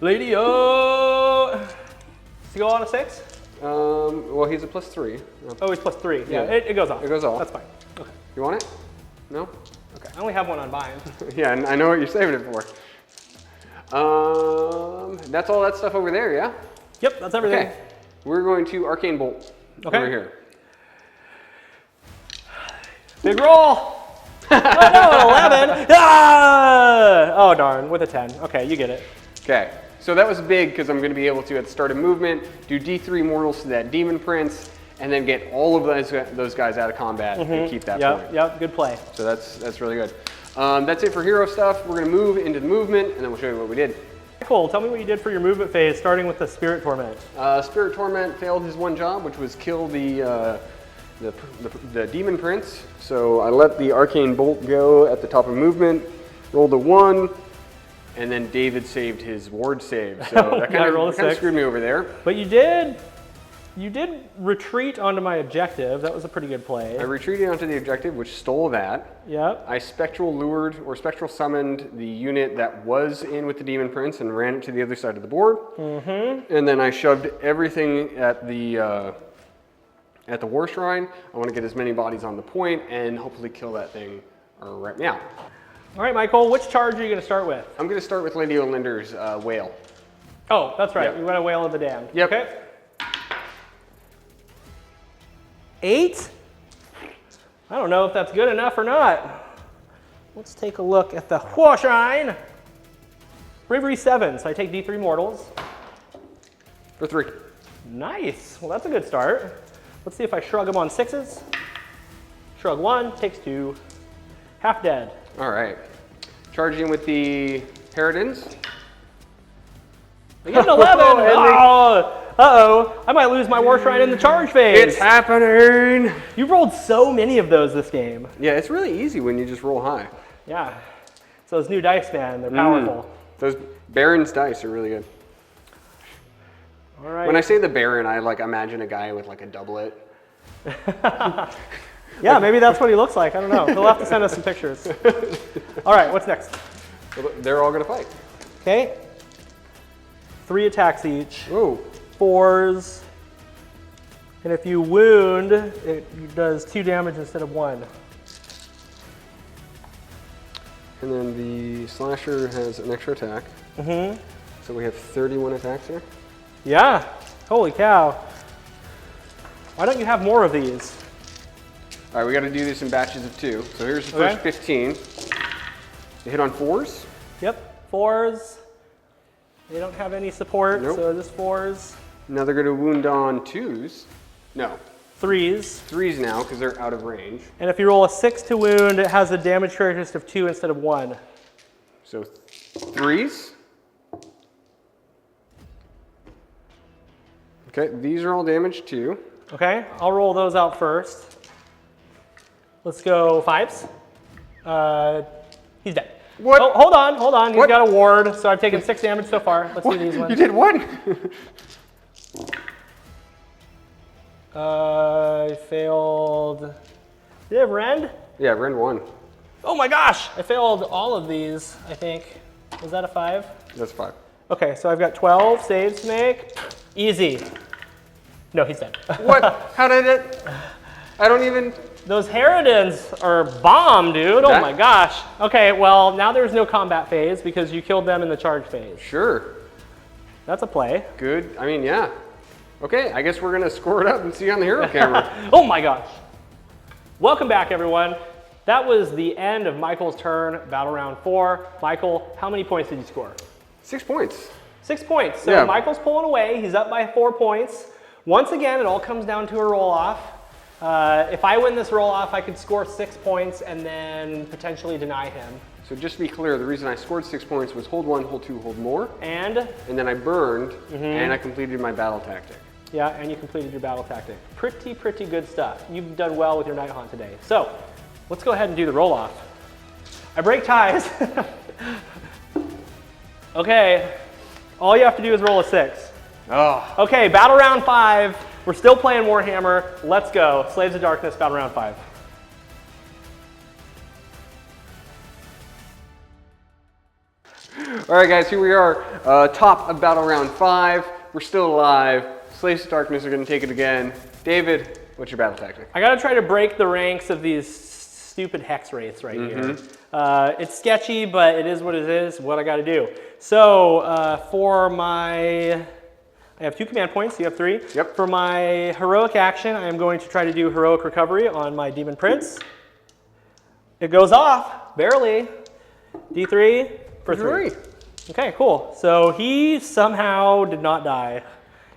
[SPEAKER 2] Lady O. Does he go on a 6?
[SPEAKER 1] Well, he's a +3.
[SPEAKER 2] Oh, he's +3. Yeah,
[SPEAKER 1] Yeah.
[SPEAKER 2] it goes off.
[SPEAKER 1] It goes off.
[SPEAKER 2] That's fine. Okay.
[SPEAKER 1] You want it? No?
[SPEAKER 2] Okay. I only have one on bind.
[SPEAKER 1] Yeah, and I know what you're saving it for. That's all that stuff over there, yeah?
[SPEAKER 2] Yep, that's everything.
[SPEAKER 1] Okay. We're going to Arcane Bolt over here.
[SPEAKER 2] Big roll. Oh no, 11. Ah! Oh darn, with a 10. Okay, you get it.
[SPEAKER 1] Okay, so that was big because I'm going to be able to, at the start of movement, do D3 mortals to that Demon Prince, and then get all of those guys out of combat and keep that point.
[SPEAKER 2] Yep, good play.
[SPEAKER 1] So that's really good. That's it for hero stuff. We're going to move into the movement, and then we'll show you what we did.
[SPEAKER 2] Cool, tell me what you did for your movement phase, starting with the Spirit Torment.
[SPEAKER 1] Spirit Torment failed his one job, which was kill the Demon Prince. So I let the Arcane Bolt go at the top of movement, rolled a 1, and then David saved his ward save. So that kind of screwed me over there.
[SPEAKER 2] But you did retreat onto my objective. That was a pretty good play.
[SPEAKER 1] I retreated onto the objective, which stole that.
[SPEAKER 2] Yep.
[SPEAKER 1] I spectral lured or spectral summoned the unit that was in with the Demon Prince and ran it to the other side of the board. And then I shoved everything at the War Shrine. I want to get as many bodies on the point and hopefully kill that thing right now.
[SPEAKER 2] All right, Michael, which charge are you going to start with?
[SPEAKER 1] I'm going to start with Lady Olynder's Whale.
[SPEAKER 2] Oh, that's right.
[SPEAKER 1] Yep.
[SPEAKER 2] You want a Whale of the Damned.
[SPEAKER 1] Yep.
[SPEAKER 2] Okay. 8? I don't know if that's good enough or not. Let's take a look at the War Shrine. Bravery 7, so I take D3 mortals.
[SPEAKER 1] For 3.
[SPEAKER 2] Nice. Well, that's a good start. Let's see if I shrug them on 6s. Shrug 1, takes 2. Half dead.
[SPEAKER 1] All right. Charging with the Paradins.
[SPEAKER 2] I get an 11. Oh, uh-oh. I might lose my War Shrine in the charge phase.
[SPEAKER 1] It's happening.
[SPEAKER 2] You've rolled so many of those this game.
[SPEAKER 1] Yeah, it's really easy when you just roll high.
[SPEAKER 2] Yeah. So those new dice, man, they're powerful.
[SPEAKER 1] Those Baron's dice are really good.
[SPEAKER 2] All right.
[SPEAKER 1] When I say the Baron, I imagine a guy with a doublet.
[SPEAKER 2] Yeah, maybe that's what he looks like. I don't know. He'll have to send us some pictures. All right, what's next?
[SPEAKER 1] They're all going to fight.
[SPEAKER 2] Okay. 3 attacks each.
[SPEAKER 1] Ooh.
[SPEAKER 2] 4s. And if you wound, it does 2 damage instead of 1.
[SPEAKER 1] And then the Slasher has an extra attack. So we have 31 attacks here.
[SPEAKER 2] Yeah. Holy cow. Why don't you have more of these?
[SPEAKER 1] All right, we got to do this in batches of 2. So here's the first 15. You hit on 4s.
[SPEAKER 2] Yep, 4s. They don't have any support,
[SPEAKER 1] Nope.
[SPEAKER 2] so just 4s.
[SPEAKER 1] Now they're going to wound on 2s. No,
[SPEAKER 2] 3s.
[SPEAKER 1] 3s now because they're out of range.
[SPEAKER 2] And if you roll a 6 to wound, it has a damage characteristic of 2 instead of 1.
[SPEAKER 1] So 3s. Okay, these are all damaged too.
[SPEAKER 2] Okay, I'll roll those out first. Let's go 5s. He's dead.
[SPEAKER 1] What?
[SPEAKER 2] Oh, hold on. He's
[SPEAKER 1] What?
[SPEAKER 2] got a ward, so I've taken 6 damage so far. Let's do these ones.
[SPEAKER 1] You did what?
[SPEAKER 2] I failed. Did I have Rend?
[SPEAKER 1] Yeah, Rend 1.
[SPEAKER 2] Oh my gosh! I failed all of these, I think. Was that a 5?
[SPEAKER 1] That's 5.
[SPEAKER 2] Okay, so I've got 12 saves to make. Easy. No, he's dead.
[SPEAKER 1] What? How did it? I don't even.
[SPEAKER 2] Those Harridans are bomb, dude. Oh my gosh. Okay, well, now there's no combat phase because you killed them in the charge phase.
[SPEAKER 1] Sure.
[SPEAKER 2] That's a play.
[SPEAKER 1] Good. I mean, yeah. Okay, I guess we're going to score it up and see on the hero camera.
[SPEAKER 2] Oh my gosh. Welcome back, everyone. That was the end of Michael's turn, battle round 4. Michael, how many points did you score?
[SPEAKER 1] 6 points.
[SPEAKER 2] 6 points. So
[SPEAKER 1] Yeah.
[SPEAKER 2] Michael's pulling away. He's up by 4 points. Once again, it all comes down to a roll-off. If I win this roll-off, I could score 6 points and then potentially deny him.
[SPEAKER 1] So just to be clear, the reason I scored 6 points was hold 1, hold 2, hold more.
[SPEAKER 2] And
[SPEAKER 1] then I burned, and I completed my battle tactic.
[SPEAKER 2] yeah, and you completed your battle tactic. Pretty good stuff. You've done well with your Nighthaunt today. So let's go ahead and do the roll-off. I break ties. Okay, all you have to do is roll a 6.
[SPEAKER 1] Oh.
[SPEAKER 2] Okay, battle round 5. We're still playing Warhammer. Let's go. Slaves of Darkness, battle round 5.
[SPEAKER 1] All right, guys, here we are, top of battle round 5. We're still alive. Slaves of Darkness are going to take it again. David, what's your battle tactic?
[SPEAKER 2] I got to try to break the ranks of these stupid hex wraiths right here. It's sketchy, but it is what it is, what I got to do. So for my, I have 2 command points, you have 3.
[SPEAKER 1] Yep.
[SPEAKER 2] For my heroic action, I am going to try to do heroic recovery on my demon prince. It goes off, barely. D3 for 3. Okay, cool. So he somehow did not die.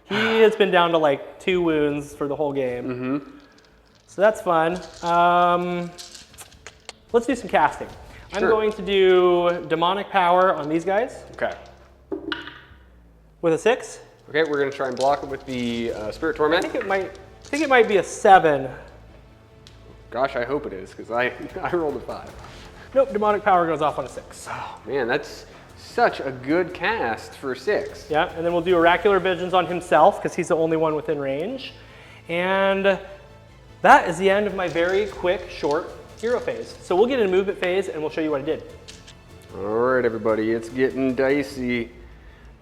[SPEAKER 2] He has been down to like 2 wounds for the whole game. So that's fun. Let's do some casting.
[SPEAKER 1] Sure.
[SPEAKER 2] I'm going to do demonic power on these guys.
[SPEAKER 1] Okay.
[SPEAKER 2] With a 6.
[SPEAKER 1] Okay, we're going to try and block it with the Spirit Torment.
[SPEAKER 2] I think it might be a 7.
[SPEAKER 1] Gosh, I hope it is, because I rolled a 5.
[SPEAKER 2] Nope, demonic power goes off on a 6.
[SPEAKER 1] Oh, man, that's such a good cast for 6.
[SPEAKER 2] Yeah, and then we'll do oracular visions on himself, because he's the only one within range. And that is the end of my very quick, short hero phase. So we'll get into movement phase, and we'll show you what I did.
[SPEAKER 1] All right, everybody, it's getting dicey.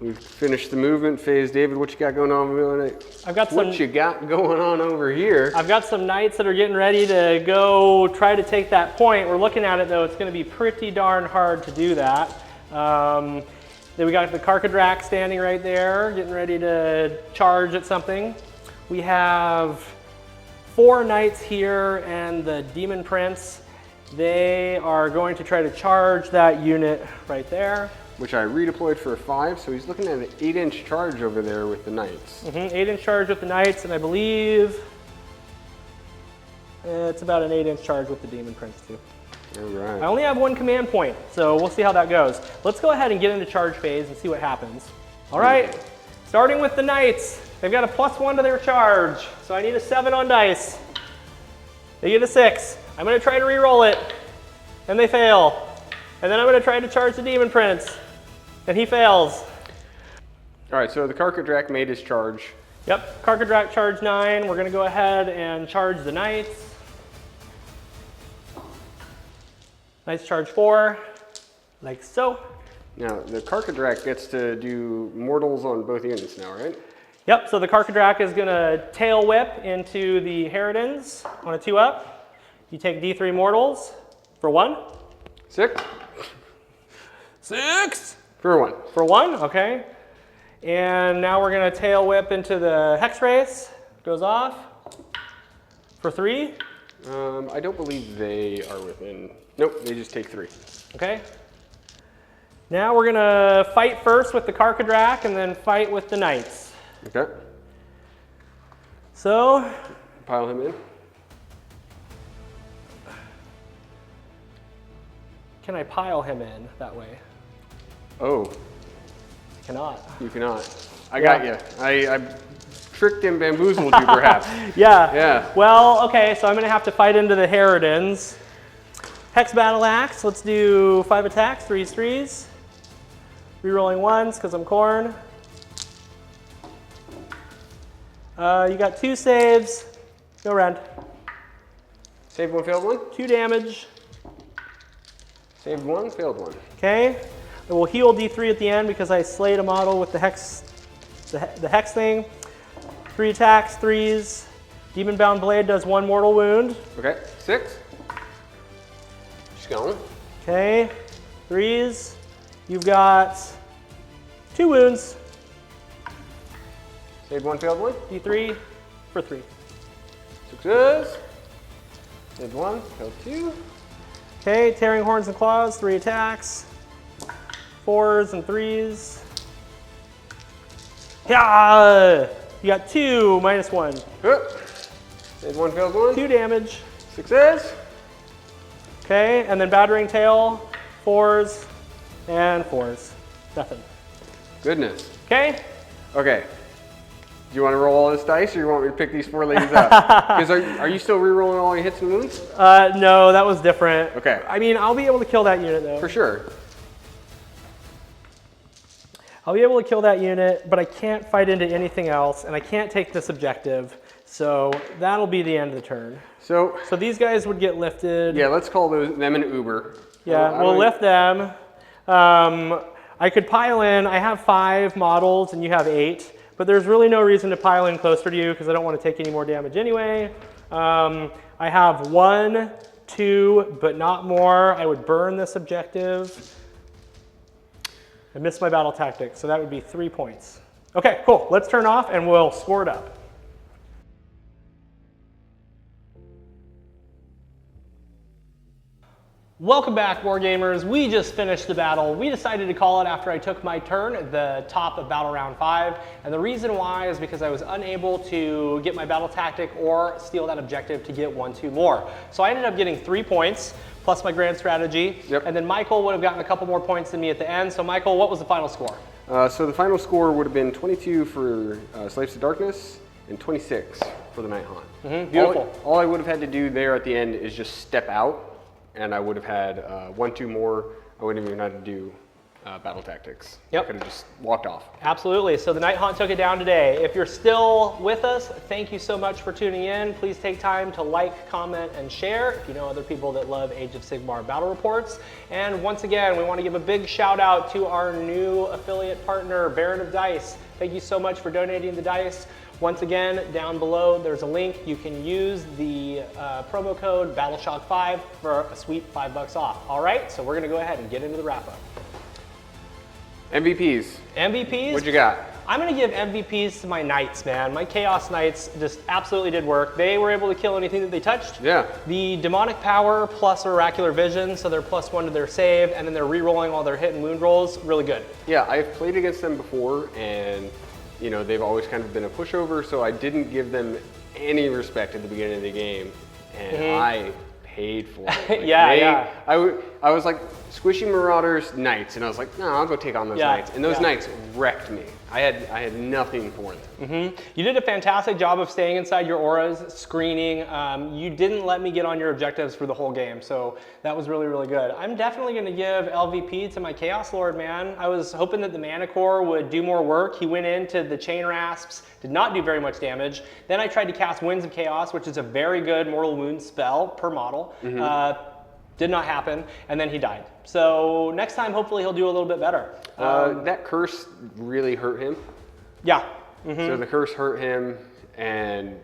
[SPEAKER 1] We've finished the movement phase. David, what you got going on? What you got going on over here?
[SPEAKER 2] I've got some knights that are getting ready to go try to take that point. We're looking at it, though. It's going to be pretty darn hard to do that. Then we got the Karkadrak standing right there, getting ready to charge at something. We have 4 knights here and the demon prince. They are going to try to charge that unit right there.
[SPEAKER 1] Which I redeployed for a 5, so he's looking at an 8-inch charge over there with the knights.
[SPEAKER 2] 8-inch charge with the knights, and I believe it's about an 8-inch charge with the demon prince too.
[SPEAKER 1] All right.
[SPEAKER 2] I only have 1 command point, so we'll see how that goes. Let's go ahead and get into charge phase and see what happens. All right, starting with the knights. They've got a +1 to their charge, so I need a 7 on dice. They get a 6. I'm going to try to re-roll it, and they fail. And then I'm going to try to charge the demon prince, and he fails.
[SPEAKER 1] All right, so the Karkadrak made his charge.
[SPEAKER 2] Yep, Karkadrak charge 9. We're going to go ahead and charge the knights. Knights charge 4, like so.
[SPEAKER 1] Now, the Karkadrak gets to do mortals on both units now, right?
[SPEAKER 2] Yep, so the Karkadrak is going to tail whip into the Harridans on a 2-up. You take D3 mortals for 1.
[SPEAKER 1] 6.
[SPEAKER 2] 6!
[SPEAKER 1] For 1.
[SPEAKER 2] For 1, okay. And now we're going to tail whip into the Hex Race. Goes off. For 3.
[SPEAKER 1] I don't believe they are within. Nope, they just take 3.
[SPEAKER 2] Okay. Now we're going to fight first with the Karkadrak and then fight with the Knights.
[SPEAKER 1] Okay.
[SPEAKER 2] So.
[SPEAKER 1] Pile him in.
[SPEAKER 2] Can I pile him in that way?
[SPEAKER 1] Oh.
[SPEAKER 2] I cannot.
[SPEAKER 1] You cannot. I got you. I tricked and bamboozled you, perhaps.
[SPEAKER 2] Yeah.
[SPEAKER 1] Yeah.
[SPEAKER 2] Well, okay, so I'm going to have to fight into the Harridans. Hex Battle Axe. Let's do 5 attacks, 3s, 3s. Rerolling 1s because I'm Khorne. You got 2 saves. No rend.
[SPEAKER 1] Saved 1, failed 1.
[SPEAKER 2] 2 damage.
[SPEAKER 1] Saved 1, failed 1.
[SPEAKER 2] Okay. I will heal D3 at the end because I slayed a model with the hex, the hex thing. 3 attacks, 3s. Demon Bound Blade does 1 mortal wound.
[SPEAKER 1] Okay, 6. She's going.
[SPEAKER 2] Okay, 3s. You've got 2 wounds.
[SPEAKER 1] Saved 1, failed 1.
[SPEAKER 2] D3 for 3.
[SPEAKER 1] Success. Saved 1, failed 2.
[SPEAKER 2] Okay, Tearing Horns and Claws, 3 attacks. 4s and 3s. Yeah! You got 2 minus 1.
[SPEAKER 1] Saved 1, failed 1.
[SPEAKER 2] 2 damage.
[SPEAKER 1] Success.
[SPEAKER 2] Okay, and then Battering Tail, 4s and 4s. Nothing.
[SPEAKER 1] Goodness.
[SPEAKER 2] Okay?
[SPEAKER 1] Okay. Do you want to roll all this dice, or you want me to pick these 4 ladies up? Because are you still re-rolling all your hits and wounds?
[SPEAKER 2] No, that was different.
[SPEAKER 1] Okay.
[SPEAKER 2] I mean, I'll be able to kill that unit, though.
[SPEAKER 1] For sure.
[SPEAKER 2] I'll be able to kill that unit, but I can't fight into anything else, and I can't take this objective. So that'll be the end of the turn.
[SPEAKER 1] So
[SPEAKER 2] these guys would get lifted.
[SPEAKER 1] Yeah, let's call them an Uber.
[SPEAKER 2] Yeah, we'll lift them. I could pile in, I have 5 models and you have 8, but there's really no reason to pile in closer to you because I don't want to take any more damage anyway. I have 1, 2, but not more. I would burn this objective. I missed my battle tactic, so that would be 3 points. Okay, cool. Let's turn off and we'll score it up. Welcome back, Wargamers. We just finished the battle. We decided to call it after I took my turn at the top of battle round 5. And the reason why is because I was unable to get my battle tactic or steal that objective to get 1, 2 more. So I ended up getting 3 points plus my grand strategy.
[SPEAKER 1] Yep.
[SPEAKER 2] And then Michael would have gotten a couple more points than me at the end. So Michael, what was the final score?
[SPEAKER 1] So the final score would have been 22 for Slaves to Darkness and 26 for the Nighthaunt.
[SPEAKER 2] Beautiful.
[SPEAKER 1] All I would have had to do there at the end is just step out, and I would have had 1, 2 more. I wouldn't even have to do battle tactics.
[SPEAKER 2] Yep.
[SPEAKER 1] I could have just walked off.
[SPEAKER 2] Absolutely. So the Nighthaunt took it down today. If you're still with us, thank you so much for tuning in. Please take time to like, comment, and share if you know other people that love Age of Sigmar battle reports. And once again, we want to give a big shout out to our new affiliate partner, Baron of Dice. Thank you so much for donating the dice. Once again, down below, there's a link. You can use the promo code BattleShock5 for a sweet $5 off. All right, so we're going to go ahead and get into the wrap-up.
[SPEAKER 1] MVPs.
[SPEAKER 2] MVPs?
[SPEAKER 1] What'd you got?
[SPEAKER 2] I'm going to give MVPs to my Knights, man. My Chaos Knights just absolutely did work. They were able to kill anything that they touched.
[SPEAKER 1] Yeah.
[SPEAKER 2] The Demonic Power plus Oracular Vision, so they're +1 to their save, and then they're re-rolling all their hit and wound rolls. Really good.
[SPEAKER 1] Yeah, I've played against them before, and you know, they've always kind of been a pushover, so I didn't give them any respect at the beginning of the game, and I paid for it. Like,
[SPEAKER 2] yeah.
[SPEAKER 1] I was like, squishy Marauders, Knights, and I was like, no, I'll go take on those Knights. And those Knights wrecked me. I had nothing for them.
[SPEAKER 2] You did a fantastic job of staying inside your auras, screening. You didn't let me get on your objectives for the whole game, so that was really, really good. I'm definitely going to give LVP to my Chaos Lord, man. I was hoping that the Mana Core would do more work. He went into the Chain Rasps, did not do very much damage. Then I tried to cast Winds of Chaos, which is a very good Mortal Wound spell per model. Did not happen, and then he died. So next time, hopefully he'll do a little bit better.
[SPEAKER 1] That curse really hurt him.
[SPEAKER 2] Yeah.
[SPEAKER 1] So the curse hurt him, and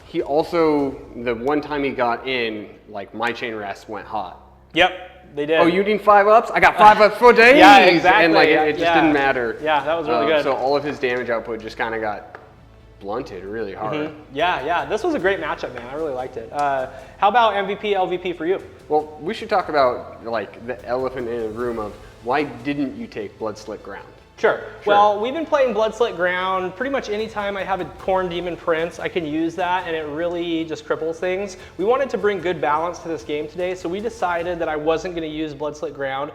[SPEAKER 1] he also, the one time he got in, like my Chain Rasp went hot.
[SPEAKER 2] Yep, they did.
[SPEAKER 1] Oh, you need 5-ups? I got 5-ups for days!
[SPEAKER 2] Yeah, exactly.
[SPEAKER 1] And like it just didn't matter.
[SPEAKER 2] Yeah, that was really good.
[SPEAKER 1] So all of his damage output just kind of got blunted really hard.
[SPEAKER 2] Yeah, this was a great matchup, man. I really liked it. How about MVP, LVP for you?
[SPEAKER 1] Well, we should talk about like the elephant in the room of why didn't you take Bloodslit Ground?
[SPEAKER 2] Sure. Well, we've been playing Bloodslit Ground. Pretty much anytime I have a Khorne Demon Prince, I can use that, and it really just cripples things. We wanted to bring good balance to this game today, so we decided that I wasn't going to use Bloodslit Ground.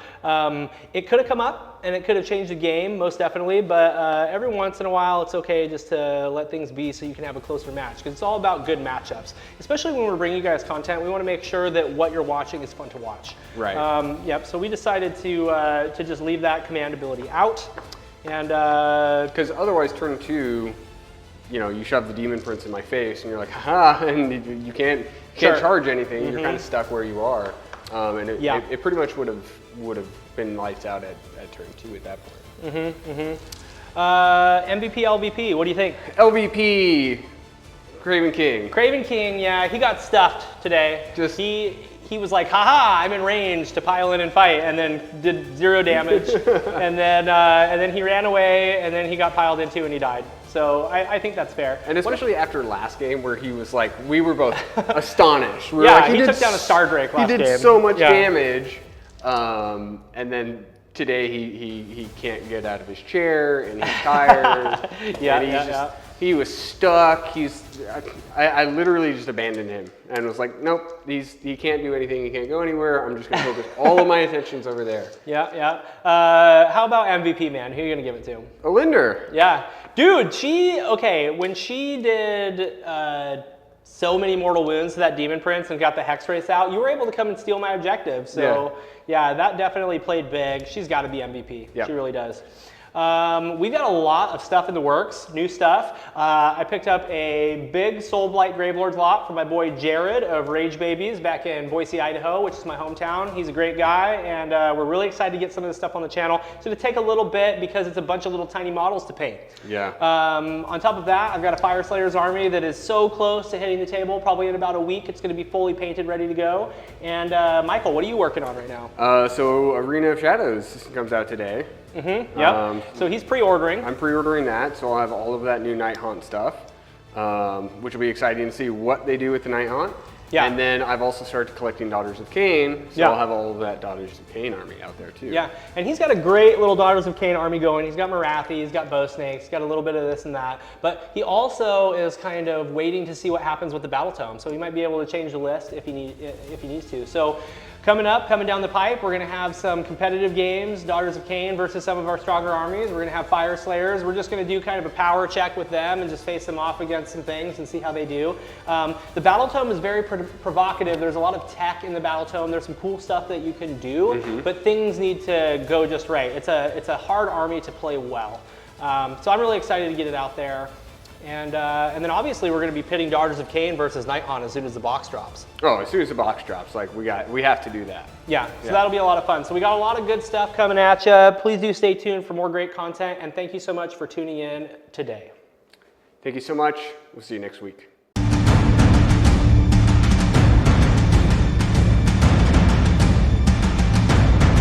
[SPEAKER 2] It could have come up, and it could have changed the game, most definitely, but every once in a while, it's okay just to let things be so you can have a closer match, because it's all about good matchups. Especially when we're bringing you guys content, we want to make sure that what you're watching is fun to watch.
[SPEAKER 1] Right.
[SPEAKER 2] Yep, so we decided to just leave that command ability out. And
[SPEAKER 1] because otherwise turn 2, you know, you shove the Demon Prince in my face and you're like, haha, and you can't charge anything. You're kind of stuck where you are. And it pretty much would have been lights out at turn 2 at that point.
[SPEAKER 2] MVP, LVP, what do you think?
[SPEAKER 1] LVP, Craven King.
[SPEAKER 2] Craven King, yeah, he got stuffed today. He was like, haha, I'm in range to pile in and fight, and then did 0 damage. and then he ran away, and then he got piled into and he died. So I think that's fair.
[SPEAKER 1] And especially after last game where he was like, we were both astonished.
[SPEAKER 2] We were like, he took down a Stardrake last game.
[SPEAKER 1] He did so much damage. And then today he can't get out of his chair and he's tired. He was stuck. I literally just abandoned him and was like, nope, he can't do anything. He can't go anywhere. I'm just going to focus all of my attentions over there.
[SPEAKER 2] How about MVP, man? Who are you going to give it to?
[SPEAKER 1] Olynder.
[SPEAKER 2] Yeah. Dude, when she did so many mortal wounds to that Demon Prince and got the Hex Race out, you were able to come and steal my objective. So yeah, that definitely played big. She's got to be MVP. Yep. She really does. We've got a lot of stuff in the works, new stuff. I picked up a big Soulblight Gravelords lot from my boy Jared of Rage Babies back in Boise, Idaho, which is my hometown. He's a great guy, and we're really excited to get some of this stuff on the channel. It's going to take a little bit because it's a bunch of little tiny models to paint.
[SPEAKER 1] Yeah.
[SPEAKER 2] On top of that, I've got a Fire Slayer's army that is so close to hitting the table. Probably in about a week, it's going to be fully painted, ready to go. And Michael, what are you working on right now?
[SPEAKER 1] So Arena of Shadows comes out today.
[SPEAKER 2] Yep. So he's pre-ordering.
[SPEAKER 1] I'm pre-ordering that, so I'll have all of that new Nighthaunt stuff, which will be exciting to see what they do with the Nighthaunt.
[SPEAKER 2] Yeah.
[SPEAKER 1] And then I've also started collecting Daughters of Cain, so I'll have all of that Daughters of Cain army out there too.
[SPEAKER 2] Yeah, and he's got a great little Daughters of Cain army going. He's got Marathi, he's got Bow Snakes, he's got a little bit of this and that. But he also is kind of waiting to see what happens with the Battle Tome, so he might be able to change the list if he needs to. So coming down the pipe, we're going to have some competitive games, Daughters of Cain versus some of our stronger armies. We're going to have Fire Slayers. We're just going to do kind of a power check with them and just face them off against some things and see how they do. The Battle Tome is very provocative. There's a lot of tech in the Battle Tome. There's some cool stuff that you can do, but things need to go just right. It's a hard army to play well. So I'm really excited to get it out there. And then obviously we're going to be pitting Daughters of Cain versus Nighthaunt as soon as the box drops.
[SPEAKER 1] Oh, as soon as the box drops, like we have to do that.
[SPEAKER 2] Yeah, so that'll be a lot of fun. So we got a lot of good stuff coming at you. Please do stay tuned for more great content, and thank you so much for tuning in today.
[SPEAKER 1] Thank you so much. We'll see you next week.